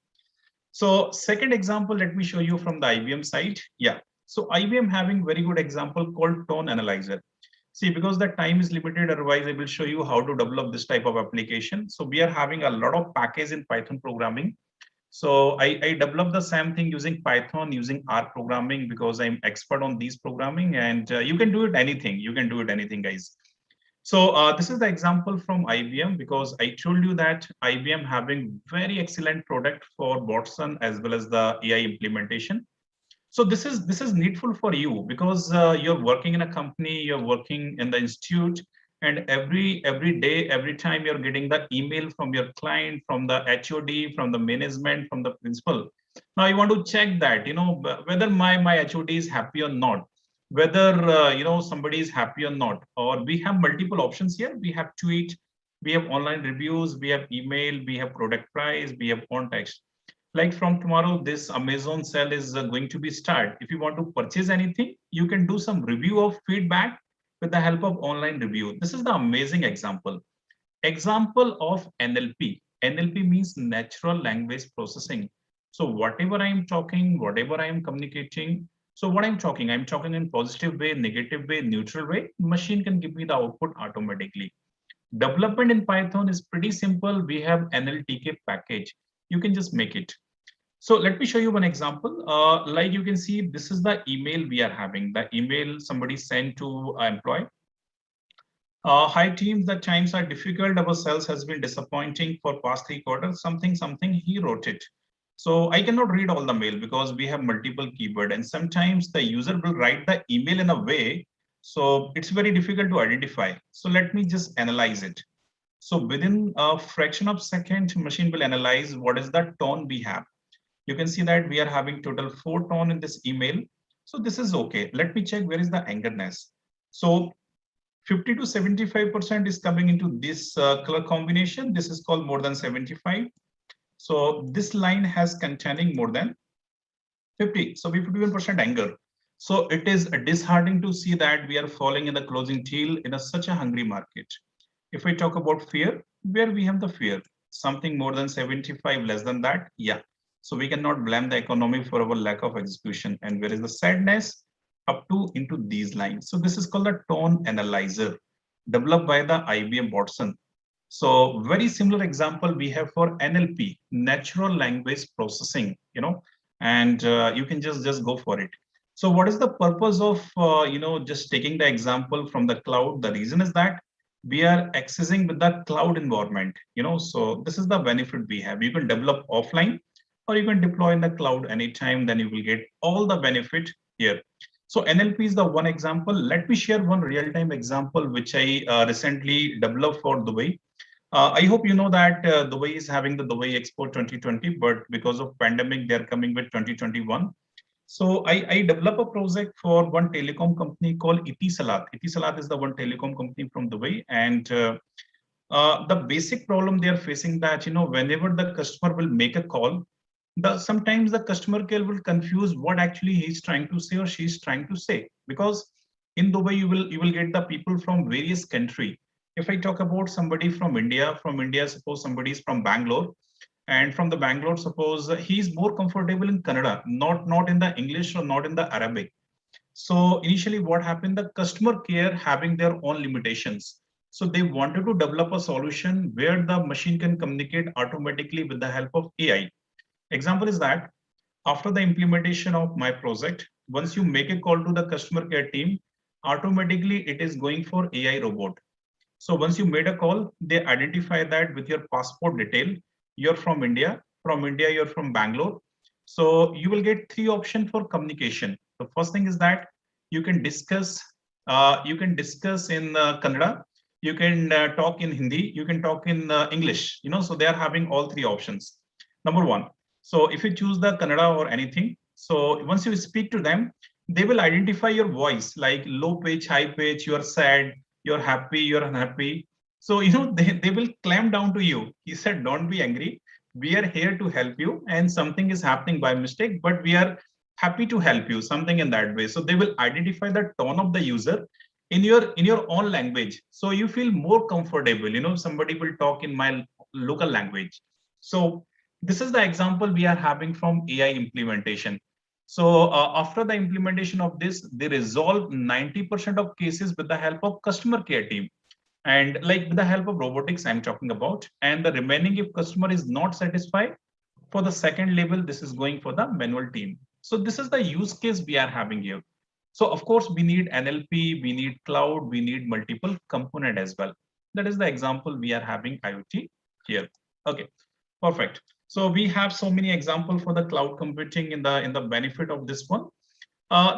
So second example, let me show you from the IBM side. Yeah. So IBM having very good example called Tone Analyzer. See, because the time is limited, otherwise I will show you how to develop this type of application. So we are having a lot of package in Python programming. So I developed the same thing using Python, using R programming, because I'm expert on these programming, and you can do it anything. You can do it anything, guys. So this is the example from IBM, because I told you that IBM having very excellent product for Watson as well as the AI implementation. So this is needful for you, because you're working in a company, you're working in the institute, and every day, every time you're getting the email from your client, from the HOD, from the management, from the principal. Now you want to check that, whether my HOD is happy or not, whether somebody is happy or not. Or we have multiple options here. We have tweet, we have online reviews, we have email, we have product price, we have context. Like from tomorrow, this Amazon sale is going to be start. If you want to purchase anything, you can do some review of feedback with the help of online review. This is the amazing example. Example of NLP. NLP means natural language processing. So whatever I am talking, whatever I am communicating, so what I'm talking in positive way, negative way, neutral way, machine can give me the output automatically. Development in Python is pretty simple. We have NLTK package. You can just make it. So let me show you one example. Like you can see, this is the email we are having. The email somebody sent to employee. Hi team, the times are difficult. Our sales has been disappointing for past 3 quarters. Something, he wrote it. So I cannot read all the mail because we have multiple keyboard, and sometimes the user will write the email in a way, so it's very difficult to identify. So let me just analyze it. So within a fraction of second, machine will analyze what is the tone we have. You can see that we are having total 4 tone in this email. So this is okay. Let me check where is the angerness. So 50 to 75% is coming into this color combination. This is called more than 75. So this line has containing more than 50. So 51% anger. So it is disheartening to see that we are falling in the closing tail in such a hungry market. If we talk about fear, where we have the fear, something more than 75, less than that, yeah. So we cannot blame the economy for our lack of execution. And where is the sadness? Up to into these lines. So this is called the tone analyzer, developed by the IBM Watson. So very similar example we have for NLP, natural language processing, and you can just go for it. So what is the purpose of, just taking the example from the cloud? The reason is that we are accessing with the cloud environment, so this is the benefit we have. You can develop offline or you can deploy in the cloud anytime, then you will get all the benefit here. So NLP is the one example. Let me share one real-time example, which I recently developed for Dubai. I hope you know that Dubai is having the Dubai Expo 2020, but because of pandemic, they're coming with 2021. So I developed a project for one telecom company called Etisalat. Etisalat is the one telecom company from Dubai. And the basic problem they are facing that, whenever the customer will make a call, sometimes the customer care will confuse what actually he's trying to say or she's trying to say. Because in Dubai, you will get the people from various countries. If I talk about somebody from India, suppose somebody is from Bangalore, and from the Bangalore, suppose he's more comfortable in Kannada, not in the English or not in the Arabic. So initially what happened, the customer care having their own limitations. So they wanted to develop a solution where the machine can communicate automatically with the help of AI. Example is that after the implementation of my project, once you make a call to the customer care team, automatically it is going for AI robot. So once you made a call, they identify that with your passport detail, you're from India, you're from Bangalore. So you will get 3 options for communication. The first thing is that you can discuss in Kannada, you can talk in Hindi, you can talk in English, so they are having all 3 options. Number 1. So if you choose the Kannada or anything, so once you speak to them, they will identify your voice, like low pitch, high pitch, you are sad, you're happy, you're unhappy. So, they will clamp down to you. He said, don't be angry. We are here to help you, and something is happening by mistake, but we are happy to help you, something in that way. So they will identify the tone of the user in your own language. So you feel more comfortable, somebody will talk in my local language. So this is the example we are having from AI implementation. So after the implementation of this, they resolve 90% of cases with the help of customer care team. And like with the help of robotics, I'm talking about, and the remaining, if customer is not satisfied, for the second level, this is going for the manual team. So this is the use case we are having here. So of course, we need NLP, we need cloud, we need multiple component as well. That is the example we are having IoT here. Okay, perfect. So we have so many examples for the cloud computing in the benefit of this one.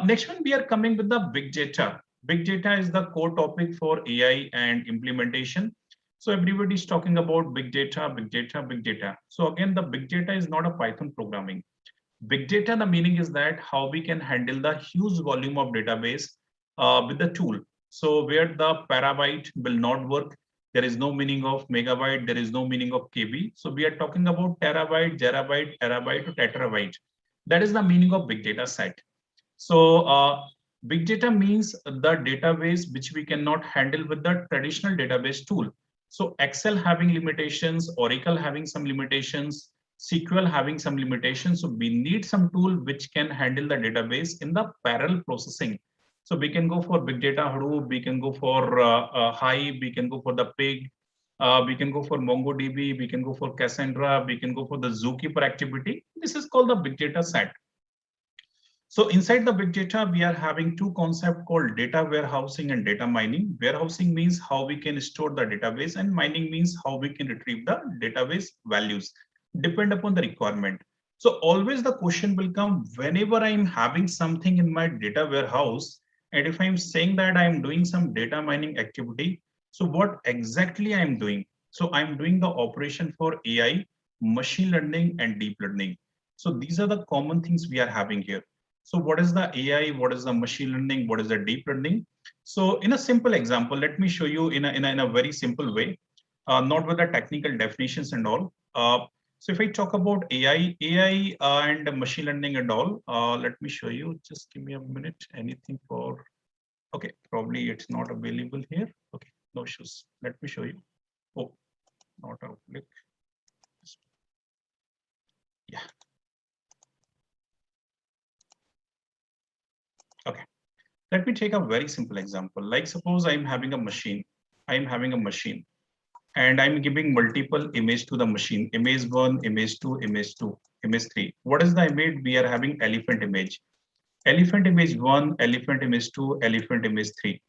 Next one, we are coming with the big data. Big data is the core topic for AI and implementation. So everybody is talking about big data, big data, big data. So again, the big data is not a Python programming. Big data, the meaning is that how we can handle the huge volume of database with the tool. So where the petabyte will not work, there is no meaning of megabyte, there is no meaning of KB. So we are talking about terabyte, terabyte, terabyte to tetrabyte. That is the meaning of big data set. So big data means the database which we cannot handle with the traditional database tool. So Excel having limitations, Oracle having some limitations, SQL having some limitations. So we need some tool which can handle the database in the parallel processing. So we can go for big data Hadoop, we can go for Hive, we can go for the Pig, we can go for MongoDB, we can go for Cassandra, we can go for the Zookeeper activity. This is called the big data set. So inside the big data, we are having 2 concepts called data warehousing and data mining. Warehousing means how we can store the database, and mining means how we can retrieve the database values, depend upon the requirement. So always the question will come whenever I'm having something in my data warehouse, and if I'm saying that I'm doing some data mining activity, so what exactly I'm doing? So I'm doing the operation for AI, machine learning, and deep learning. So these are the common things we are having here. So what is the AI? What is the machine learning? What is the deep learning? So in a simple example, let me show you in a very simple way, not with the technical definitions and all. So if I talk about AI and machine learning and all, let me show you. Just give me a minute. Anything for, okay, probably it's not available here. Okay, no issues. Let me show you. Oh, not a click. Yeah. Okay. Let me take a very simple example. Like suppose I'm having a machine. And I'm giving multiple image to the machine. Image 1, image 2, image 2, image 3. What is the image? We are having elephant image. Elephant image 1, elephant image 2, elephant image 3.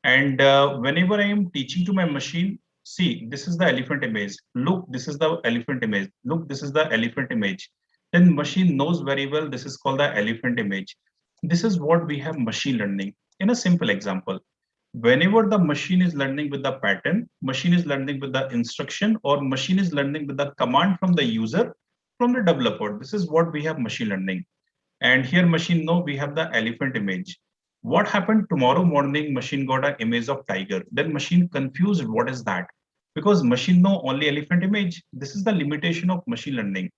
And whenever I am teaching to my machine, see, this is the elephant image. Look, this is the elephant image. Look, this is the elephant image. Then machine knows very well this is called the elephant image. This is what we have machine learning. In a simple example, whenever the machine is learning with the pattern, machine is learning with the instruction, or machine is learning with the command from the user, from the developer, this is what we have machine learning. And here machine know we have the elephant image. What happened tomorrow morning, machine got an image of tiger. Then machine confused what is that? Because machine know only elephant image. This is the limitation of machine learning.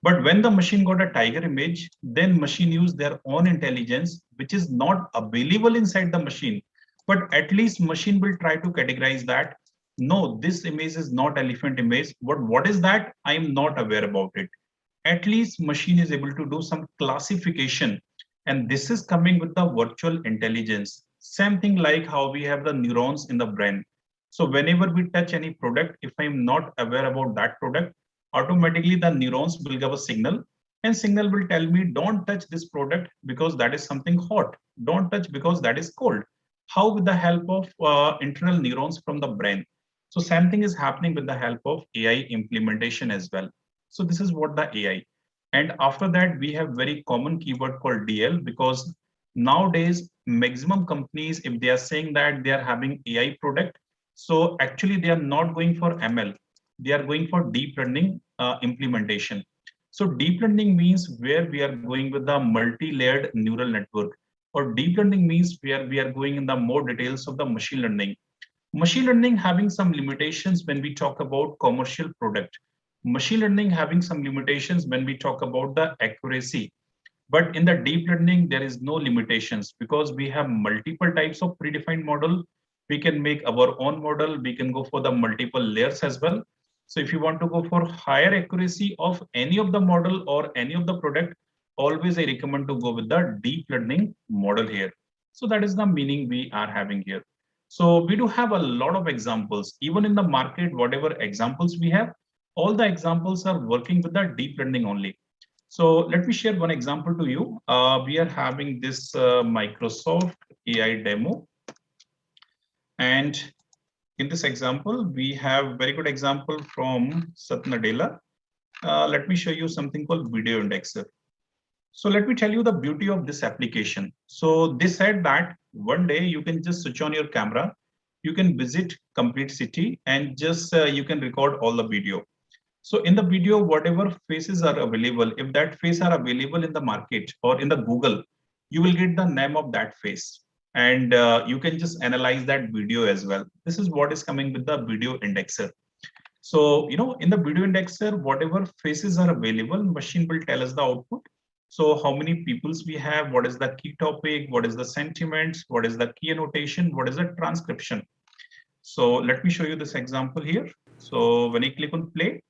But when the machine got a tiger image, then machine used their own intelligence, which is not available inside the machine. But at least machine will try to categorize that. No, this image is not elephant image. But what is that? I am not aware about it. At least machine is able to do some classification. And this is coming with the virtual intelligence. Same thing like how we have the neurons in the brain. So whenever we touch any product, if I'm not aware about that product, automatically the neurons will give a signal, and signal will tell me don't touch this product because that is something hot. Don't touch because that is cold. How? With the help of internal neurons from the brain. So same thing is happening with the help of AI implementation as well. So this is what the AI. And after that, we have very common keyword called DL, because nowadays maximum companies, if they are saying that they are having AI product, so actually they are not going for ML. They are going for deep learning implementation. So deep learning means where we are going with the multi-layered neural network, or deep learning means where we are going in the more details of the machine learning. Machine learning having some limitations when we talk about commercial product. Machine learning having some limitations when we talk about the accuracy. But in the deep learning, there is no limitations because we have multiple types of predefined model. We can make our own model. We can go for the multiple layers as well. So if you want to go for higher accuracy of any of the model or any of the product, always I recommend to go with the deep learning model here. So that is the meaning we are having here. So we do have a lot of examples. Even in the market, whatever examples we have, all the examples are working with the deep learning only. So let me share one example to you. We are having this Microsoft AI demo. And in this example, we have very good example from Satya Nadella. Let me show you something called Video Indexer. So let me tell you the beauty of this application. So they said that one day you can just switch on your camera, you can visit complete city, and just you can record all the video. So in the video, whatever faces are available, if that face are available in the market or in the Google, you will get the name of that face. And you can just analyze that video as well. This is what is coming with the Video Indexer. So, in the Video Indexer, whatever faces are available, machine will tell us the output. So how many peoples we have, what is the key topic, what is the sentiments, what is the key annotation, what is the transcription. So let me show you this example here. So when I click on play,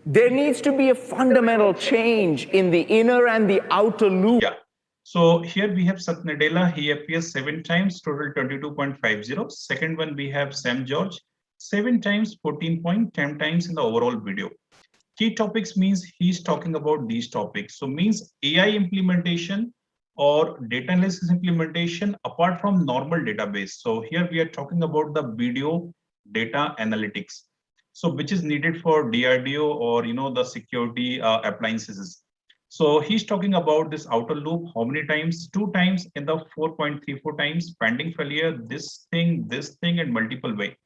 there needs to be a fundamental change in the inner and the outer loop. Yeah. So here we have Satya Nadella. He appears 7 times, total 22.50. Second one, we have Sam George, 7 times, 14.10 times in the overall video. Key topics means he's talking about these topics. So means AI implementation or data analysis implementation apart from normal database. So here we are talking about the video data analytics. So which is needed for DRDO or the security appliances. So he's talking about this outer loop, how many times? 2 times in the 4.34 times, pending failure, this thing, and multiple way.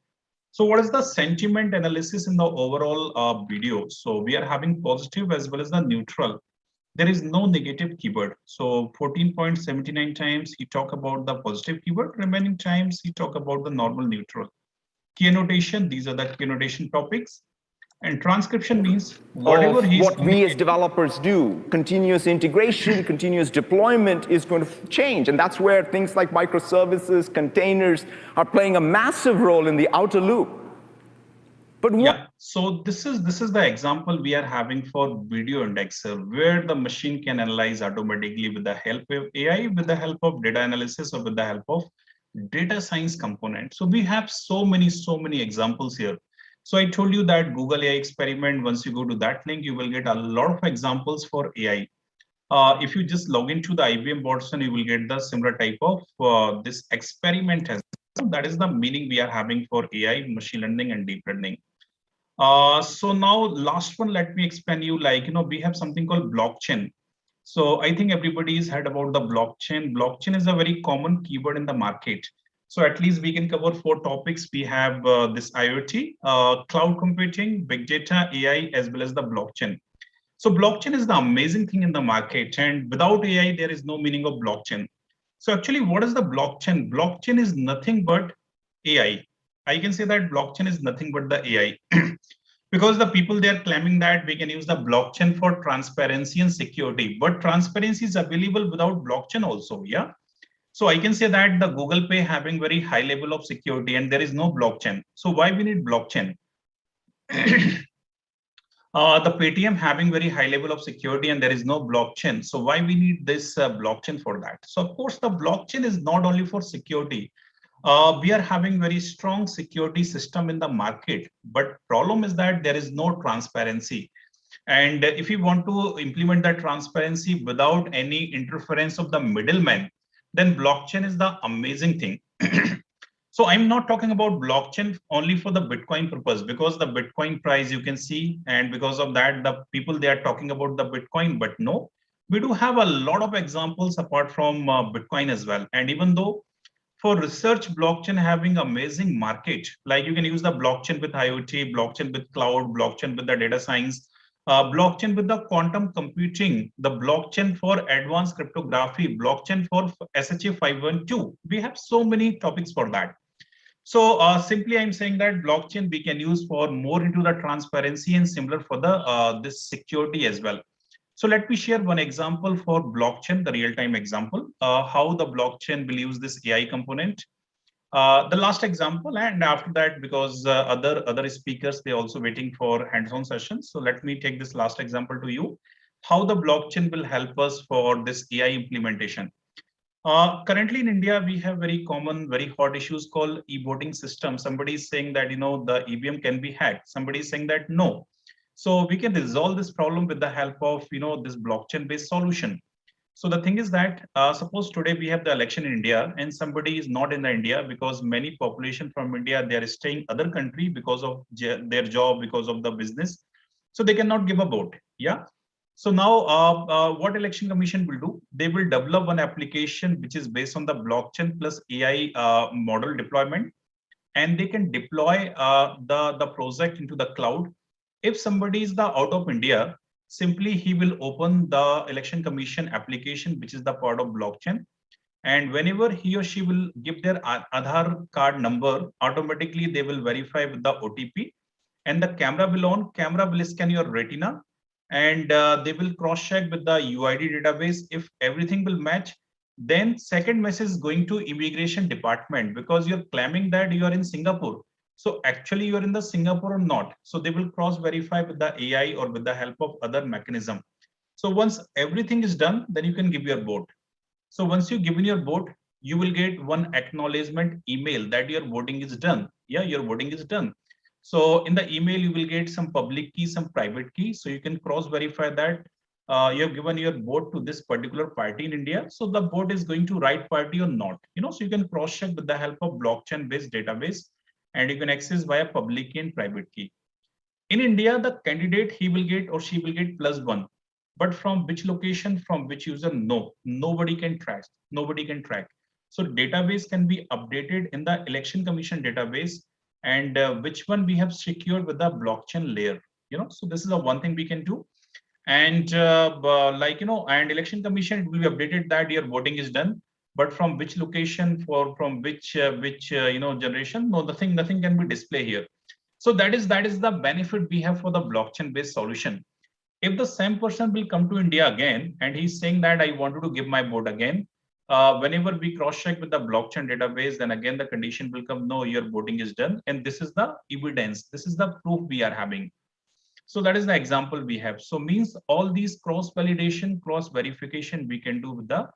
So what is the sentiment analysis in the overall video? So we are having positive as well as the neutral. there is no negative keyword. So 14.79 times he talk about the positive keyword, remaining times he talk about the normal neutral. Key annotation, these are the key annotation topics. And transcription means whatever of he's what we as developers do. Continuous integration, continuous deployment is going to change. And that's where things like microservices, containers are playing a massive role in the outer loop. But yeah, so this is the example we are having for video indexer, where the machine can analyze automatically with the help of AI, with the help of data analysis, or with the help of data science component. So we have so many examples here. So I told you that Google AI experiment, once you go to that link, you will get a lot of examples for AI. If you just log into the IBM Watson, you will get the similar type of this experiment. That is the meaning we are having for AI, machine learning, and deep learning. So now last one, let me explain you, like, we have something called blockchain. So I think everybody's heard about the blockchain. Blockchain is a very common keyword in the market. So at least we can cover 4 topics. We have this IoT, cloud computing, big data, AI, as well as the blockchain. So blockchain is the amazing thing in the market, and without AI, there is no meaning of blockchain. So actually, what is the blockchain? Blockchain is nothing but AI. I can say that blockchain is nothing but the AI. Because the people, they are claiming that we can use the blockchain for transparency and security, but transparency is available without blockchain also, yeah? So I can say that the Google Pay having very high level of security and there is no blockchain. So why we need blockchain? The Paytm having very high level of security and there is no blockchain. So why we need this blockchain for that? So of course, the blockchain is not only for security. We are having very strong security system in the market, but problem is that there is no transparency. And if you want to implement that transparency without any interference of the middleman, then blockchain is the amazing thing. So I'm not talking about blockchain only for the Bitcoin purpose, because the Bitcoin price you can see, and because of that, the people, they are talking about the Bitcoin, but no, we do have a lot of examples apart from Bitcoin as well. And even though for research, blockchain having amazing market, like you can use the blockchain with IoT, blockchain with cloud, blockchain with the data science, blockchain with the quantum computing, the blockchain for advanced cryptography, blockchain for SHA 512. We have so many topics for that. So simply I'm saying that blockchain we can use for more into the transparency and similar for the this security as well. So let me share one example for blockchain, the real-time example, how the blockchain will use this AI component. The last example, and after that, because other speakers, they're also waiting for hands-on sessions. So let me take this last example to you, how the blockchain will help us for this AI implementation. Currently in India, we have very common, very hot issues called e-voting system. Somebody is saying that, the EVM can be hacked. Somebody is saying that no. So we can resolve this problem with the help of, this blockchain-based solution. So the thing is that suppose today we have the election in India and somebody is not in India, because many population from India, they are staying other country because of their job, because of the business. So they cannot give a vote. Yeah. So now what Election Commission will do, they will develop one application which is based on the blockchain plus AI model deployment, and they can deploy the project into the cloud. If somebody is out of India, simply he will open the Election Commission application, which is the part of blockchain. And whenever he or she will give their Aadhaar card number, automatically they will verify with the OTP, and the camera will on, camera will scan your retina, and they will cross check with the UID database. If everything will match, then second message is going to immigration department, because you're claiming that you are in Singapore. So actually you're in the Singapore or not. So they will cross verify with the AI or with the help of other mechanism. So once everything is done, then you can give your vote. So once you give in your vote, you will get one acknowledgement email that your voting is done. Yeah, your voting is done. So in the email, you will get some public key, some private key. So you can cross verify that you have given your vote to this particular party in India. So the vote is going to right party or not. So you can cross check with the help of blockchain based database, and you can access via public key and private key. In India, the candidate, he will get or she will get +1. But from which location, from which user, no, nobody can track. Nobody can track. So database can be updated in the Election Commission database, and which one we have secured with the blockchain layer. So this is the one thing we can do. And and election commission, it will be updated that your voting is done, but from which location, from which generation, no, nothing can be displayed here. So that is the benefit we have for the blockchain based solution. If the same person will come to India again and he's saying that I wanted to give my vote again, whenever we cross check with the blockchain database, then again the condition will come, no, your voting is done, and this is the evidence, this is the proof we are having. So that is the example we have. So means all these cross validation, cross verification we can do with the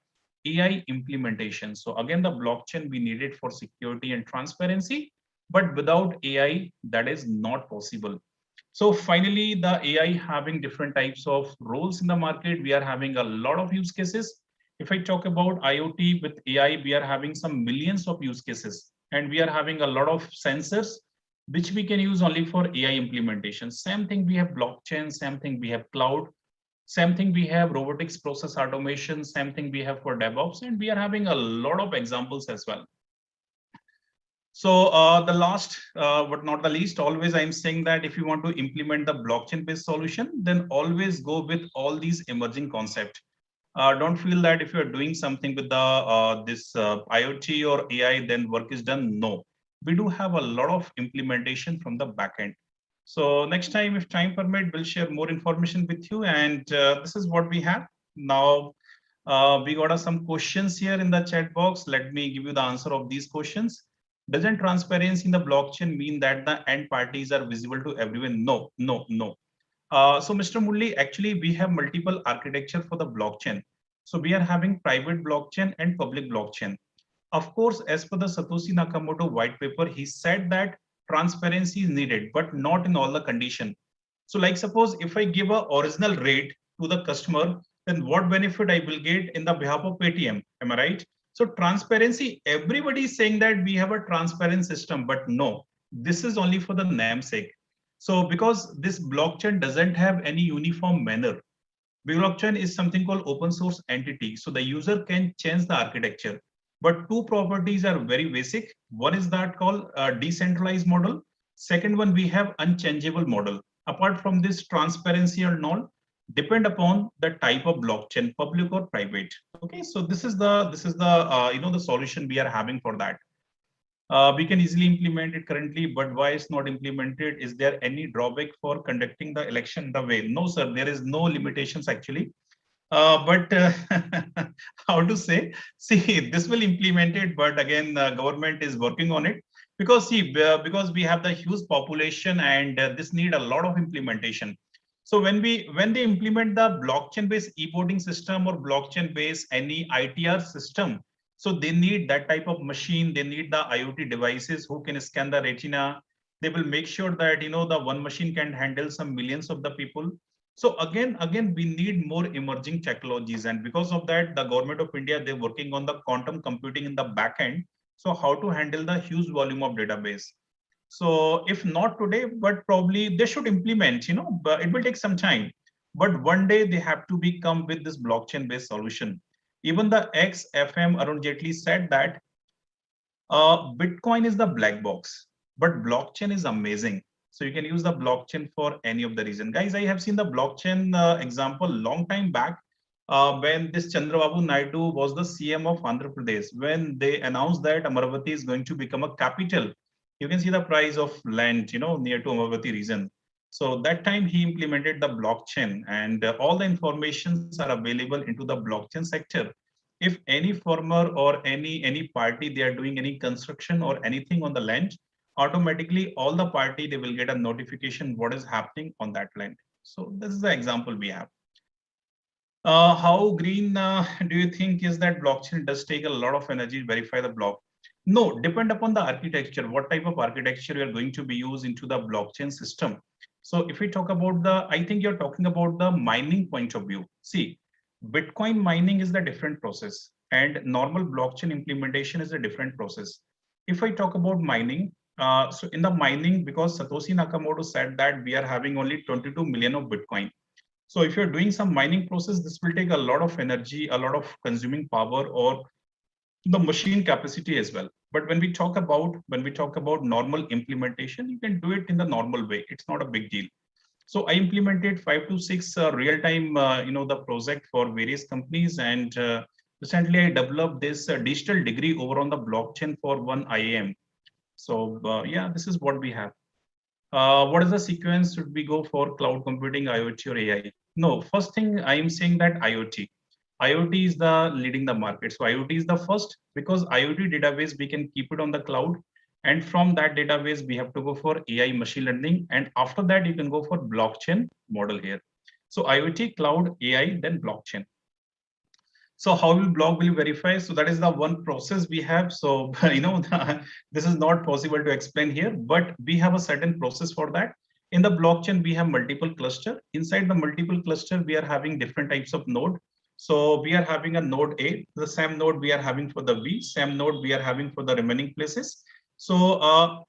AI implementation. So again, the blockchain we need it for security and transparency, but without AI, that is not possible. So finally, the AI having different types of roles in the market. We are having a lot of use cases. If I talk about IoT with AI, we are having some millions of use cases, and we are having a lot of sensors which we can use only for AI implementation. Same thing, we have blockchain, same thing we have cloud, same thing we have robotics process automation, same thing we have for DevOps, and we are having a lot of examples as well. So the last but not the least, always I'm saying that if you want to implement the blockchain based solution, then always go with all these emerging concepts. Don't feel that if you're doing something with the IoT or AI, then work is done. No, we do have a lot of implementation from the backend. So next time, if time permit, we'll share more information with you. And this is what we have. Now, we got some questions here in the chat box. Let me give you the answer of these questions. Doesn't transparency in the blockchain mean that the end parties are visible to everyone? No, no, no. So Mr. Mulli, actually, we have multiple architecture for the blockchain. So we are having private blockchain and public blockchain. Of course, as per the Satoshi Nakamoto white paper, he said that transparency is needed, but not in all the condition. So like suppose if I give a original rate to the customer, then what benefit I will get in the behalf of Paytm? Am I right? So transparency, everybody is saying that we have a transparent system, but no, this is only for the namesake. So because this blockchain doesn't have any uniform manner, blockchain is something called open source entity. So the user can change the architecture, but two properties are very basic. One is that called a decentralized model. Second one, we have unchangeable model. Apart from this, transparency or not depend upon the type of blockchain, public or private. Okay, so this is the the solution we are having for that. We can easily implement it currently, but why it's not implemented? Is there any drawback for conducting the election the way? No, sir, there is no limitations actually. But how to say? See, this will implement it, but again, the government is working on it because because we have the huge population and this need a lot of implementation. So when they implement the blockchain-based e-voting system or blockchain-based any ITR system, so they need that type of machine. They need the IoT devices who can scan the retina. They will make sure that the one machine can handle some millions of the people. So again, we need more emerging technologies, and because of that, the government of India, they're working on the quantum computing in the back end. So how to handle the huge volume of database. So if not today, but probably they should implement, but it will take some time. But one day they have to come with this blockchain-based solution. Even the ex-FM Arun Jaitley said that Bitcoin is the black box, but blockchain is amazing. So you can use the blockchain for any of the reason. Guys, I have seen the blockchain example long time back when this Chandrababu Naidu was the CM of Andhra Pradesh, when they announced that Amaravati is going to become a capital. You can see the price of land, near to Amaravati region. So that time he implemented the blockchain, and all the informations are available into the blockchain sector. If any farmer or any party, they are doing any construction or anything on the land, automatically all the party, they will get a notification what is happening on that land. So this is the example we have. How green do you think is that blockchain does take a lot of energy to verify the block? No, depend upon the architecture, what type of architecture you are going to be used into the blockchain system. So if we talk about I think you're talking about the mining point of view. See, Bitcoin mining is the different process and normal blockchain implementation is a different process. If I talk about mining, so in the mining, because Satoshi Nakamoto said that we are having only 22 million of Bitcoin. So if you're doing some mining process, this will take a lot of energy, a lot of consuming power or the machine capacity as well. But when we talk about normal implementation, you can do it in the normal way. It's not a big deal. So I implemented 5 to 6 real-time, the project for various companies, and recently I developed this digital degree over on the blockchain for one IIM. So yeah, this is what we have. What is the sequence? Should we go for cloud computing, IoT, or AI? No, first thing I am saying that IoT. IoT is the leading the market. So IoT is the first, because IoT database, we can keep it on the cloud. And from that database, we have to go for AI machine learning. And after that, you can go for blockchain model here. So IoT, cloud, AI, then blockchain. So how will block will verify? So that is the one process we have. So, this is not possible to explain here, but we have a certain process for that. In the blockchain, we have multiple cluster. Inside the multiple cluster, we are having different types of node. So we are having a node A, the same node we are having for the B, same node we are having for the remaining places. So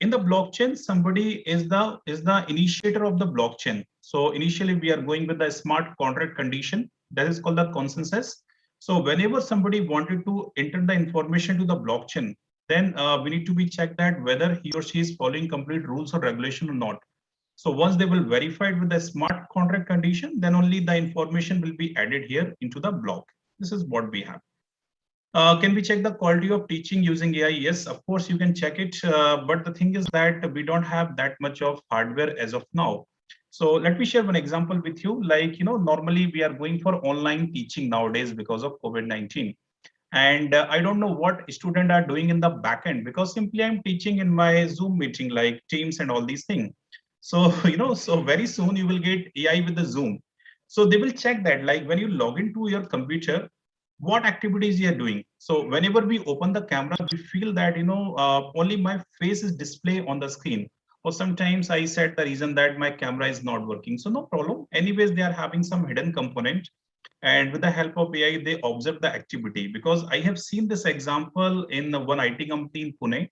in the blockchain, somebody is the initiator of the blockchain. So initially we are going with the smart contract condition that is called the consensus. So whenever somebody wanted to enter the information to the blockchain, then we need to be checked that whether he or she is following complete rules or regulation or not. So once they will verify it with the smart contract condition, then only the information will be added here into the block. This is what we have. Can we check the quality of teaching using AI? Yes, of course you can check it. But the thing is that we don't have that much of hardware as of now. So let me share one example with you. Like, normally we are going for online teaching nowadays because of COVID-19. And I don't know what students are doing in the backend, because simply I'm teaching in my Zoom meeting like Teams and all these things. So, so very soon you will get AI with the Zoom. So they will check that, like when you log into your computer, what activities you are doing. So whenever we open the camera, we feel that, only my face is displayed on the screen. Or sometimes I said the reason that my camera is not working. So no problem. Anyways, they are having some hidden component. And with the help of AI, they observe the activity, because I have seen this example in one IT company in Pune.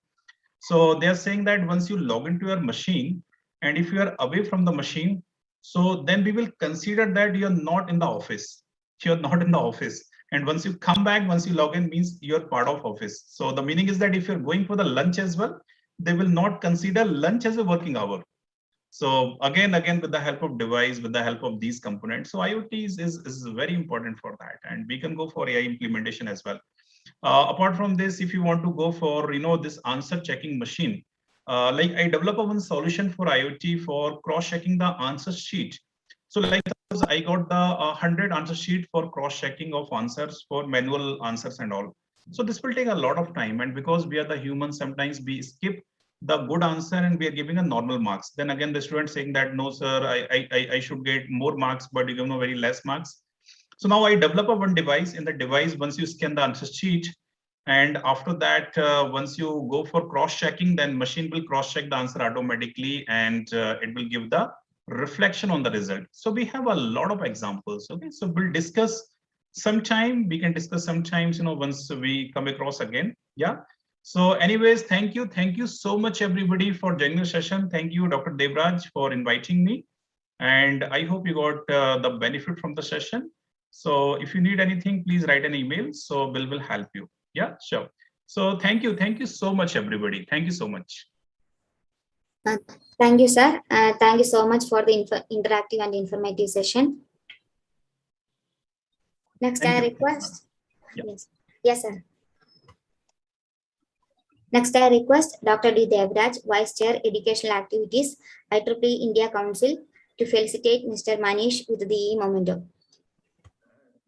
So they are saying that once you log into your machine, and if you are away from the machine, so then we will consider that you're not in the office. You're not in the office. And once you come back, once you log in, means you're part of office. So the meaning is that if you're going for the lunch as well, they will not consider lunch as a working hour. So again, with the help of device, with the help of these components. So IoT is very important for that. And we can go for AI implementation as well. Apart from this, if you want to go for, this answer checking machine, like I develop one solution for IoT for cross-checking the answer sheet. So like I got the 100 answer sheet for cross-checking of answers for manual answers and all. So this will take a lot of time. And because we are the humans, sometimes we skip the good answer and we are giving a normal marks. Then again, the student saying that, no, sir, I should get more marks, but you give me very less marks. So now I develop one device. In the device, once you scan the answer sheet, and after that, once you go for cross-checking, then machine will cross-check the answer automatically, and it will give the reflection on the result. So we have a lot of examples. Okay, so we'll discuss sometime. We can discuss sometimes, once we come across again. Yeah. So anyways, thank you so much everybody for joining the session. Thank you, Dr. Devraj, for inviting me, and I hope you got the benefit from the session. So if you need anything, please write an email. So Bill will help you. Yeah, sure. So thank you so much everybody. Thank you so much. Thank you, sir. Thank you so much for the interactive and informative session. Next, I request. Yes, sir. Next, I request Dr. D. Devraj, Vice Chair, Educational Activities, IEEE India Council, to felicitate Mr. Manish with the memento.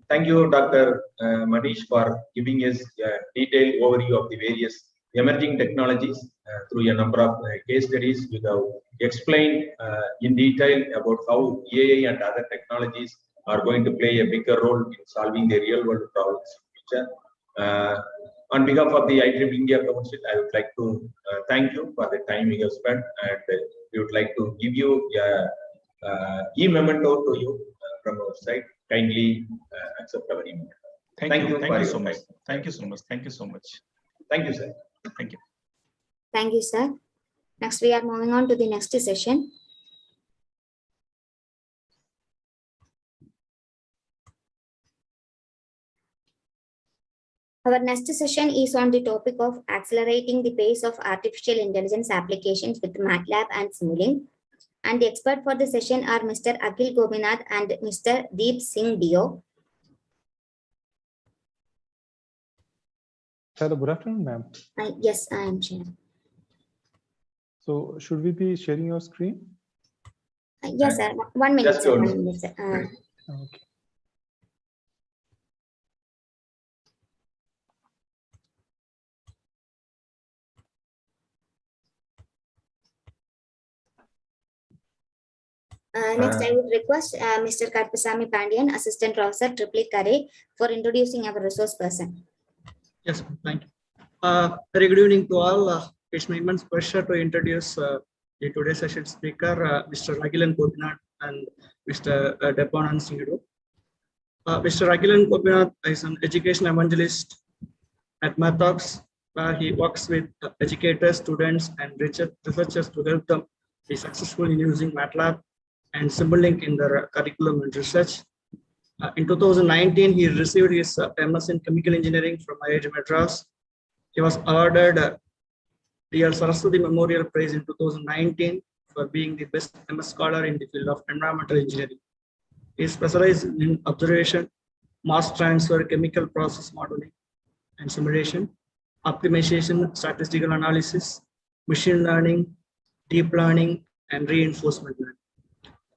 Thank you, Dr. Manish, for giving us a detailed overview of the various emerging technologies through a number of case studies. You have explained in detail about how AI and other technologies are going to play a bigger role in solving the real world problems in the future. On behalf of the IEEE India Council, I would like to thank you for the time you have spent, and we would like to give you a e-memento to you from our side. Kindly accept our email. Thank you so much. Thank you so much. Thank you so much. Thank you, sir. Thank you. Thank you, sir. Next, we are moving on to the next session. Our next session is on the topic of accelerating the pace of artificial intelligence applications with MATLAB and Simulink. And the expert for the session are Mr. Akhil Gopinath and Mr. Deep Singh Dio. Hello, good afternoon, ma'am. Yes, I am sharing. So should we be sharing your screen? Yes, sir. 1 minute, Just sir. go 1 on. minute, sir. Okay. Next, I would request Mr. Karpasamy Pandian, Assistant Professor, Triplet Kare, for introducing our resource person. Yes, thank you. Very good evening to all. It's my immense pleasure to introduce the today's session speaker, Mr. Akhil Gopinath and Mr. Deponand Singh. Mr. Akhil Gopinath is an education evangelist at Mathox, where he works with educators, students, and researchers to help them be successful in using MATLAB and Simulink in their curriculum and research. In 2019, he received his MS in Chemical Engineering from IIT Madras. He was awarded D.L. Saraswati Memorial Prize in 2019 for being the best MS scholar in the field of environmental engineering. He specialized in observation, mass transfer, chemical process modeling and simulation, optimization, statistical analysis, machine learning, deep learning, and reinforcement learning.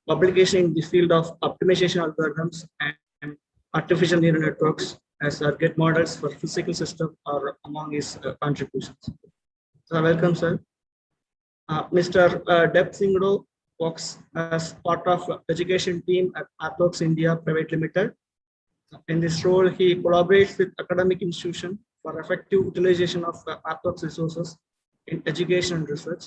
Publication in the field of optimization algorithms and artificial neural networks as surrogate models for physical systems are among his contributions. So welcome, sir. Mr. Deb Singh works as part of education team at Mathox India Private Limited. In this role, he collaborates with academic institutions for effective utilization of Mathox resources in education and research.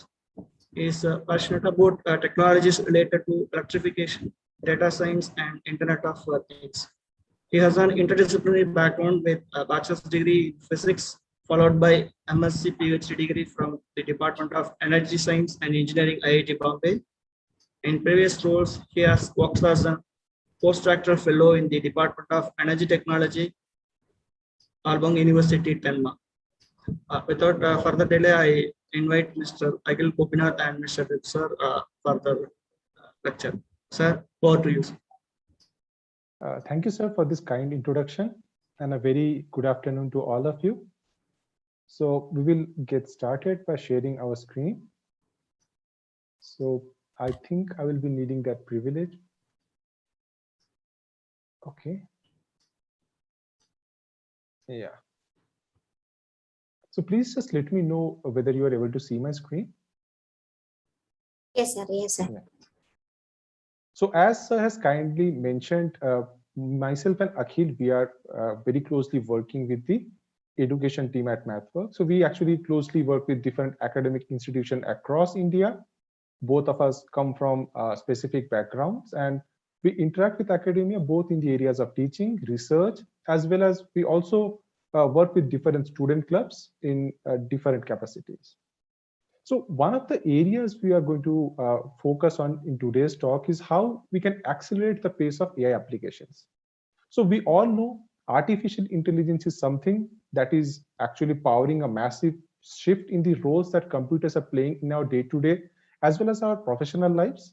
He is passionate about technologies related to electrification, data science, and Internet of Things. He has an interdisciplinary background with a bachelor's degree in physics, followed by MSc PhD degree from the Department of Energy Science and Engineering, IIT Bombay. In previous roles, he has worked as a postdoctoral fellow in the Department of Energy Technology, Albang University, Tenma. Without further delay, I invite Mr. Akhil Gopinath and Mr. Deep sir for the lecture. Sir, over to you. Thank you, sir, for this kind introduction, and a very good afternoon to all of you. So we will get started by sharing our screen. So I think I will be needing that privilege. Okay. Yeah. So please just let me know whether you are able to see my screen. Yes, sir. Yes, sir. Yeah. So as sir has kindly mentioned, myself and Akhil, we are very closely working with the education team at MathWorks. So we actually closely work with different academic institutions across India. Both of us come from specific backgrounds, and we interact with academia both in the areas of teaching, research, as well as we also work with different student clubs in different capacities. So one of the areas we are going to focus on in today's talk is how we can accelerate the pace of AI applications. So we all know artificial intelligence is something that is actually powering a massive shift in the roles that computers are playing in our day-to-day as well as our professional lives.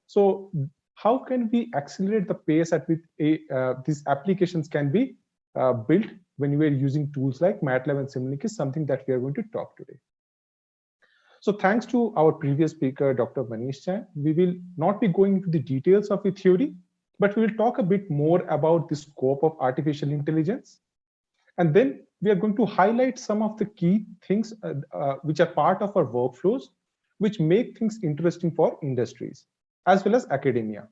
So how can we accelerate the pace at which these applications can be built when we are using tools like MATLAB and Simulink is something that we are going to talk today. So thanks to our previous speaker, Dr. Manish Chan, we will not be going into the details of the theory, but we will talk a bit more about the scope of artificial intelligence. And then we are going to highlight some of the key things which are part of our workflows, which make things interesting for industries as well as academia.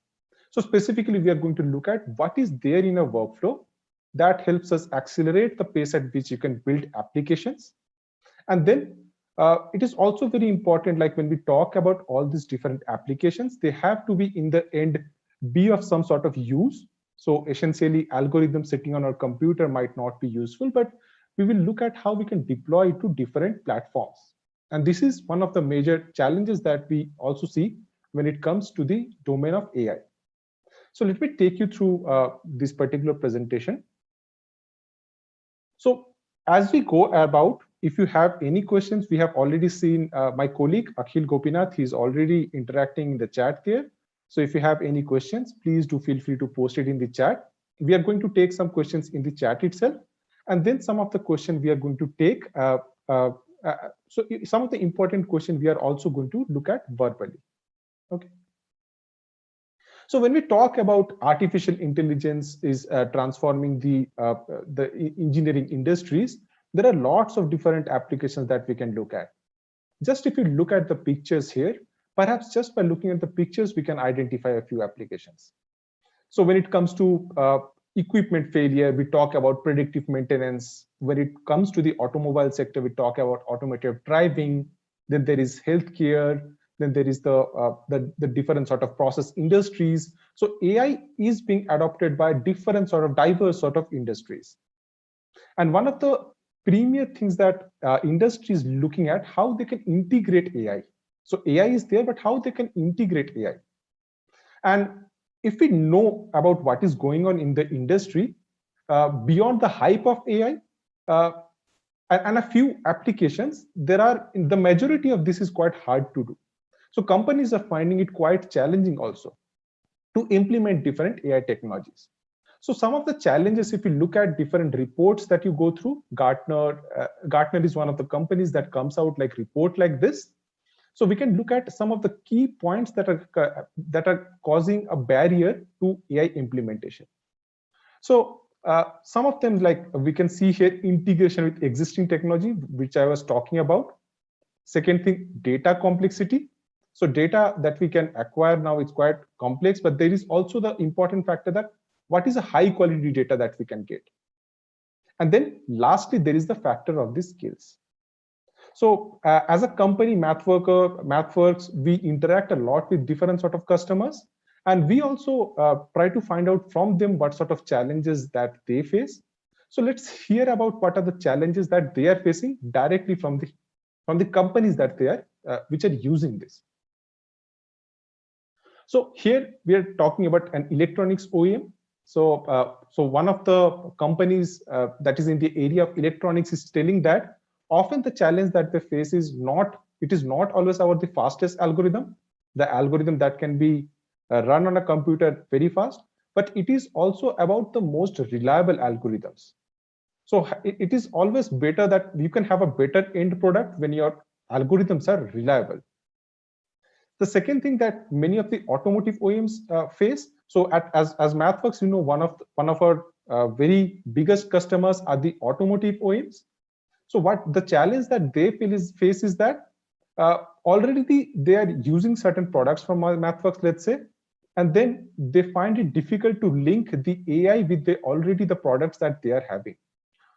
So specifically, we are going to look at what is there in a workflow that helps us accelerate the pace at which you can build applications. And then it is also very important, like when we talk about all these different applications, they have to be in the end be of some sort of use. So essentially, algorithms sitting on our computer might not be useful, but we will look at how we can deploy it to different platforms. And this is one of the major challenges that we also see when it comes to the domain of AI. So let me take you through this particular presentation. So as we go about if you have any questions, we have already seen my colleague Akhil Gopinath. He's already interacting in the chat there. So if you have any questions, please do feel free to post it in the chat. We are going to take some questions in the chat itself, and then some of the questions we are going to take. So some of the important questions we are also going to look at verbally. Okay. So when we talk about artificial intelligence is transforming the engineering industries, there are lots of different applications that we can look at. Just if you look at the pictures here, perhaps just by looking at the pictures, we can identify a few applications. So when it comes to equipment failure, we talk about predictive maintenance. When it comes to the automobile sector, we talk about automated driving. Then there is healthcare. Then there is the different sort of process industries. So AI is being adopted by different sort of diverse sort of industries. And one of the premier things that industry is looking at, how they can integrate AI. So AI is there, but how they can integrate AI. And if we know about what is going on in the industry, beyond the hype of AI and a few applications, the majority of this is quite hard to do. So companies are finding it quite challenging also to implement different AI technologies. So some of the challenges, if you look at different reports that you go through, Gartner is one of the companies that comes out like report like this. So we can look at some of the key points that are causing a barrier to AI implementation. So some of them, like we can see here, integration with existing technology, which I was talking about. Second thing, data complexity. So data that we can acquire now is quite complex, but there is also the important factor that what is a high quality data that we can get. And then lastly, there is the factor of the skills. So as a company, MathWorks, we interact a lot with different sort of customers. And we also try to find out from them what sort of challenges that they face. So let's hear about what are the challenges that they are facing directly from the companies that they are, which are using this. So here we are talking about an electronics OEM. So one of the companies that is in the area of electronics is telling that often the challenge that they face is not always about the fastest algorithm, the algorithm that can be run on a computer very fast, but it is also about the most reliable algorithms. So it is always better that you can have a better end product when your algorithms are reliable. The second thing that many of the automotive OEMs face, so as MathWorks, you know, one of our very biggest customers are the automotive OEMs. So what the challenge that they face is that already they are using certain products from MathWorks, let's say, and then they find it difficult to link the AI with the products that they are having.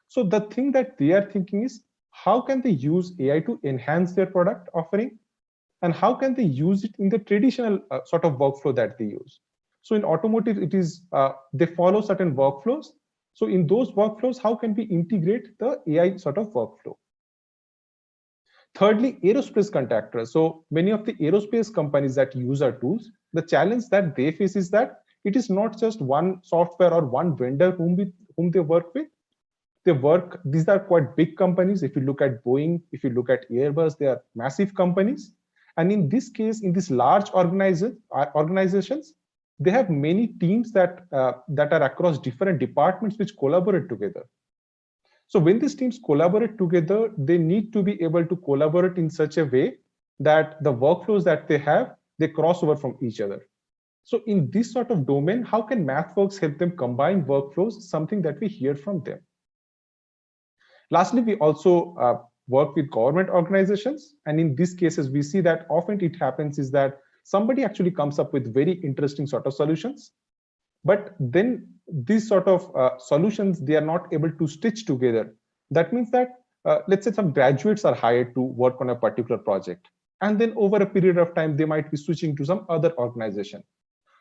So the thing that they are thinking is, how can they use AI to enhance their product offering? And how can they use it in the traditional sort of workflow that they use? So in automotive, it is they follow certain workflows. So in those workflows, how can we integrate the AI sort of workflow? Thirdly, aerospace contractors. So many of the aerospace companies that use our tools, the challenge that they face is that it is not just one software or one vendor whom they work with. These are quite big companies. If you look at Boeing, if you look at Airbus, they are massive companies. And in this case, in these large organizations, they have many teams that are across different departments which collaborate together. So when these teams collaborate together, they need to be able to collaborate in such a way that the workflows that they have, they cross over from each other. So in this sort of domain, how can MathWorks help them combine workflows, something that we hear from them? Lastly, we also work with government organizations. And in these cases, we see that often it happens is that somebody actually comes up with very interesting sort of solutions. But then these sort of solutions, they are not able to stitch together. That means that, let's say some graduates are hired to work on a particular project. And then over a period of time, they might be switching to some other organization.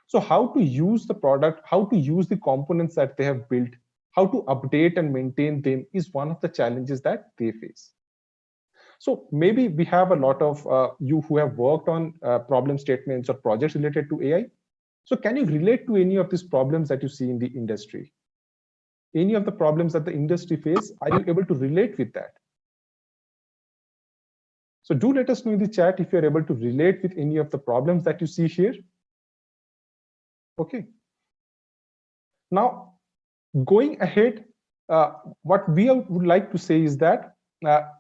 So how to use the product, how to use the components that they have built, how to update and maintain them is one of the challenges that they face. So maybe we have a lot of you who have worked on problem statements or projects related to AI. So can you relate to any of these problems that you see in the industry? Any of the problems that the industry face, are you able to relate with that? So do let us know in the chat if you're able to relate with any of the problems that you see here. Okay. Now, going ahead, what we would like to say is that,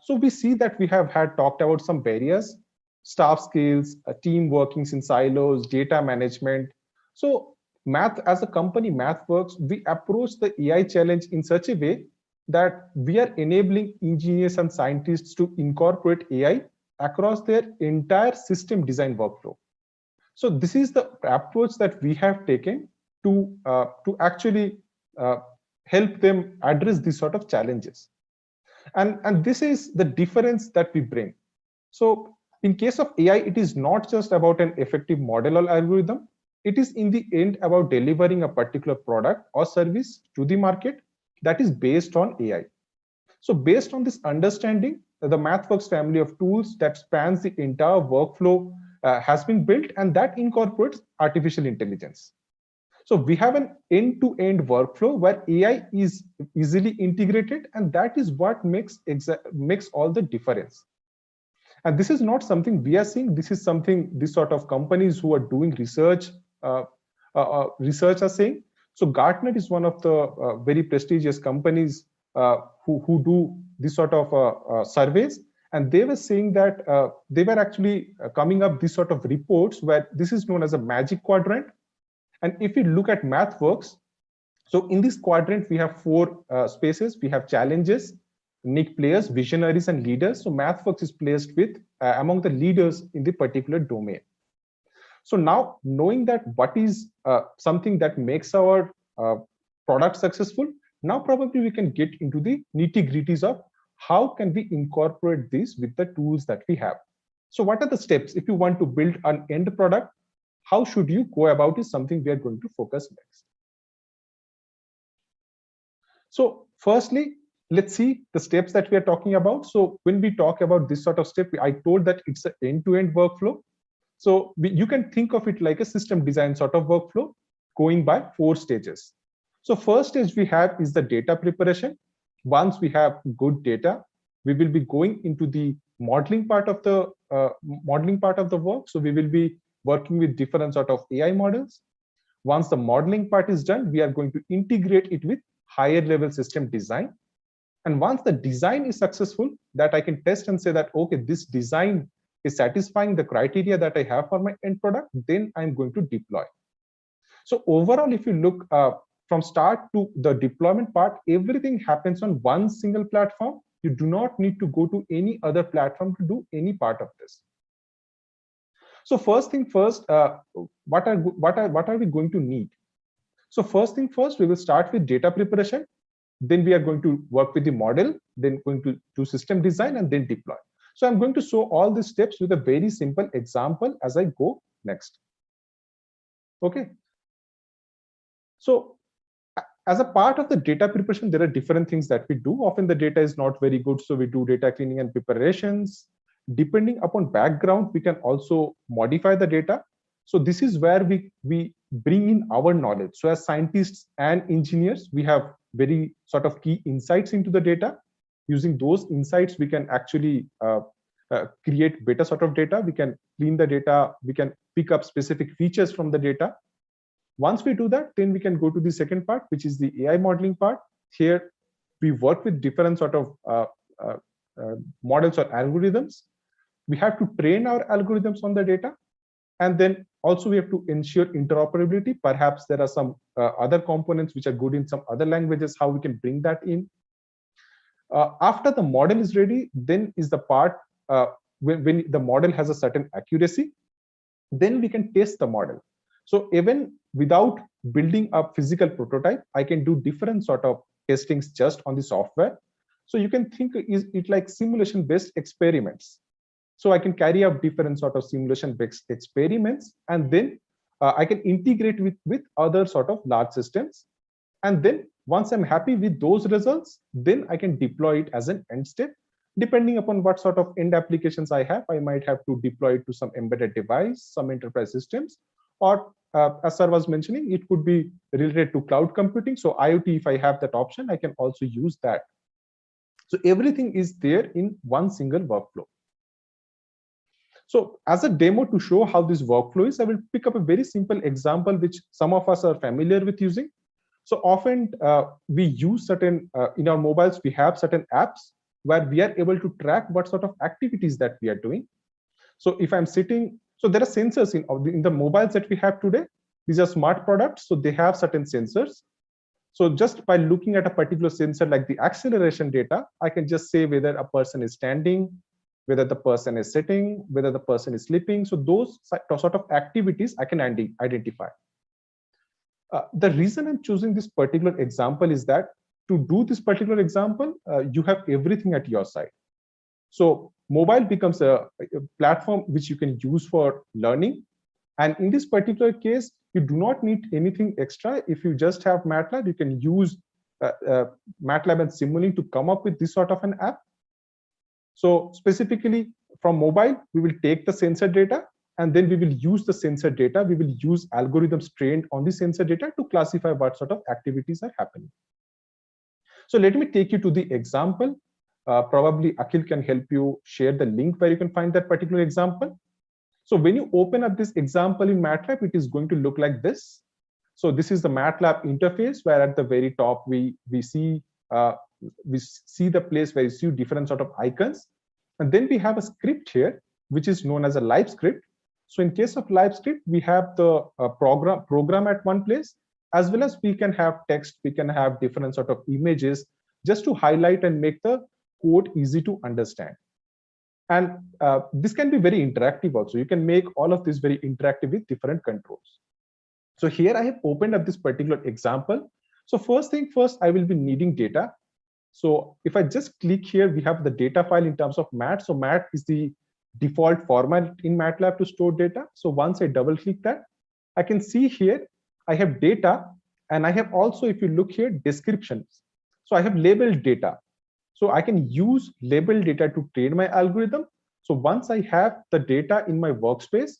so we see that we have had talked about some barriers, staff skills, team workings in silos, data management. So math, as a company, MathWorks, we approach the AI challenge in such a way that we are enabling engineers and scientists to incorporate AI across their entire system design workflow. So this is the approach that we have taken to actually help them address these sort of challenges. And this is the difference that we bring. So in case of AI, it is not just about an effective model or algorithm. It is in the end about delivering a particular product or service to the market that is based on AI. So based on this understanding, the MathWorks family of tools that spans the entire workflow has been built, and that incorporates artificial intelligence. So we have an end-to-end workflow where AI is easily integrated, and that is what makes all the difference. And this is not something we are seeing. This is something this sort of companies who are doing research are saying. So Gartner is one of the very prestigious companies who do this sort of surveys, and they were saying that they were actually coming up this sort of reports where this is known as a magic quadrant. And if you look at MathWorks, so in this quadrant we have 4 spaces. We have challenges, unique players, visionaries, and leaders. So MathWorks is placed with among the leaders in the particular domain. So now, knowing that what is something that makes our product successful, now probably we can get into the nitty-gritties of how can we incorporate this with the tools that we have. So what are the steps if you want to build an end product? How should you go about is something we are going to focus next. So firstly, let's see the steps that we are talking about. So when we talk about this sort of step, I told that it's an end-to-end workflow. So you can think of it like a system design sort of workflow going by 4 stages. So first stage we have is the data preparation. Once we have good data, we will be going into the modeling part of the work. So we will be working with different sort of AI models. Once the modeling part is done, we are going to integrate it with higher level system design. And once the design is successful, that I can test and say that, okay, this design is satisfying the criteria that I have for my end product, then I'm going to deploy. So overall, if you look from start to the deployment part, everything happens on one single platform. You do not need to go to any other platform to do any part of this. So first thing first, what are we going to need? So first thing first, we will start with data preparation. Then we are going to work with the model, then going to do system design, and then deploy. So I'm going to show all these steps with a very simple example as I go next. Okay. So as a part of the data preparation, there are different things that we do. Often the data is not very good, so we do data cleaning and preparations. Depending upon background, we can also modify the data. So this is where we bring in our knowledge. So as scientists and engineers, we have very sort of key insights into the data. Using those insights, we can actually create better sort of data. We can clean the data. We can pick up specific features from the data. Once we do that, then we can go to the second part, which is the AI modeling part. Here, we work with different sort of models or algorithms. We have to train our algorithms on the data. And then also we have to ensure interoperability. Perhaps there are some other components which are good in some other languages, how we can bring that in. After the model is ready, then is the part when the model has a certain accuracy, then we can test the model. So even without building a physical prototype, I can do different sort of testings just on the software. So you can think it like simulation-based experiments. So I can carry out different sort of simulation-based experiments, and then I can integrate with other sort of large systems. And then once I'm happy with those results, then I can deploy it as an end step. Depending upon what sort of end applications I have, I might have to deploy it to some embedded device, some enterprise systems, or as Sir was mentioning, it could be related to cloud computing. So IoT, if I have that option, I can also use that. So everything is there in one single workflow. So as a demo to show how this workflow is, I will pick up a very simple example, which some of us are familiar with using. So often we use certain, in our mobiles, we have certain apps where we are able to track what sort of activities that we are doing. So if I'm sitting, so there are sensors in the mobiles that we have today. These are smart products, so they have certain sensors. So just by looking at a particular sensor like the acceleration data, I can just say whether a person is standing, whether the person is sitting, whether the person is sleeping. So those sort of activities I can identify. The reason I'm choosing this particular example is that to do this particular example, you have everything at your side. So mobile becomes a platform which you can use for learning. And in this particular case, you do not need anything extra. If you just have MATLAB, you can use MATLAB and Simulink to come up with this sort of an app. So specifically from mobile, we will take the sensor data, and then we will use the sensor data. We will use algorithms trained on the sensor data to classify what sort of activities are happening. So let me take you to the example. Probably Akhil can help you share the link where you can find that particular example. So when you open up this example in MATLAB, it is going to look like this. So this is the MATLAB interface, where at the very top we see the place where you see different sort of icons, and then we have a script here which is known as a live script. So in case of live script, we have the program at one place, as well as we can have text, we can have different sort of images, just to highlight and make the code easy to understand. And this can be very interactive also. You can make all of this very interactive with different controls. So here I have opened up this particular example. So first thing first, I will be needing data. So if I just click here, we have the data file in terms of MAT. So MAT is the default format in MATLAB to store data. So once I double click that, I can see here I have data, and I have also, if you look here, descriptions. So I have labeled data. So I can use labeled data to train my algorithm. So once I have the data in my workspace,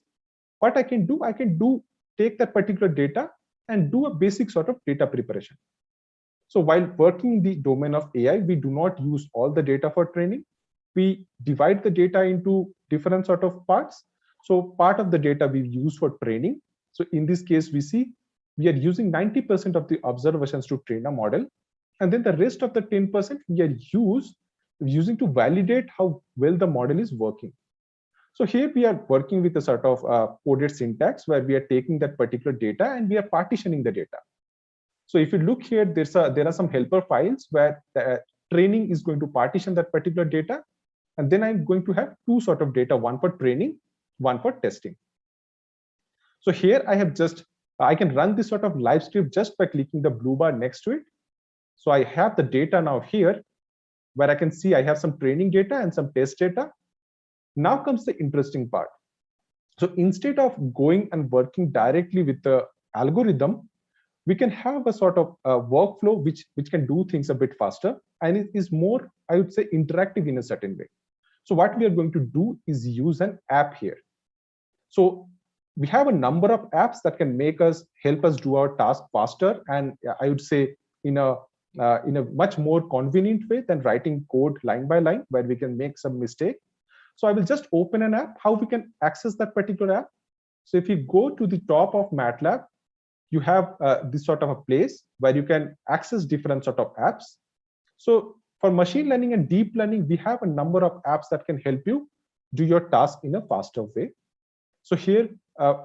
what I can do, take that particular data and do a basic sort of data preparation. So while working in the domain of AI, we do not use all the data for training. We divide the data into different sort of parts. So part of the data we use for training. So in this case, we see we are using 90% of the observations to train a model. And then the rest of the 10% we are using to validate how well the model is working. So here we are working with a sort of coded syntax where we are taking that particular data and we are partitioning the data. So if you look here, there are some helper files where the training is going to partition that particular data. And then I'm going to have two sort of data, one for training, one for testing. So here I can run this sort of live script just by clicking the blue bar next to it. So I have the data now here, where I can see I have some training data and some test data. Now comes the interesting part. So instead of going and working directly with the algorithm, we can have a sort of workflow which can do things a bit faster, and it is more, I would say, interactive in a certain way. So what we are going to do is use an app here. So we have a number of apps that can help us do our task faster, and I would say in a much more convenient way than writing code line by line, where we can make some mistake. So I will just open an app, how we can access that particular app. So if you go to the top of MATLAB, you have this sort of a place where you can access different sort of apps. So for machine learning and deep learning, we have a number of apps that can help you do your task in a faster way. So here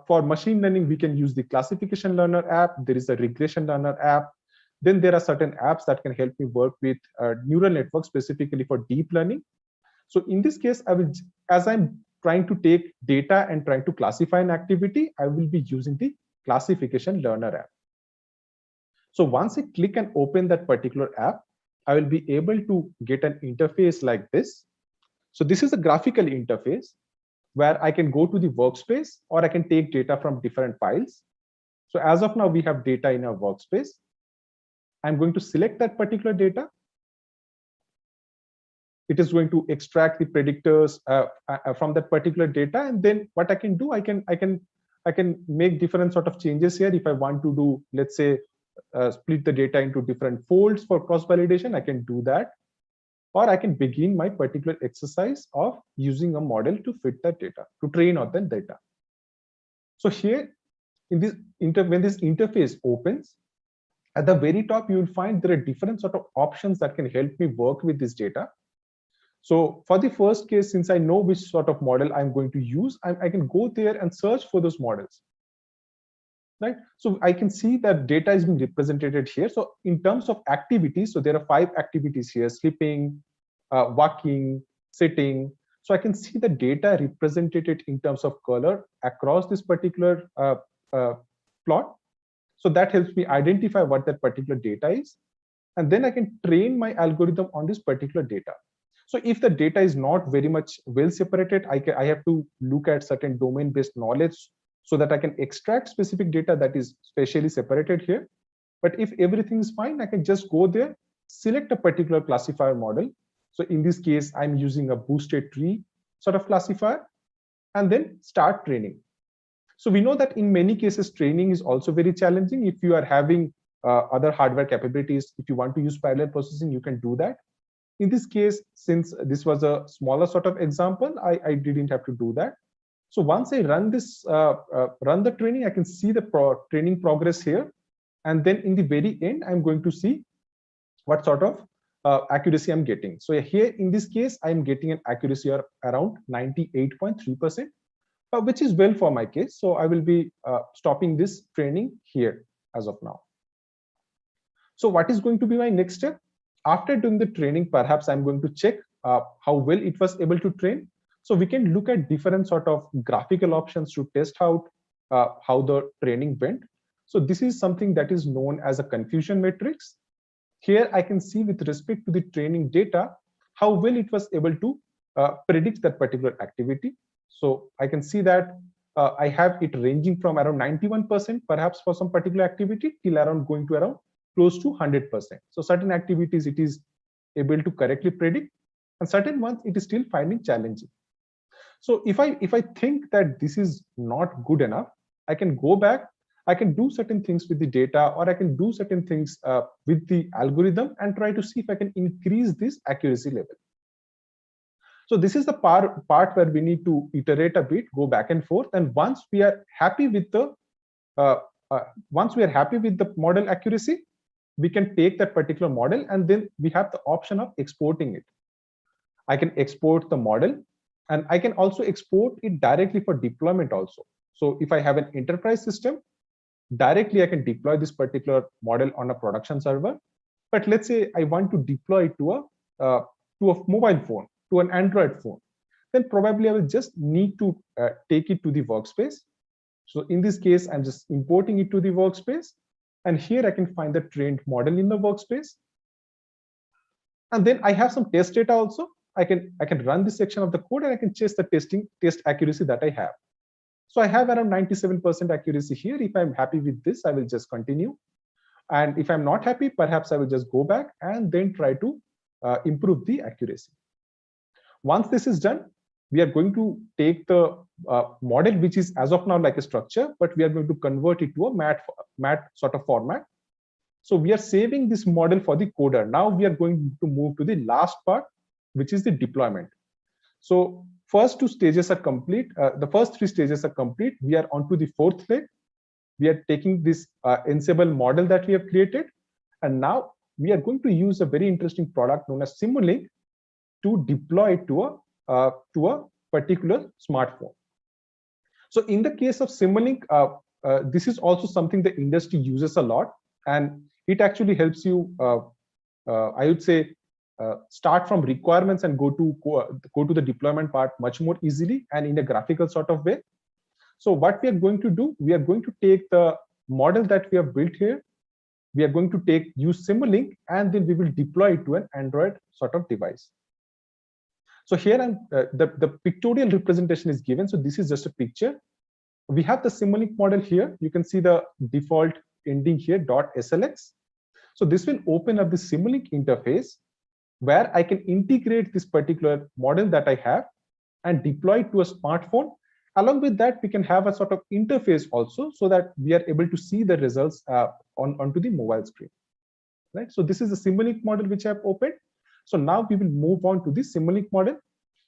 for machine learning, we can use the classification learner app. There is a regression learner app. Then there are certain apps that can help me work with neural networks specifically for deep learning. So in this case, as I'm trying to take data and trying to classify an activity, I will be using the classification learner app. So once I click and open that particular app, I will be able to get an interface like this. So this is a graphical interface where I can go to the workspace, or I can take data from different files. So as of now, we have data in our workspace. I'm going to select that particular data. It is going to extract the predictors from that particular data, and then what I can do, I can make different sort of changes here. If I want to do, let's say, split the data into different folds for cross validation, I can do that. or I can begin my particular exercise of using a model to fit that data, to train on that data. So here, in this when this interface opens, at the very top, you will find there are different sort of options that can help me work with this data. So for the first case, since I know which sort of model I'm going to use, I can go there and search for those models. Right? So I can see that data is being represented here. So in terms of activities, so there are 5 activities here: sleeping, walking, sitting. So I can see the data represented in terms of color across this particular plot. So that helps me identify what that particular data is. And then I can train my algorithm on this particular data. So if the data is not very much well separated, I have to look at certain domain-based knowledge so that I can extract specific data that is spatially separated here. But if everything is fine, I can just go there, select a particular classifier model. So in this case, I'm using a boosted tree sort of classifier, and then start training. So we know that in many cases, training is also very challenging. If you are having other hardware capabilities, if you want to use parallel processing, you can do that. In this case, since this was a smaller sort of example, I didn't have to do that. So once I run this, run the training, I can see the training progress here. And then in the very end, I'm going to see what sort of accuracy I'm getting. So here in this case, I'm getting an accuracy of around 98.3%, which is well for my case. So I will be stopping this training here as of now. So what is going to be my next step? After doing the training, perhaps I'm going to check how well it was able to train. So we can look at different sort of graphical options to test out how the training went. So this is something that is known as a confusion matrix. Here I can see with respect to the training data, how well it was able to predict that particular activity. So I can see that I have it ranging from around 91% perhaps for some particular activity till around going to around close to 100%. So certain activities it is able to correctly predict, and certain ones it is still finding challenging. So if I think that this is not good enough, I can go back, I can do certain things with the data, or I can do certain things with the algorithm and try to see if I can increase this accuracy level. So this is the part where we need to iterate a bit, go back and forth. And once we are happy with the model accuracy, we can take that particular model, and then we have the option of exporting it. I can export the model, and I can also export it directly for deployment also. So if I have an enterprise system, directly I can deploy this particular model on a production server. But let's say I want to deploy it to a mobile phone, to an Android phone, then probably I will just need to take it to the workspace. So in this case, I'm just importing it to the workspace. And here I can find the trained model in the workspace. And then I have some test data also. I can run this section of the code, and I can test the test accuracy that I have. So I have around 97% accuracy here. If I'm happy with this, I will just continue. And if I'm not happy, perhaps I will just go back and then try to improve the accuracy. Once this is done, we are going to take the model, which is as of now like a structure, but we are going to convert it to a matte sort of format. So we are saving this model for the coder. Now we are going to move to the last part, which is the deployment. So first 2 stages are complete. The first 3 stages are complete. We are on to the 4th leg. We are taking this Ansible model that we have created. And now we are going to use a very interesting product known as Simulink to deploy it to a particular smartphone. So in the case of Simulink, this is also something the industry uses a lot, and it actually helps you, I would say, start from requirements and go to the deployment part much more easily and in a graphical sort of way. So what we are going to do, we are going to take the model that we have built here. We are going to use Simulink, and then we will deploy it to an Android sort of device. So here the pictorial representation is given. So this is just a picture. We have the Simulink model here. You can see the default ending here .slx. So this will open up the Simulink interface where I can integrate this particular model that I have and deploy it to a smartphone. Along with that, we can have a sort of interface also, so that we are able to see the results onto the mobile screen. Right. So this is the Simulink model which I have opened. So now we will move on to the Simulink model.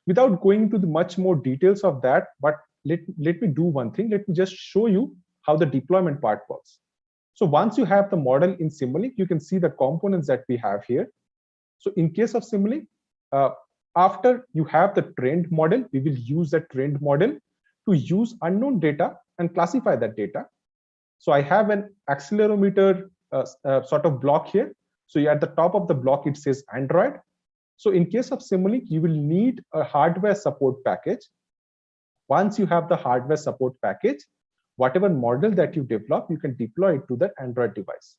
Without going into the much more details of that, but let me do one thing. Let me just show you how the deployment part works. So once you have the model in Simulink, you can see the components that we have here. So in case of Simulink, after you have the trained model, we will use that trained model to use unknown data and classify that data. So I have an accelerometer sort of block here. So at the top of the block, it says Android. So in case of Simulink, you will need a hardware support package. Once you have the hardware support package, whatever model that you develop, you can deploy it to that Android device.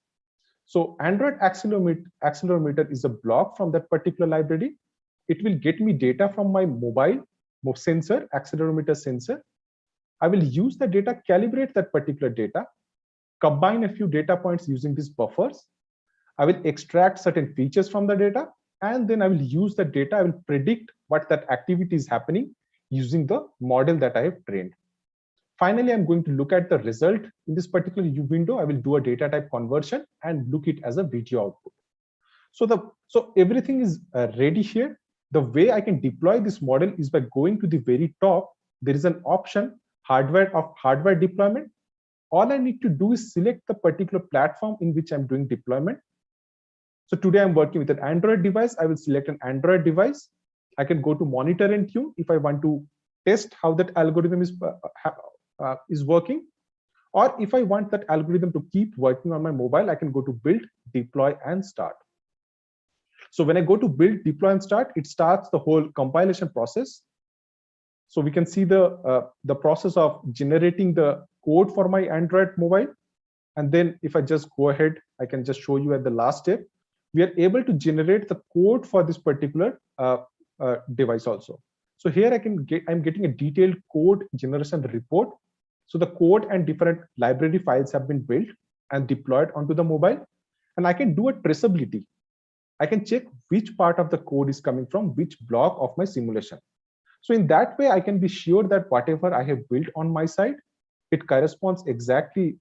So Android accelerometer is a block from that particular library. It will get me data from my mobile sensor, accelerometer sensor. I will use the data, calibrate that particular data, combine a few data points using these buffers. I will extract certain features from the data, and then I will use the data. I will predict what that activity is happening using the model that I have trained. Finally, I'm going to look at the result in this particular window. I will do a data type conversion and look it as a video output. So everything is ready here. The way I can deploy this model is by going to the very top. There is an option hardware deployment. All I need to do is select the particular platform in which I'm doing deployment. So today I'm working with an Android device. I will select an Android device. I can go to monitor and tune if I want to test how that algorithm is working. Or if I want that algorithm to keep working on my mobile, I can go to build, deploy, and start. So when I go to build, deploy, and start, it starts the whole compilation process. So we can see the process of generating the code for my Android mobile. And then if I just go ahead, I can just show you at the last step. We are able to generate the code for this particular device also. So here I'm getting a detailed code generation report. So the code and different library files have been built and deployed onto the mobile. And I can do a traceability. I can check which part of the code is coming from which block of my simulation. So in that way, I can be sure that whatever I have built on my side, it corresponds exactly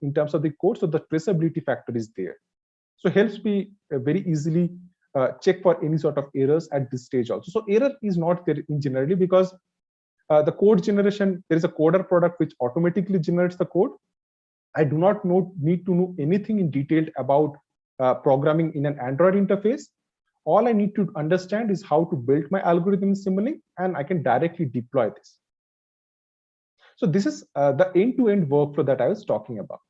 in terms of the code. So the traceability factor is there. So helps me very easily check for any sort of errors at this stage also. So error is not there in generally because the code generation, there is a coder product which automatically generates the code. I do not need to know anything in detail about programming in an Android interface. All I need to understand is how to build my algorithm in Simulink, and I can directly deploy this. So this is the end-to-end workflow that I was talking about.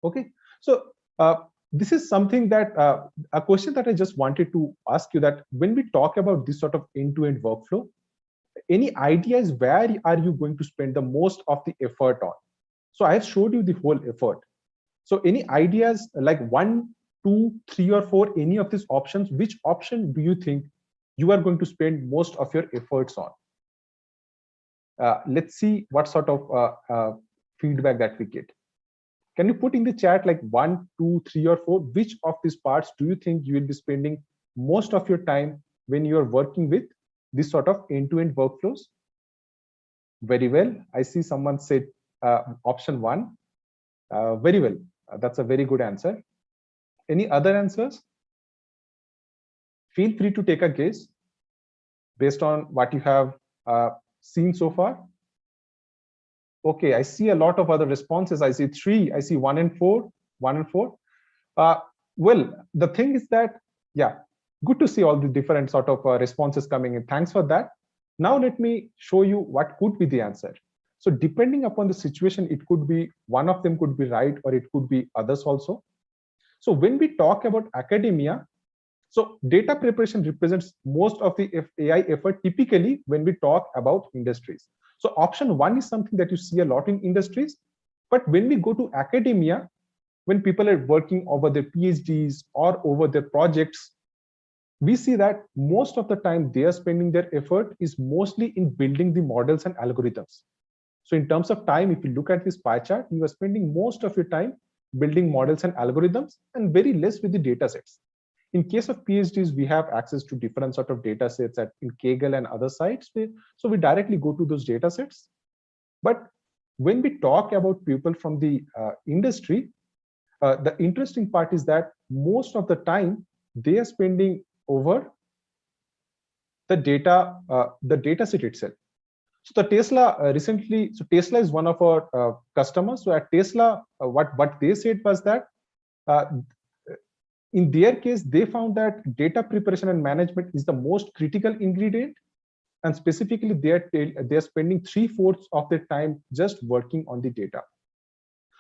Okay, so this is something that a question that I just wanted to ask you, that when we talk about this sort of end-to-end workflow, any ideas where are you going to spend the most of the effort on? So I have showed you the whole effort. So any ideas like 1, 2, 3, or 4, any of these options, which option do you think you are going to spend most of your efforts on? Let's see what sort of feedback that we get. Can you put in the chat like 1, 2, 3, or 4? Which of these parts do you think you will be spending most of your time when you are working with this sort of end-to-end workflows? Very well. I see someone said option 1. Very well. That's a very good answer. Any other answers? Feel free to take a guess based on what you have seen so far. Okay, I see a lot of other responses. I see 3, I see 1 and 4, 1 and 4. Well, the thing is that, yeah, good to see all the different sort of responses coming in. Thanks for that. Now let me show you what could be the answer. So depending upon the situation, it could be one of them could be right, or it could be others also. So when we talk about academia, so data preparation represents most of the AI effort typically when we talk about industries. So option 1 is something that you see a lot in industries. But when we go to academia, when people are working over their PhDs or over their projects, we see that most of the time they are spending their effort is mostly in building the models and algorithms. So in terms of time, if you look at this pie chart, you are spending most of your time building models and algorithms and very less with the data sets. In case of PhDs, we have access to different sort of data sets in Kaggle and other sites. So we directly go to those data sets. But when we talk about people from the industry, the interesting part is that most of the time they are spending over the data set itself. So the Tesla recently, so Tesla is one of our customers. So at Tesla, what they said was that in their case, they found that data preparation and management is the most critical ingredient, and specifically they're spending 3/4 of their time just working on the data.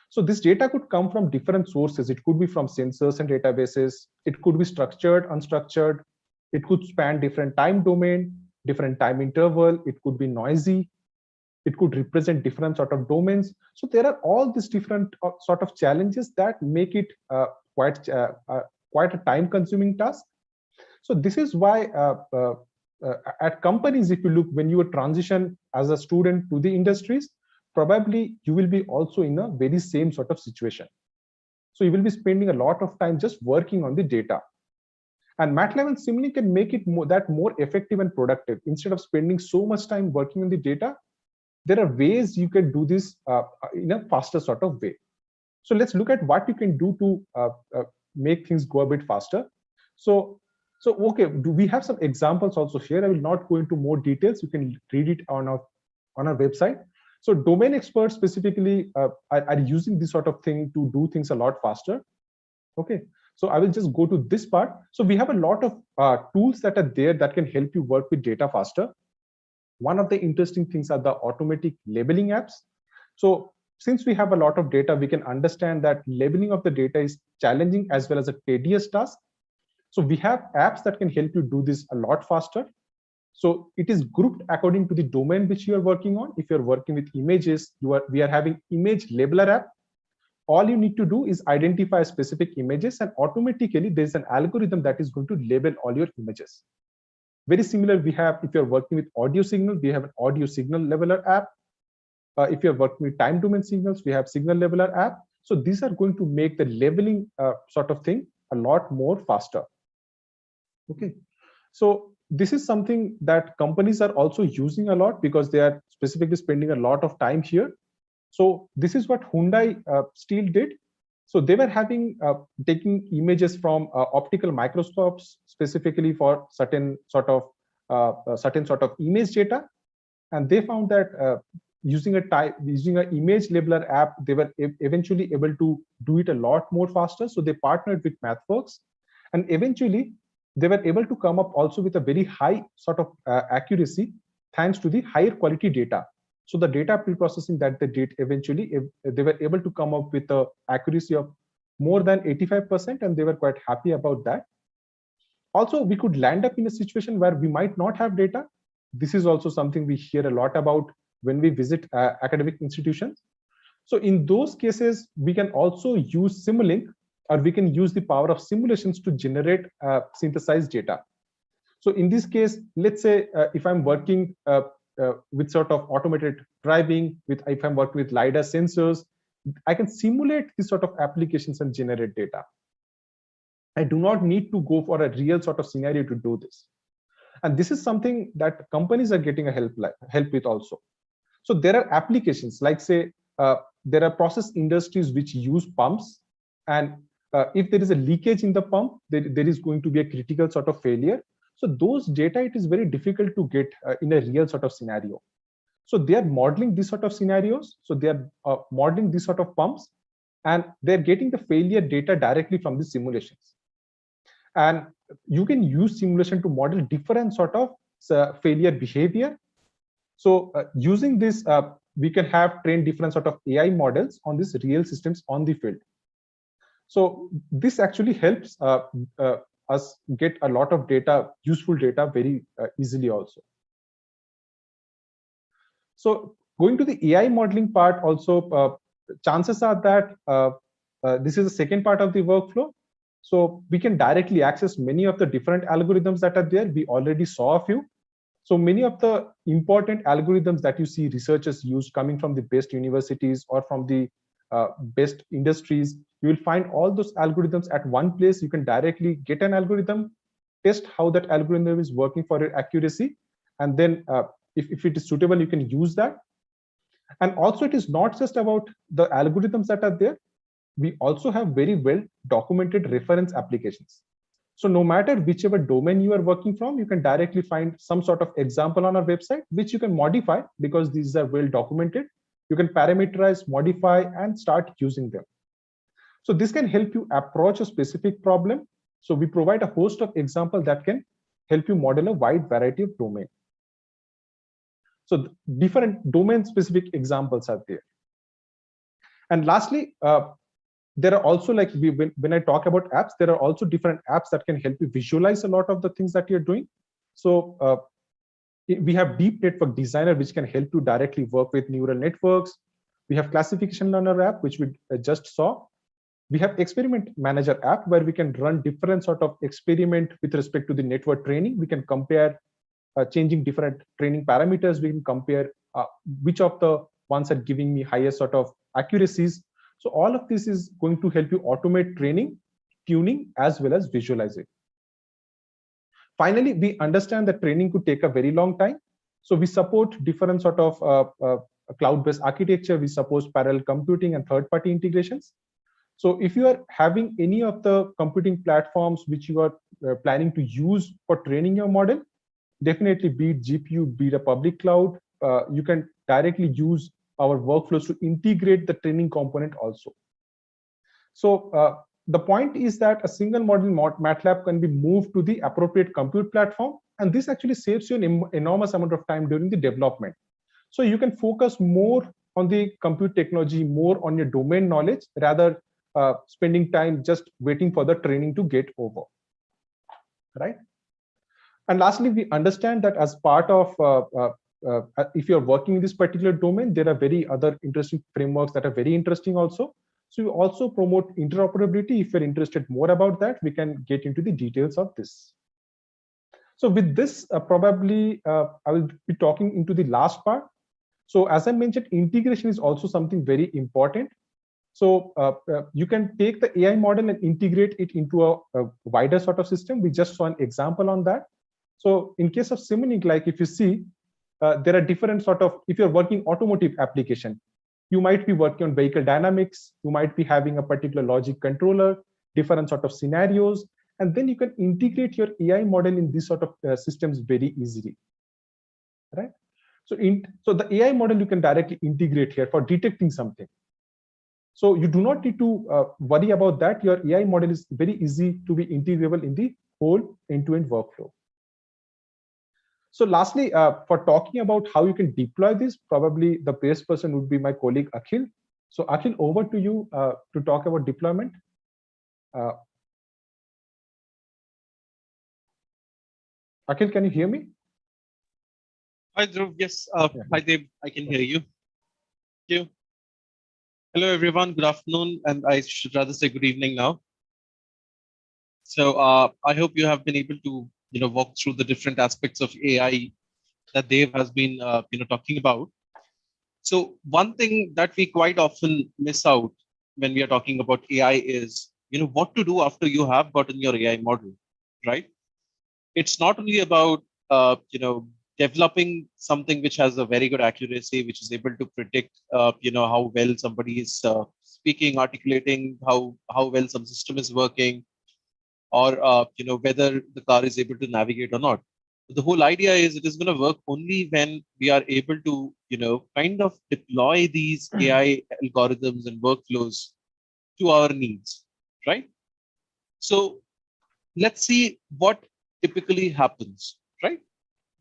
So this data could come from different sources. It could be from sensors and databases. It could be structured, unstructured. It could span different time domain, different time interval. It could be noisy. It could represent different sort of domains. So there are all these different sort of challenges that make it quite a time-consuming task. So this is why at companies, if you look, when you transition as a student to the industries, probably you will be also in a very same sort of situation. So you will be spending a lot of time just working on the data. And MATLAB and Simulink can make it more effective and productive. Instead of spending so much time working on the data, there are ways you can do this in a faster sort of way. So let's look at what you can do to make things go a bit faster. So okay, we have some examples also here. I will not go into more details. You can read it on our website. So domain experts specifically are using this sort of thing to do things a lot faster. Okay, so I will just go to this part. So we have a lot of tools that are there that can help you work with data faster. One of the interesting things are the automatic labeling apps. So since we have a lot of data, we can understand that labeling of the data is challenging as well as a tedious task. So we have apps that can help you do this a lot faster. So it is grouped according to the domain which you are working on. If you're working with images, we are having image labeler app. All you need to do is identify specific images, and automatically there's an algorithm that is going to label all your images. Very similar, we have, if you're working with audio signal, we have an audio signal leveler app. If you're working with time domain signals, we have signal leveler app. So these are going to make the labeling sort of thing a lot more faster. Okay, so this is something that companies are also using a lot because they are specifically spending a lot of time here. So this is what Hyundai Steel did. So they were having taking images from optical microscopes specifically for certain sort of image data, and they found that using an image labeler app, they were eventually able to do it a lot more faster. So they partnered with MathWorks, and eventually they were able to come up also with a very high sort of accuracy thanks to the higher quality data. So the data pre-processing that they did, eventually they were able to come up with an accuracy of more than 85%, and they were quite happy about that. Also, we could land up in a situation where we might not have data. This is also something we hear a lot about when we visit academic institutions. So in those cases, we can also use Simulink, or we can use the power of simulations to generate synthesized data. So in this case, let's say if I'm working with sort of automated driving, if I'm working with LiDAR sensors, I can simulate this sort of applications and generate data. I do not need to go for a real sort of scenario to do this. And this is something that companies are getting a help with also. So there are applications like, say, there are process industries which use pumps, and if there is a leakage in the pump, there is going to be a critical sort of failure. So those data, it is very difficult to get in a real sort of scenario. So they are modeling these sort of scenarios. So they are modeling these sort of pumps, and they're getting the failure data directly from the simulations. And you can use simulation to model different sort of failure behavior. So using this, we can have trained different sort of AI models on these real systems on the field. So this actually helps us get a lot of data, useful data, very easily also. So going to the AI modeling part also, chances are that this is the second part of the workflow. So we can directly access many of the different algorithms that are there. We already saw a few. So many of the important algorithms that you see researchers use coming from the best universities or from the best industries, you will find all those algorithms at one place. You can directly get an algorithm, test how that algorithm is working for your accuracy, and then if it is suitable, you can use that. And also, it is not just about the algorithms that are there. We also have very well documented reference applications. So no matter whichever domain you are working from, you can directly find some sort of example on our website, which you can modify because these are well documented. You can parameterize, modify, and start using them. So this can help you approach a specific problem. So we provide a host of examples that can help you model a wide variety of domain. So different domain specific examples are there. And lastly, there are also, like when I talk about apps, there are also different apps that can help you visualize a lot of the things that you're doing. So we have Deep Network Designer, which can help you directly work with neural networks. We have Classification Learner app, which we just saw. We have Experiment Manager app, where we can run different sort of experiment with respect to the network training. We can compare changing different training parameters. We can compare which of the ones are giving me highest sort of accuracies. So all of this is going to help you automate training, tuning, as well as visualizing. Finally, we understand that training could take a very long time. So we support different sort of cloud-based architecture. We support parallel computing and third-party integrations. So if you are having any of the computing platforms which you are planning to use for training your model, definitely be it GPU, be it a public cloud, you can directly use our workflows to integrate the training component also. So the point is that a single model MATLAB can be moved to the appropriate compute platform, and this actually saves you an enormous amount of time during the development. So you can focus more on the compute technology, more on your domain knowledge, rather spending time just waiting for the training to get over, right? And lastly, we understand that as part of if you're working in this particular domain, there are very other interesting frameworks that are very interesting also. So we also promote interoperability. If you're interested more about that, we can get into the details of this. So with this, probably I will be talking into the last part. So as I mentioned, integration is also something very important. So you can take the AI model and integrate it into a wider sort of system. We just saw an example on that. So in case of Simulink, like if you see, there are different sort of, if you're working automotive application, you might be working on vehicle dynamics, you might be having a particular logic controller, different sort of scenarios, and then you can integrate your AI model in these sort of systems very easily, right? So the AI model you can directly integrate here for detecting something. So you do not need to worry about that. Your AI model is very easy to be integrable in the whole end-to-end workflow. So lastly, for talking about how you can deploy this, probably the best person would be my colleague Akhil. So Akhil, over to you to talk about deployment. Akhil, can you hear me? Hi, Dhruv. Yes. Hi, Deb. I can hear you. Thank you. Hello, everyone. Good afternoon, and I should rather say good evening now. So I hope you have been able to walk through the different aspects of AI that Dev has been talking about. So one thing that we quite often miss out when we are talking about AI is what to do after you have gotten your AI model, right? It's not only about developing something which has a very good accuracy, which is able to predict how well somebody is speaking, articulating, how well some system is working, or whether the car is able to navigate or not. But the whole idea is it is going to work only when we are able to kind of deploy these AI algorithms and workflows to our needs, right? So let's see what typically happens, right?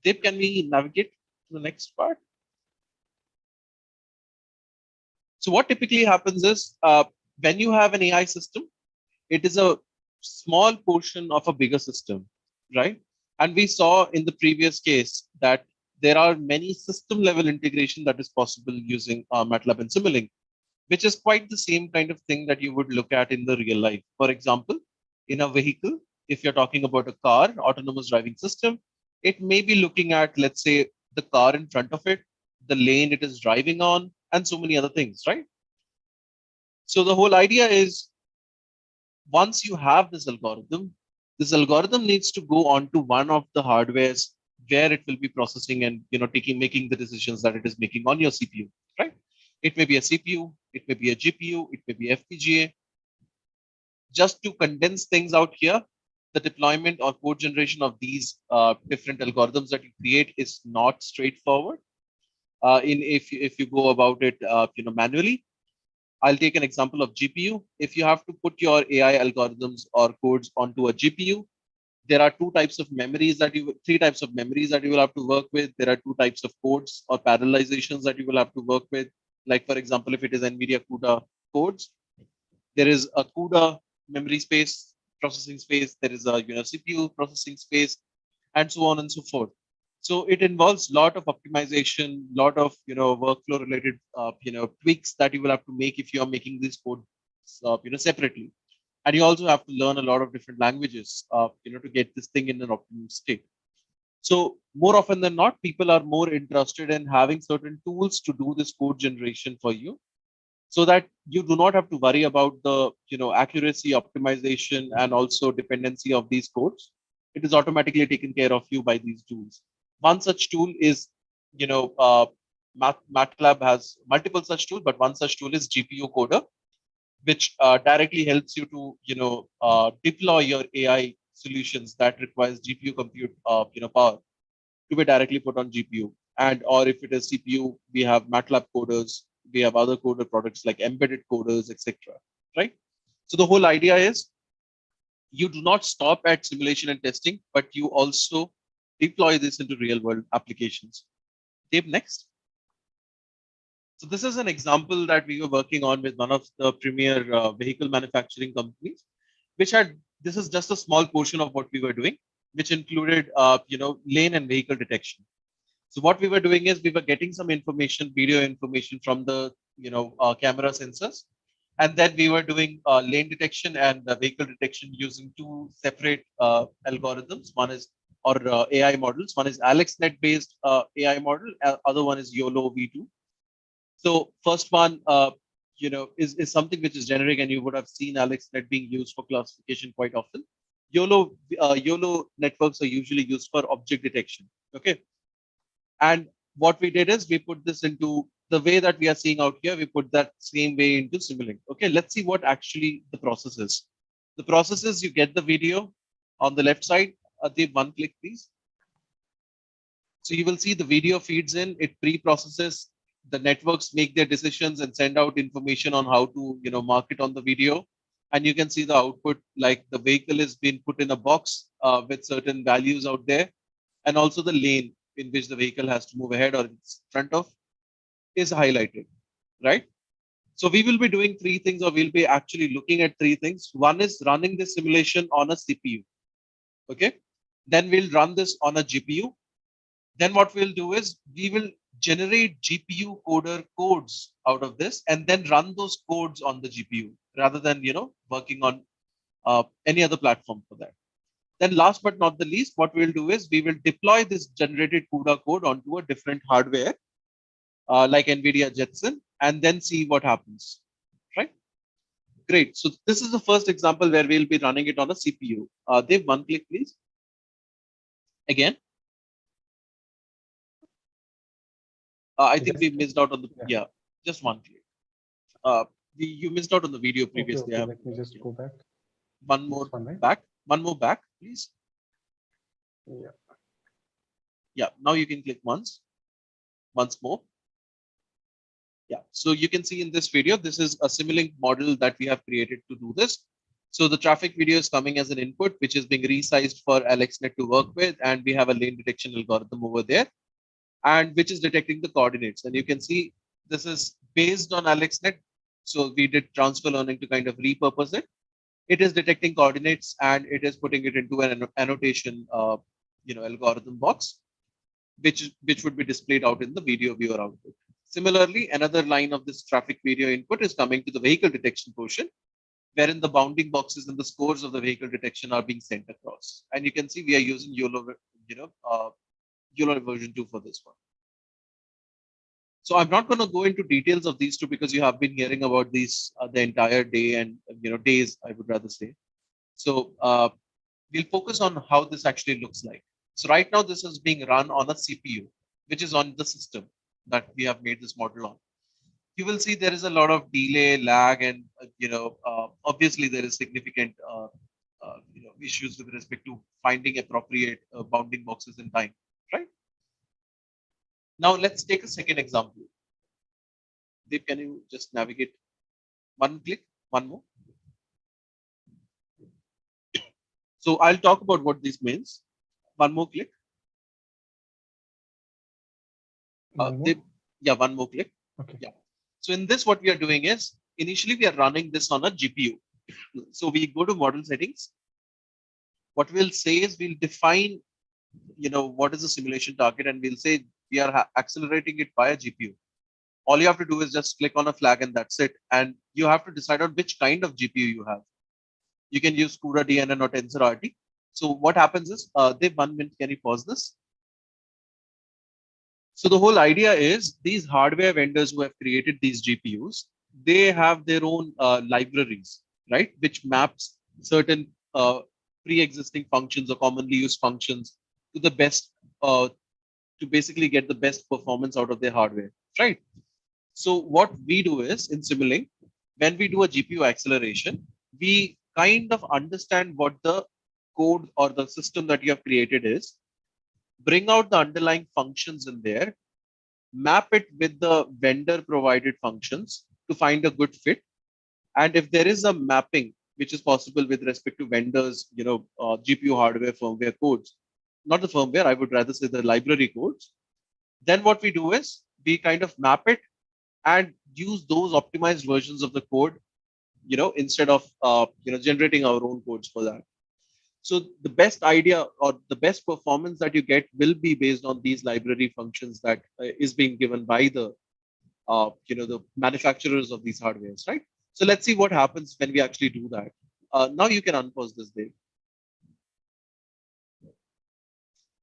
Dave, can we navigate to the next part? So what typically happens is when you have an AI system, it is a small portion of a bigger system, right? And we saw in the previous case that there are many system level integration that is possible using MATLAB and Simulink, which is quite the same kind of thing that you would look at in the real life. For example, in a vehicle, if you're talking about a car, autonomous driving system, it may be looking at, let's say, the car in front of it, the lane it is driving on, and so many other things, right? So the whole idea is, once you have this algorithm needs to go onto one of the hardwares where it will be processing and making the decisions that it is making on your CPU, right? It may be a CPU, it may be a GPU, it may be FPGA. Just to condense things out here, the deployment or code generation of these different algorithms that you create is not straightforward. If you go about it, manually. I'll take an example of GPU. If you have to put your AI algorithms or codes onto a GPU, there are three types of memories that you will have to work with. There are two types of codes or parallelizations that you will have to work with. Like, for example, if it is NVIDIA CUDA codes, there is a CUDA memory space, processing space, there is a CPU processing space, and so on and so forth. So it involves a lot of optimization, lot of workflow related tweaks that you will have to make if you are making this code separately. And you also have to learn a lot of different languages to get this thing in an optimum state. So more often than not, people are more interested in having certain tools to do this code generation for you, so that you do not have to worry about the accuracy, optimization, and also dependency of these codes. It is automatically taken care of you by these tools. One such tool is, MATLAB has multiple such tools, but one such tool is GPU Coder, which directly helps you to deploy your AI solutions that requires GPU compute power to be directly put on GPU. And or if it is CPU, we have MATLAB coders, we have other coder products like embedded coders, etc. Right? So the whole idea is you do not stop at simulation and testing, but you also deploy this into real world applications. Dave, next. So this is an example that we were working on with one of the premier vehicle manufacturing companies, which had, this is just a small portion of what we were doing, which included, lane and vehicle detection. So what we were doing is we were getting some information, video information from the, camera sensors. And then we were doing lane detection and vehicle detection using two separate algorithms. One is, or AI models. One is AlexNet based AI model. Other one is YOLO V2. So first one, is something which is generic, and you would have seen AlexNet being used for classification quite often. YOLO networks are usually used for object detection. Okay. And what we did is we put this into the way that we are seeing out here. We put that same way into Simulink. Okay, let's see what actually the process is. The process is you get the video on the left side. Dev, one click, please. So you will see the video feeds in, it pre-processes, the networks make their decisions and send out information on how to, mark it on the video. And you can see the output, like the vehicle is being put in a box with certain values out there. And also the lane in which the vehicle has to move ahead or it's front of is highlighted, right? So we will be doing three things, or we'll be actually looking at three things. One is running this simulation on a CPU. Okay. Then we'll run this on a GPU. Then what we'll do is we will generate GPU coder codes out of this and then run those codes on the GPU rather than, working on any other platform for that. Then last but not the least, what we'll do is we will deploy this generated CUDA code onto a different hardware like NVIDIA Jetson and then see what happens, right? Great. So this is the first example where we'll be running it on a CPU. Dev, one click, please. Again. I think we missed out on the, just one click. You missed out on the video previously. Okay, let me just go back. One more back, please. Yeah. Yeah, now you can click once more. Yeah, so you can see in this video, this is a Simulink model that we have created to do this. So the traffic video is coming as an input, which is being resized for AlexNet to work with. And we have a lane detection algorithm over there, and which is detecting the coordinates. And you can see this is based on AlexNet. So we did transfer learning to kind of repurpose it. It is detecting coordinates and it is putting it into an annotation, algorithm box, which would be displayed out in the video viewer output. Similarly, another line of this traffic video input is coming to the vehicle detection portion, wherein the bounding boxes and the scores of the vehicle detection are being sent across. And you can see we are using YOLO, YOLO version 2 for this one. So I'm not going to go into details of these two because you have been hearing about these the entire day and days, I would rather say. So we'll focus on how this actually looks like. So right now this is being run on a CPU, which is on the system that we have made this model on. You will see there is a lot of delay, lag, and obviously there is significant issues with respect to finding appropriate bounding boxes in time, right? Now let's take a second example. Deep, can you just navigate one click, one more? So I'll talk about what this means. One more click. Yeah, one more click. Okay. Yeah. So in this, what we are doing is, initially we are running this on a GPU. So we go to model settings. What we'll say is we'll define, what is the simulation target, and we'll say we are accelerating it by a GPU. All you have to do is just click on a flag and that's it. And you have to decide on which kind of GPU you have. You can use CUDA DNN or TensorRT. So what happens is, Dev, 1 minute, can you pause this? So the whole idea is these hardware vendors who have created these GPUs, they have their own libraries, right? Which maps certain pre-existing functions or commonly used functions to the best, to basically get the best performance out of their hardware, right? So what we do is in Simulink, when we do a GPU acceleration, we kind of understand what the code or the system that you have created is, bring out the underlying functions in there, map it with the vendor provided functions to find a good fit. And if there is a mapping, which is possible with respect to vendors, GPU hardware, firmware codes, not the firmware, I would rather say the library codes. Then what we do is we kind of map it and use those optimized versions of the code, instead of, generating our own codes for that. So the best idea or the best performance that you get will be based on these library functions that is being given by the, the manufacturers of these hardwares, right? So let's see what happens when we actually do that. Now you can unpause this, Dave.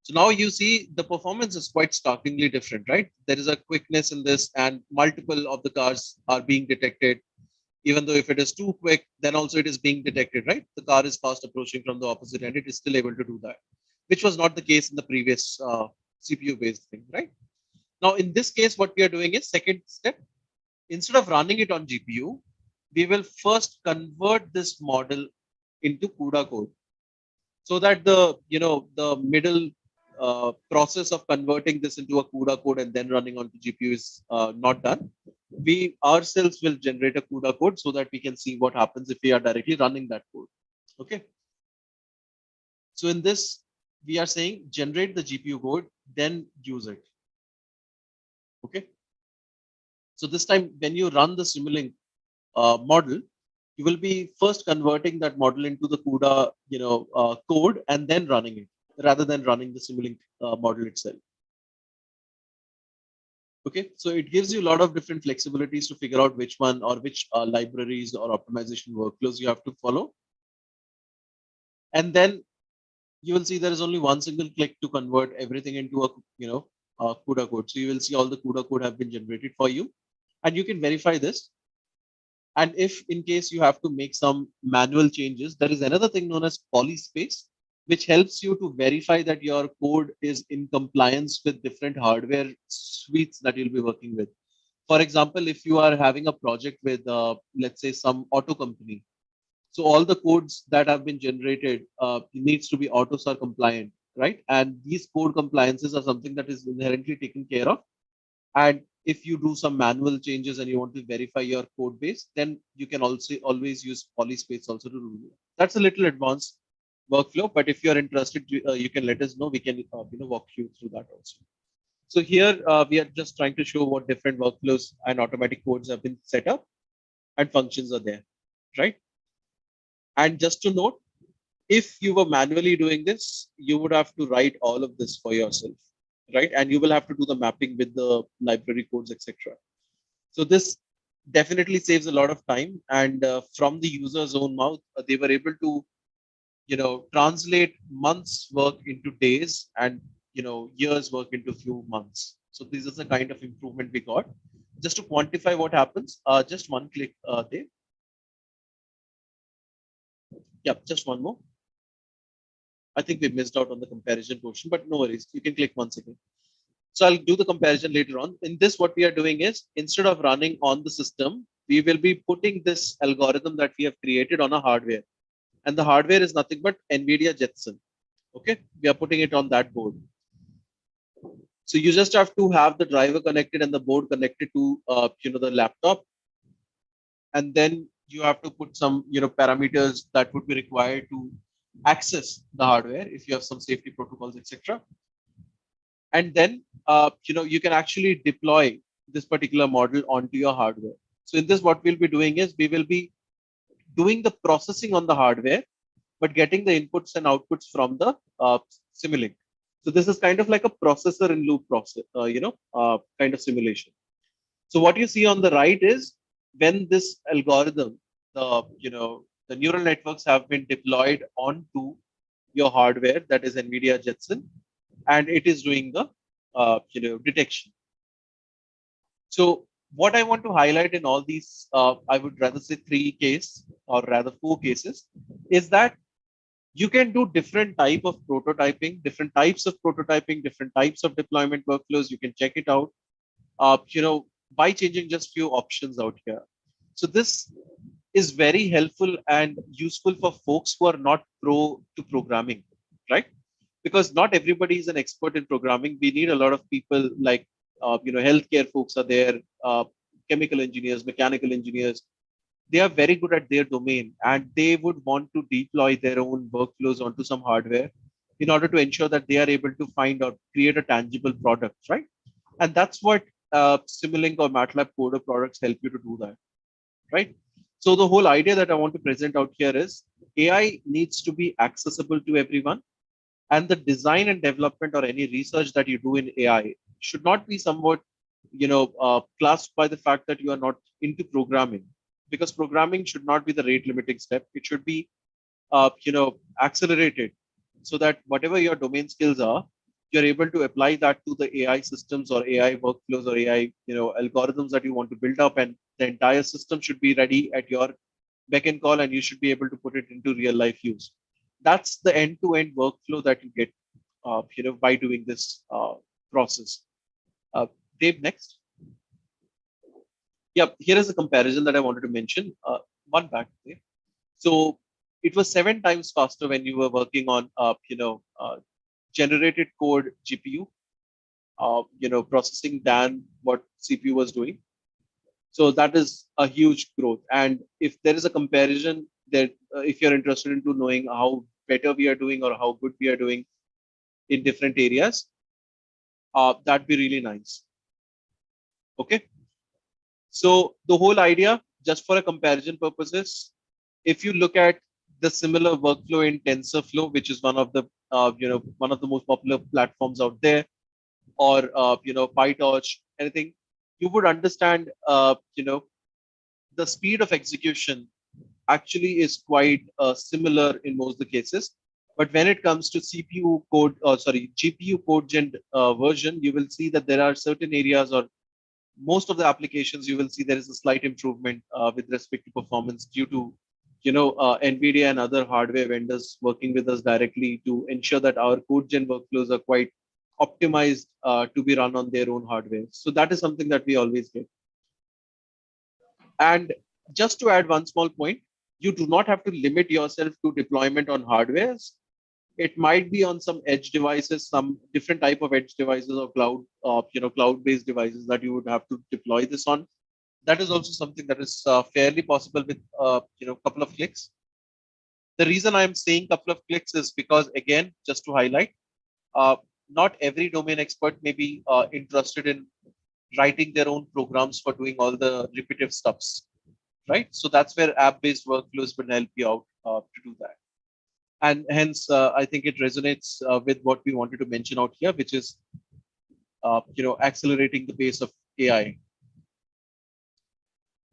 So now you see the performance is quite starkly different, right? There is a quickness in this and multiple of the cars are being detected. Even though if it is too quick, then also it is being detected, right? The car is fast approaching from the opposite end. It is still able to do that, which was not the case in the previous CPU-based thing, right? Now, in this case, what we are doing is second step. Instead of running it on GPU, we will first convert this model into CUDA code, so that the middle process of converting this into a CUDA code and then running onto GPU is not done. We ourselves will generate a CUDA code so that we can see what happens if we are directly running that code. Okay. So in this, we are saying generate the GPU code, then use it. Okay. So this time, when you run the Simulink model, you will be first converting that model into the CUDA, code and then running it, rather than running the Simulink model itself. Okay, so it gives you a lot of different flexibilities to figure out which one or which libraries or optimization workflows you have to follow. And then you will see there is only one single click to convert everything into a CUDA code. So you will see all the CUDA code have been generated for you, and you can verify this. And if in case you have to make some manual changes, there is another thing known as polyspace, which helps you to verify that your code is in compliance with different hardware suites that you'll be working with. For example, if you are having a project with, let's say, some auto company, so all the codes that have been generated needs to be AUTOSAR compliant, right? And these code compliances are something that is inherently taken care of. And if you do some manual changes and you want to verify your code base, then you can also always use polyspace also to do that. That's a little advanced workflow, but if you're interested, you can let us know. We can walk you through that also. So here we are just trying to show what different workflows and automatic codes have been set up and functions are there, right? And just to note, if you were manually doing this, you would have to write all of this for yourself, right? And you will have to do the mapping with the library codes, etc. So this definitely saves a lot of time. And from the user's own mouth, they were able to translate months work into days and, years work into few months. So this is the kind of improvement we got. Just to quantify what happens, just one click there. Yeah, just one more. I think we missed out on the comparison portion, but no worries. You can click once again. So I'll do the comparison later on. In this, what we are doing is, instead of running on the system, we will be putting this algorithm that we have created on a hardware. and the hardware is nothing but NVIDIA Jetson. Okay, we are putting it on that board. So you just have to have the driver connected and the board connected to the laptop, and then you have to put some parameters that would be required to access the hardware if you have some safety protocols, etc. And then you can actually deploy this particular model onto your hardware. So in this, what we'll be doing is we will be doing the processing on the hardware, but getting the inputs and outputs from the Simulink. So this is kind of like a processor in loop process, kind of simulation. So what you see on the right is when this algorithm, the neural networks have been deployed onto your hardware, that is NVIDIA Jetson, and it is doing the detection. So what I want to highlight in all these, I would rather say 3 cases or rather 4 cases, is that you can do different type of prototyping, different types of deployment workflows. You can check it out, by changing just few options out here. So this is very helpful and useful for folks who are not pro to programming, right? Because not everybody is an expert in programming. We need a lot of people like, healthcare folks are there, chemical engineers, mechanical engineers. They are very good at their domain, and they would want to deploy their own workflows onto some hardware in order to ensure that they are able to find or create a tangible product, right? And that's what Simulink or MATLAB Coder products help you to do that, right? So the whole idea that I want to present out here is AI needs to be accessible to everyone, and the design and development or any research that you do in AI should not be somewhat, clasped by the fact that you are not into programming. Because programming should not be the rate limiting step. It should be, accelerated so that whatever your domain skills are, you're able to apply that to the AI systems or AI workflows or AI, algorithms that you want to build up, and the entire system should be ready at your beck and call, and you should be able to put it into real life use. That's the end-to-end workflow that you get, by doing this process. Dave, next. Yeah, here is a comparison that I wanted to mention. One back there. So it was 7 times faster when you were working on, generated code GPU, processing than what CPU was doing. So that is a huge growth. And if there is a comparison that if you're interested into knowing how better we are doing or how good we are doing in different areas, that'd be really nice. Okay. So the whole idea, just for a comparison purposes, if you look at the similar workflow in TensorFlow, which is one of the most popular platforms out there, or PyTorch, anything, you would understand, the speed of execution actually is quite similar in most of the cases. But when it comes to GPU code gen version, you will see that there are certain areas, or most of the applications, you will see there is a slight improvement with respect to performance due to, NVIDIA and other hardware vendors working with us directly to ensure that our code gen workflows are quite optimized to be run on their own hardware. So that is something that we always get. And just to add one small point, you do not have to limit yourself to deployment on hardwares. It might be on some edge devices, some different type of edge devices or cloud, cloud-based devices that you would have to deploy this on. That is also something that is fairly possible with, couple of clicks. The reason I'm saying couple of clicks is because, again, just to highlight, not every domain expert may be interested in writing their own programs for doing all the repetitive stuffs, right? So that's where app-based workflows will help you out to do that. And hence, I think it resonates with what we wanted to mention out here, which is, accelerating the pace of AI.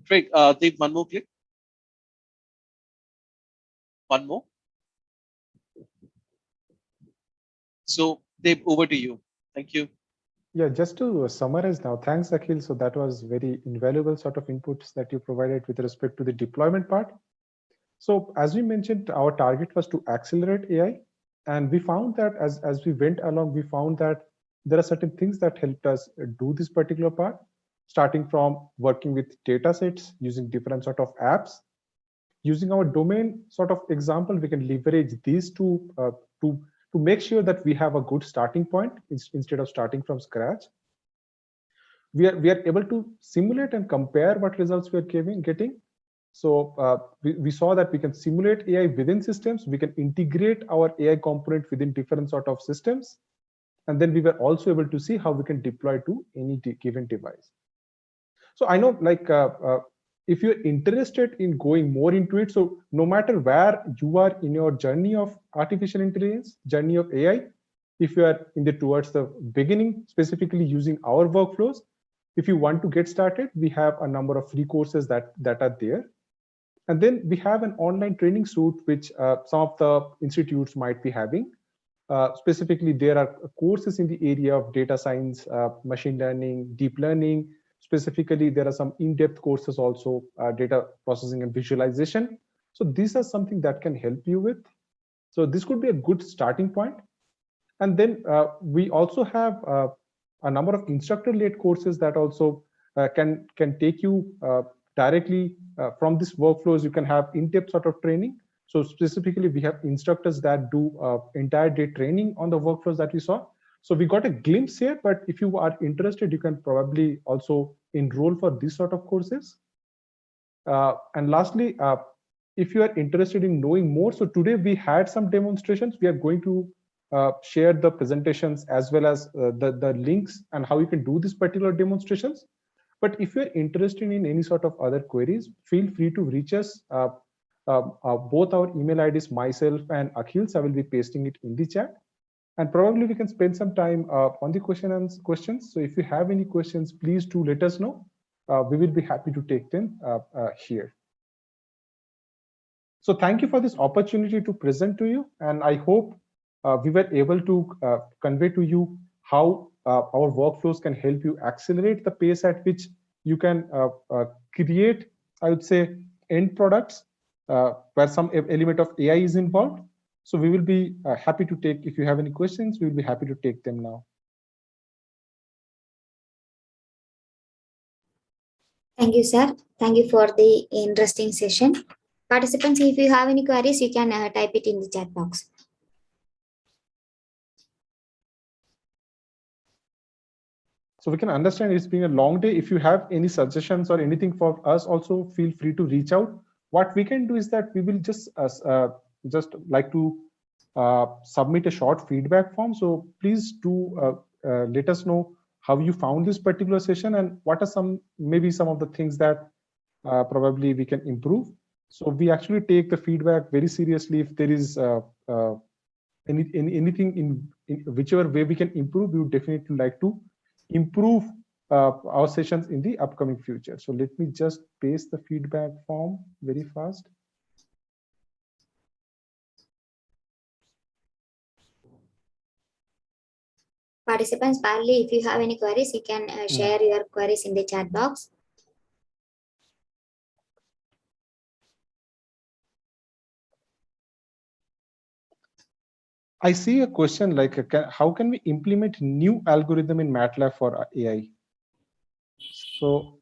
Craig, Dave, one more click. One more. So, Dave, over to you. Thank you. Yeah, just to summarize now, thanks, Akhil. So that was very invaluable sort of inputs that you provided with respect to the deployment part. So as we mentioned, our target was to accelerate AI. And we found that as we went along, we found that there are certain things that helped us do this particular part, starting from working with data sets, using different sort of apps, using our domain sort of example, we can leverage these to make sure that we have a good starting point instead of starting from scratch. We are able to simulate and compare what results we are getting. So we saw that we can simulate AI within systems. We can integrate our AI component within different sort of systems. And then we were also able to see how we can deploy to any given device. So I know, like, if you're interested in going more into it, so no matter where you are in your journey of artificial intelligence, journey of AI, if you are towards the beginning, specifically using our workflows, if you want to get started, we have a number of free courses that are there. And then we have an online training suite, which some of the institutes might be having. Specifically, there are courses in the area of data science, machine learning, deep learning. Specifically, there are some in-depth courses also, data processing and visualization. So these are something that can help you with. So this could be a good starting point. And then we also have a number of instructor-led courses that also can take you directly from these workflows. You can have in-depth sort of training. So specifically, we have instructors that do entire day training on the workflows that we saw. So we got a glimpse here, but if you are interested, you can probably also enroll for this sort of courses. And lastly, if you are interested in knowing more, so today we had some demonstrations. We are going to share the presentations as well as the links and how you can do these particular demonstrations. But if you're interested in any sort of other queries, feel free to reach us. Both our email IDs, myself and Akhil's, I will be pasting it in the chat. And probably we can spend some time on the questions. So if you have any questions, please do let us know. We will be happy to take them here. So thank you for this opportunity to present to you. And I hope we were able to convey to you how our workflows can help you accelerate the pace at which you can create, I would say, end products where some element of AI is involved. So we will be happy to take, if you have any questions, we will be happy to take them now. Thank you, sir. Thank you for the interesting session. Participants, if you have any queries, you can type it in the chat box. So we can understand it's been a long day. If you have any suggestions or anything for us, also feel free to reach out. What we can do is that we will just like to submit a short feedback form. So please do let us know how you found this particular session and what are maybe some of the things that probably we can improve. So we actually take the feedback very seriously. If there is anything in whichever way we can improve, we would definitely like to improve our sessions in the upcoming future. So let me just paste the feedback form very fast. Participants, Parley, if you have any queries, you can share your queries in the chat box. I see a question like, how can we implement new algorithm in MATLAB for AI? So,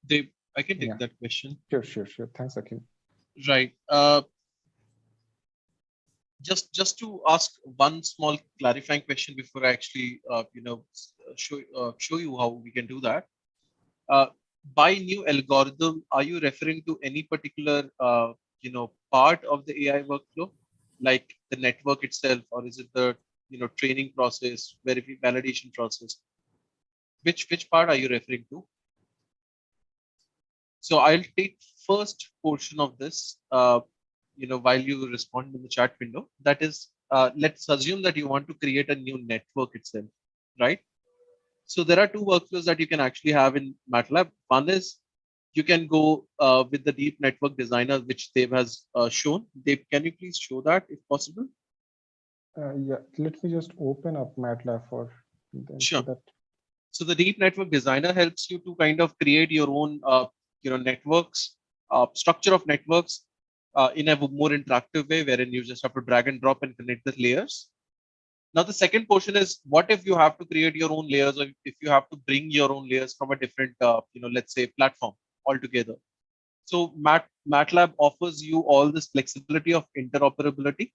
Dave, I can take that question. Sure. Thanks, Akhil. Right. Just to ask one small clarifying question before I actually, show you how we can do that. By new algorithm, are you referring to any particular, part of the AI workflow, like the network itself, or is it the, training process, validation process? Which part are you referring to? So I'll take first portion of this, while you respond in the chat window. That is, let's assume that you want to create a new network itself, right? So there are two workflows that you can actually have in MATLAB. One is you can go with the deep network designer, which Dave has shown. Dave, can you please show that if possible? Yeah, let me just open up MATLAB for them. Sure. So the deep network designer helps you to kind of create your own, networks, structure of networks in a more interactive way, wherein you just have to drag and drop and connect the layers. Now, the second portion is, what if you have to create your own layers, or if you have to bring your own layers from a different, let's say, platform altogether? So MATLAB offers you all this flexibility of interoperability.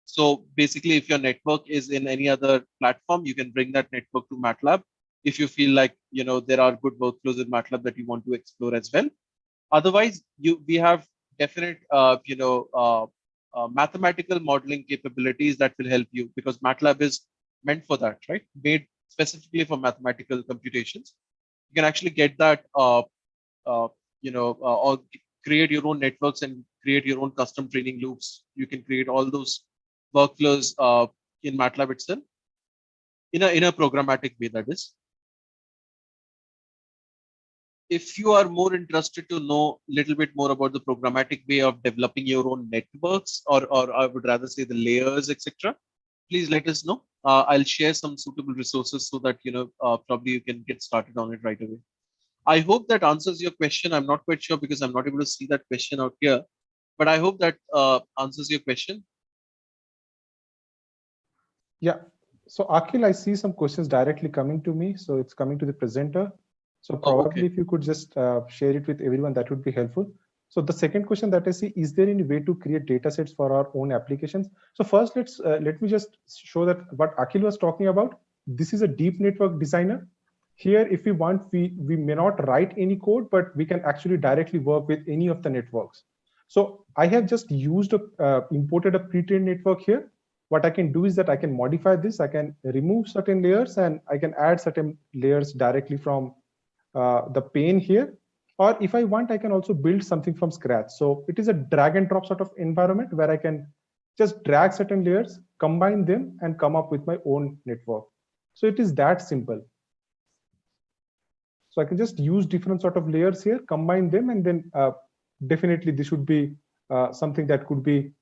So basically, if your network is in any other platform, you can bring that network to MATLAB. If you feel like, there are good workflows in MATLAB that you want to explore as well. Otherwise, we have definite, mathematical modeling capabilities that will help you, because MATLAB is meant for that, right? Made specifically for mathematical computations. You can actually get that, or create your own networks and create your own custom training loops. You can create all those workflows in MATLAB itself in a programmatic way, that is. If you are more interested to know a little bit more about the programmatic way of developing your own networks, or I would rather say the layers, etc., please let us know. I'll share some suitable resources so that, probably you can get started on it right away. I hope that answers your question. I'm not quite sure because I'm not able to see that question out here, but I hope that answers your question. Yeah. So Akhil, I see some questions directly coming to me. So it's coming to the presenter. So probably if you could just share it with everyone, that would be helpful. So the second question that I see, is there any way to create data sets for our own applications? So first, let me just show that what Akhil was talking about. This is a deep network designer. Here, if we want, we may not write any code, but we can actually directly work with any of the networks. So I have just used imported a pre-trained network here. What I can do is that I can modify this. I can remove certain layers and I can add certain layers directly from the pane here. Or if I want, I can also build something from scratch. So it is a drag and drop sort of environment where I can just drag certain layers, combine them, and come up with my own network. So it is that simple. So I can just use different sort of layers here, combine them, and then definitely this should be something that could be,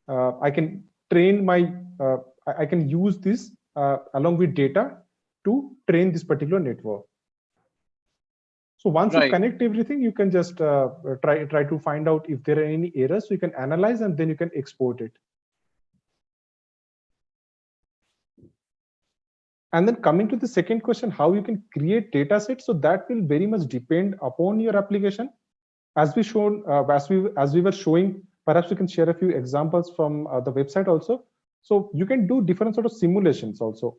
I can train my, I can use this along with data to train this particular network. So once you connect everything, you can just try to find out if there are any errors. So you can analyze and then you can export it. And then coming to the second question, how you can create data sets. So that will very much depend upon your application. As we shown, as we were showing, perhaps we can share a few examples from the website also. So you can do different sort of simulations also.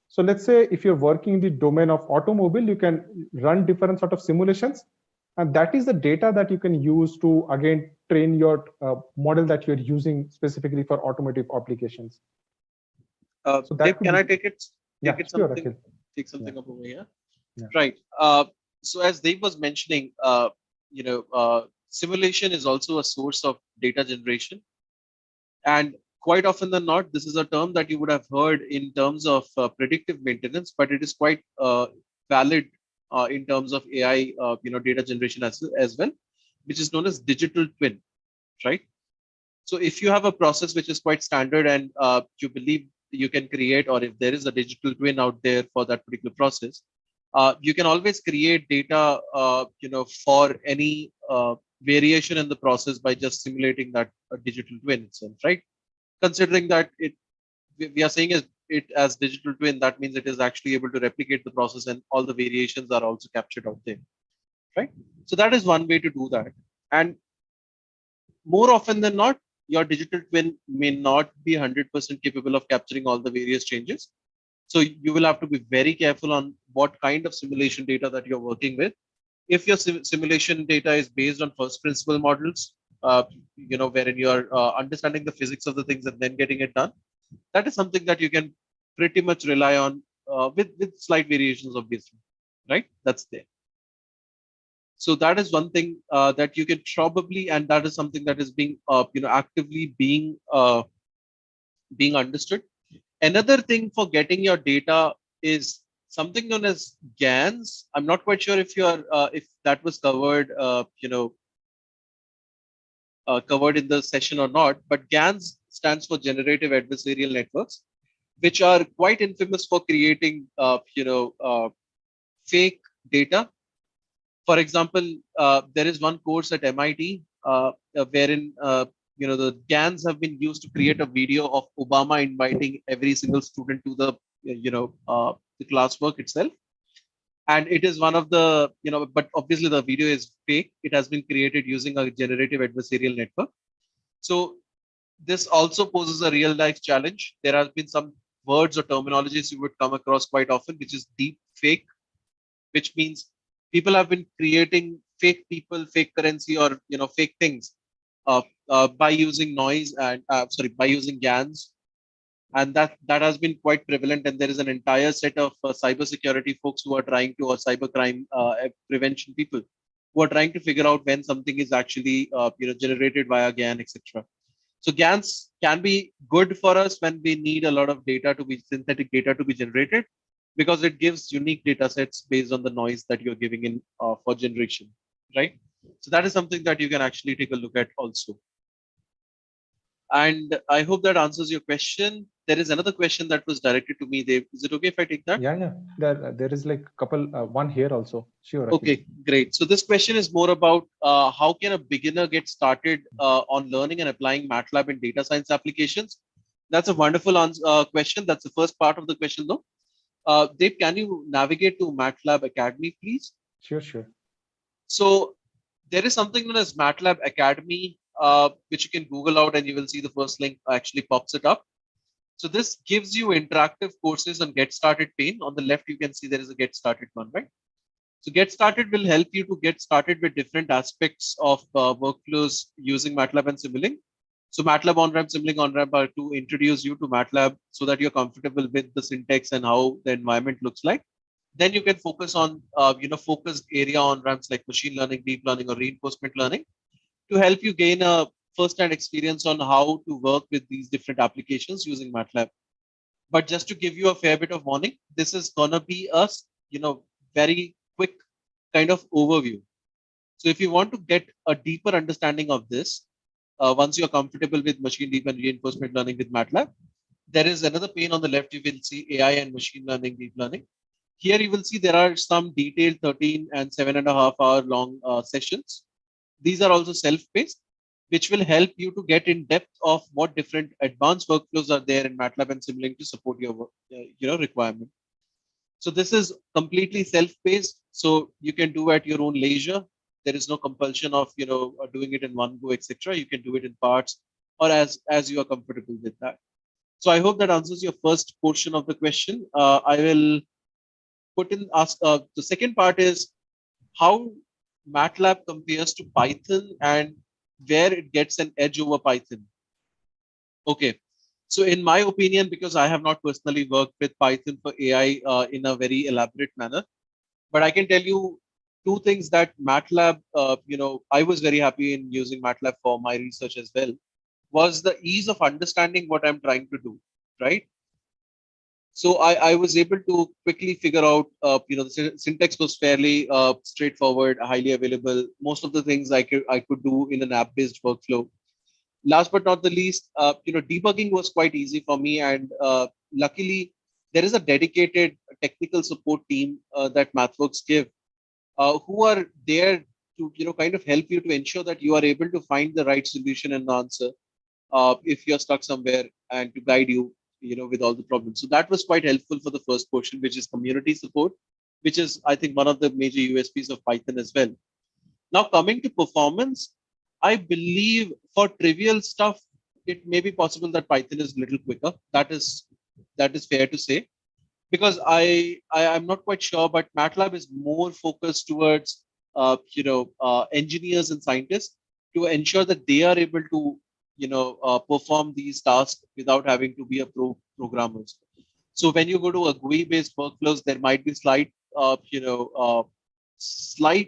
So let's say if you're working in the domain of automobile, you can run different sort of simulations. And that is the data that you can use to, again, train your model that you're using specifically for automotive applications. So that can I take it? Take something up over here. Yeah. Right. So as Dave was mentioning, simulation is also a source of data generation. And quite often than not, this is a term that you would have heard in terms of predictive maintenance, but it is quite valid in terms of AI, data generation as well, which is known as digital twin, right? So if you have a process which is quite standard and you believe you can create, or if there is a digital twin out there for that particular process, you can always create data, for any variation in the process by just simulating that digital twin itself, right? Considering that we are saying it as digital twin, that means it is actually able to replicate the process and all the variations are also captured out there, right? So that is one way to do that. And more often than not, your digital twin may not be 100% capable of capturing all the various changes. So you will have to be very careful on what kind of simulation data that you're working with. If your simulation data is based on first principle models, wherein you are understanding the physics of the things and then getting it done, that is something that you can pretty much rely on with slight variations, obviously, right? That's there. So that is one thing that you can probably, and that is something that is being, actively being understood. Another thing for getting your data is something known as GANs. I'm not quite sure if you are, if that was covered, covered in the session or not, but GANs stands for Generative Adversarial Networks, which are quite infamous for creating, fake data. For example, there is one course at MIT wherein the GANs have been used to create a video of Obama inviting every single student to the the classwork itself. And it is one of the, but obviously the video is fake. It has been created using a generative adversarial network. So this also poses a real life challenge. There have been some words or terminologies you would come across quite often, which is deep fake, which means people have been creating fake people, fake currency, or fake things by using noise and by using GANs, and that has been quite prevalent. And there is an entire set of cybersecurity folks who are trying to, or cybercrime prevention people who are trying to figure out when something is actually generated via GAN, etc. So GANs can be good for us when we need a lot of data to be synthetic data to be generated, because it gives unique data sets based on the noise that you're giving in for generation, right? So that is something that you can actually take a look at also. And I hope that answers your question. There is another question that was directed to me, Dave. Is it okay if I take that? Yeah. There is like a couple, one here also. Sure. Okay, great. So this question is more about how can a beginner get started on learning and applying MATLAB in data science applications? That's a wonderful question. That's the first part of the question, though. Dave, can you navigate to MATLAB Academy, please? Sure. So there is something known as MATLAB Academy, which you can Google out, and you will see the first link actually pops it up. So this gives you interactive courses on Get Started pane. On the left, you can see there is a Get Started one, right? So Get Started will help you to get started with different aspects of workflows using MATLAB and Simulink. So MATLAB on-ramp, Simulink on-ramp are to introduce you to MATLAB so that you're comfortable with the syntax and how the environment looks like. Then you can focus on, focused area on-ramps like machine learning, deep learning, or reinforcement learning to help you gain a first-hand experience on how to work with these different applications using MATLAB. But just to give you a fair bit of warning, this is gonna be a, very quick kind of overview. So if you want to get a deeper understanding of this, once you're comfortable with machine deep and reinforcement learning with MATLAB, there is another pane on the left. You will see AI and machine learning, deep learning. Here you will see there are some detailed 13 and 7.5 hour long sessions. These are also self-paced, which will help you to get in depth of what different advanced workflows are there in MATLAB and Simulink to support your requirement. So this is completely self-paced, so you can do at your own leisure. There is no compulsion of doing it in one go, etc. You can do it in parts or as you are comfortable with that. So I hope that answers your first portion of the question. I will ask the second part is how MATLAB compares to Python and where it gets an edge over Python. Okay, so in my opinion, because I have not personally worked with Python for AI in a very elaborate manner, but I can tell you two things that MATLAB, I was very happy in using MATLAB for my research as well, was the ease of understanding what I'm trying to do, right? So I was able to quickly figure out, the syntax was fairly straightforward, highly available. Most of the things I could do in an app-based workflow. Last but not the least, debugging was quite easy for me, and luckily there is a dedicated technical support team that MathWorks give, who are there to kind of help you to ensure that you are able to find the right solution and answer if you're stuck somewhere, and to guide you with all the problems. So that was quite helpful for the first portion, which is community support, which is, I think, one of the major USPs of Python as well. Now, coming to performance, I believe for trivial stuff, it may be possible that Python is a little quicker. That is fair to say, because I'm not quite sure, but MATLAB is more focused towards engineers and scientists to ensure that they are able to perform these tasks without having to be a programmers. So when you go to a GUI-based workflows, there might be slight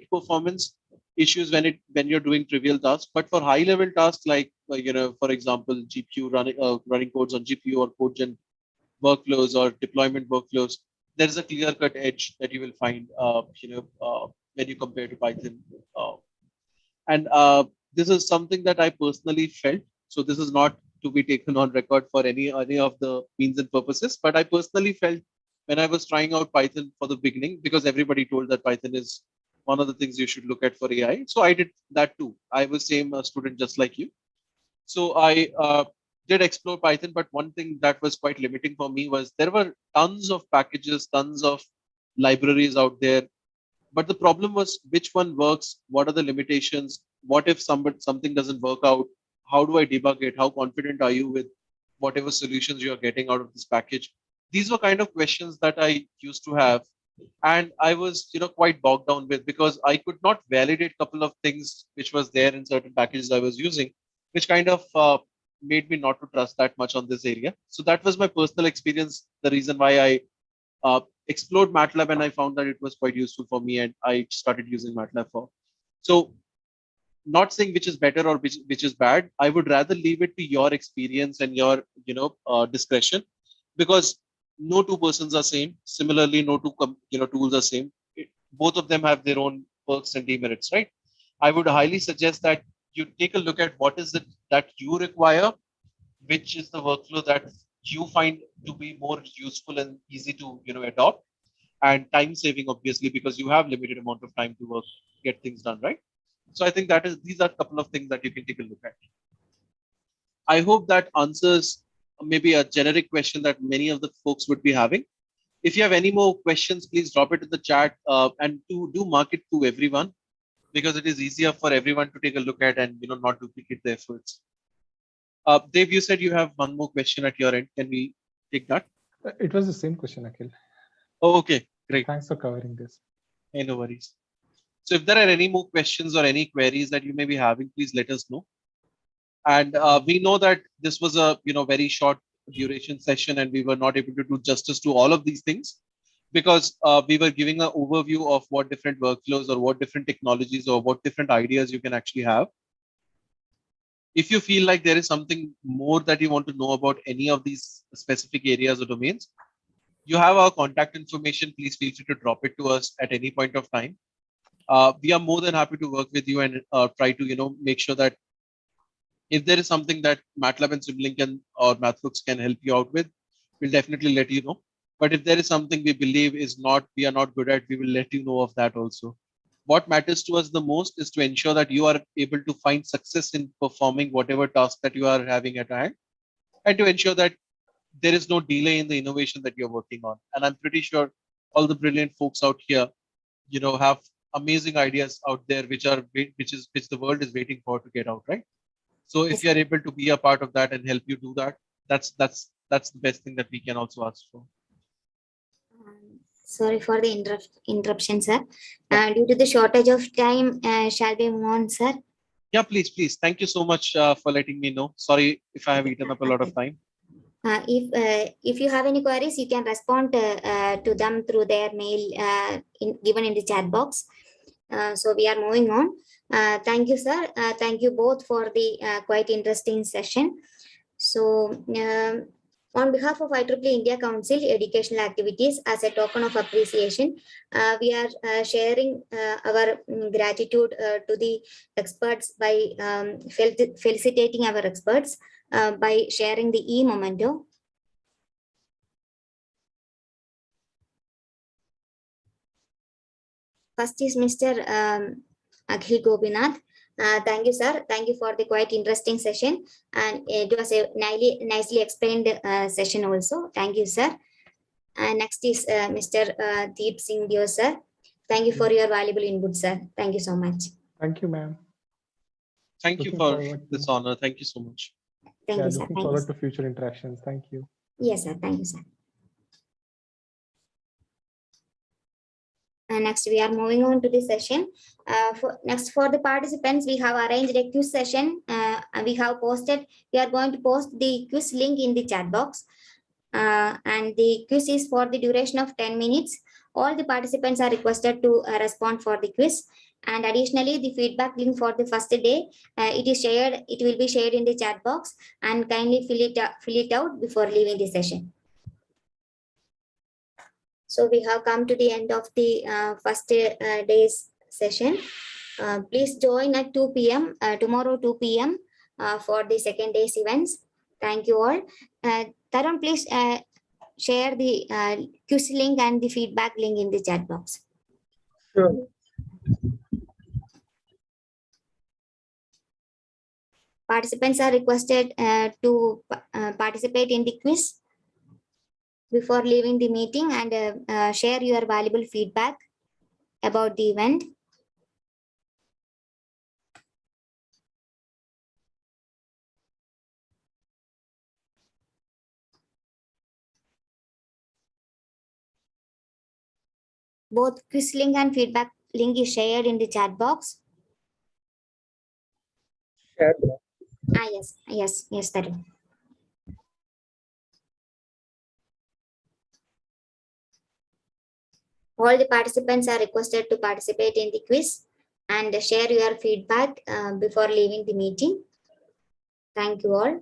performance issues when you're doing trivial tasks. But for high-level tasks like for example, GPU running codes on GPU or code gen workflows or deployment workflows, there is a clear-cut edge that you will find when you compare to Python. And this is something that I personally felt. So this is not to be taken on record for any of the means and purposes, but I personally felt when I was trying out Python for the beginning, because everybody told that Python is one of the things you should look at for AI. So I did that too. I was same student just like you. So I did explore Python, but one thing that was quite limiting for me was there were tons of packages, tons of libraries out there. But the problem was which one works, what are the limitations, what if something doesn't work out, how do I debug it, how confident are you with whatever solutions you are getting out of this package. These were kind of questions that I used to have, and I was quite bogged down with, because I could not validate a couple of things which was there in certain packages I was using, which kind of made me not to trust that much on this area. So that was my personal experience, the reason why I explored MATLAB, and I found that it was quite useful for me, and I started using MATLAB for. So not saying which is better or which is bad. I would rather leave it to your experience and your discretion, because no two persons are same. Similarly, no two tools are same. Both of them have their own perks and demerits, right? I would highly suggest that you take a look at what is it that you require, which is the workflow that you find to be more useful and easy to adopt, and time saving, obviously, because you have limited amount of time to get things done, right? So I think these are a couple of things that you can take a look at. I hope that answers maybe a generic question that many of the folks would be having. If you have any more questions, please drop it in the chat, and do mark it to everyone, because it is easier for everyone to take a look at and not duplicate the efforts. Dave, you said you have one more question at your end. Can we take that? It was the same question, Akhil. Oh, okay, great. Thanks for covering this. Hey, no worries. So if there are any more questions or any queries that you may be having, please let us know. And we know that this was a very short duration session, and we were not able to do justice to all of these things, because we were giving an overview of what different workflows or what different technologies or what different ideas you can actually have. If you feel like there is something more that you want to know about any of these specific areas or domains, you have our contact information. Please feel free to drop it to us at any point of time. We are more than happy to work with you and try to make sure that if there is something that MATLAB and Simulink or MathWorks can help you out with, we'll definitely let you know. But if there is something we believe we are not good at, we will let you know of that also. What matters to us the most is to ensure that you are able to find success in performing whatever task that you are having at hand, and to ensure that there is no delay in the innovation that you're working on. And I'm pretty sure all the brilliant folks out here, have amazing ideas out there which the world is waiting for to get out, right? So if you are able to be a part of that and help you do that, that's the best thing that we can also ask for. Sorry for the interruption, sir. Due to the shortage of time, shall we move on, sir? Yeah, please. Thank you so much for letting me know. Sorry if I have eaten up a lot of time. If you have any queries, you can respond to them through their mail given in the chat box. So we are moving on. Thank you, sir. Thank you both for the quite interesting session. So on behalf of IEEE India Council Educational Activities, as a token of appreciation, we are sharing our gratitude to the experts by felicitating our experts by sharing the e-memento. First is Mr. Akhil Gopinath. Thank you, sir. Thank you for the quite interesting session, and it was a nicely explained session also. Thank you, sir. Next is Mr. Deep Singh Dio, sir. Thank you for your valuable input, sir. Thank you so much. Thank you, ma'am. Thank you for this honor. Thank you so much. Thank you, sir. Looking forward to future interactions. Thank you. Yes, sir. Thank you, sir. Next, we are moving on to the session. Next, for the participants, we have arranged a quiz session. We are going to post the quiz link in the chat box. And the quiz is for the duration of 10 minutes. All the participants are requested to respond for the quiz. And additionally, the feedback link for the first day, it will be shared in the chat box, and kindly fill it out before leaving the session. So we have come to the end of the first day's session. Please join at 2 p.m. Tomorrow 2 p.m. For the second day's events. Thank you all. Tarun, please share the quiz link and the feedback link in the chat box. Sure. Participants are requested to participate in the quiz. before leaving the meeting and share your valuable feedback about the event. Both quiz link and feedback link is shared in the chat box. Yes, that is. All the participants are requested to participate in the quiz and share your feedback before leaving the meeting. Thank you all.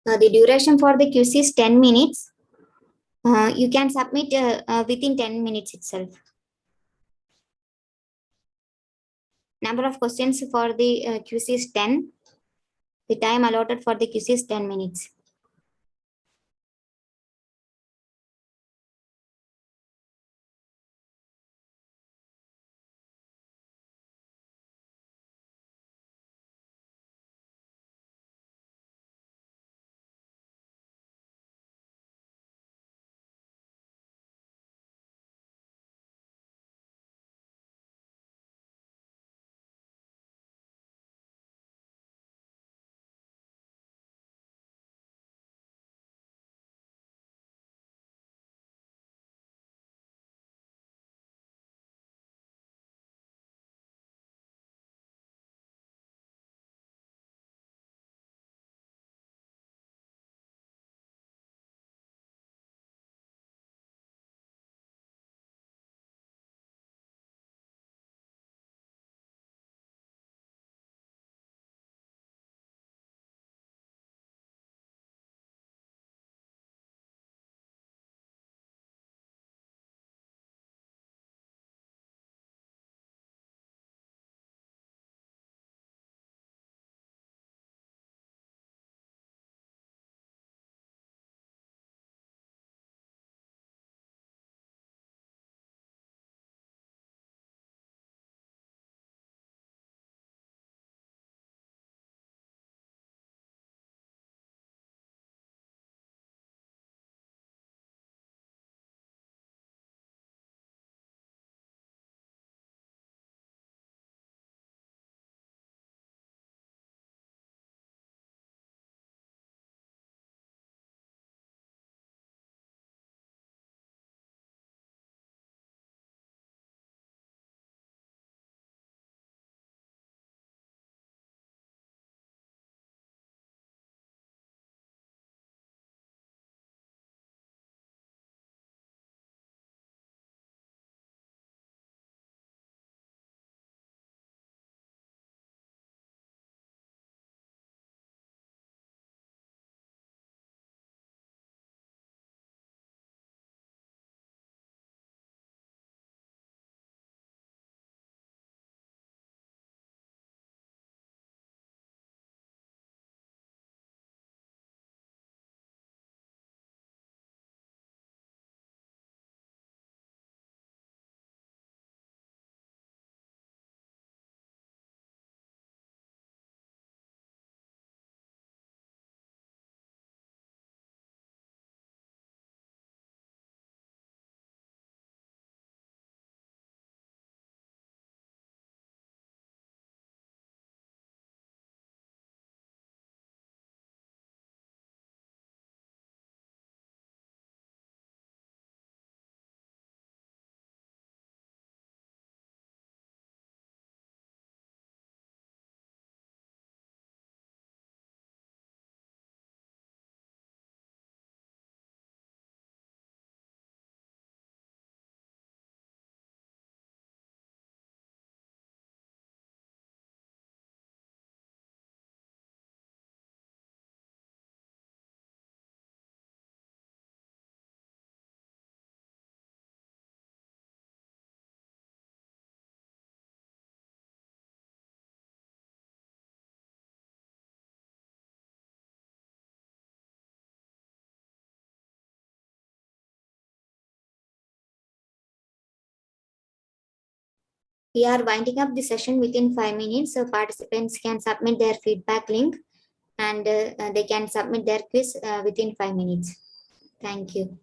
The duration for the quiz is 10 minutes. You can submit within 10 minutes itself. Number of questions for the quiz is 10. The time allotted for the quiz is 10 minutes. We are winding up the session within 5 minutes, so participants can submit their feedback link and they can submit their quiz within 5 minutes. Thank you.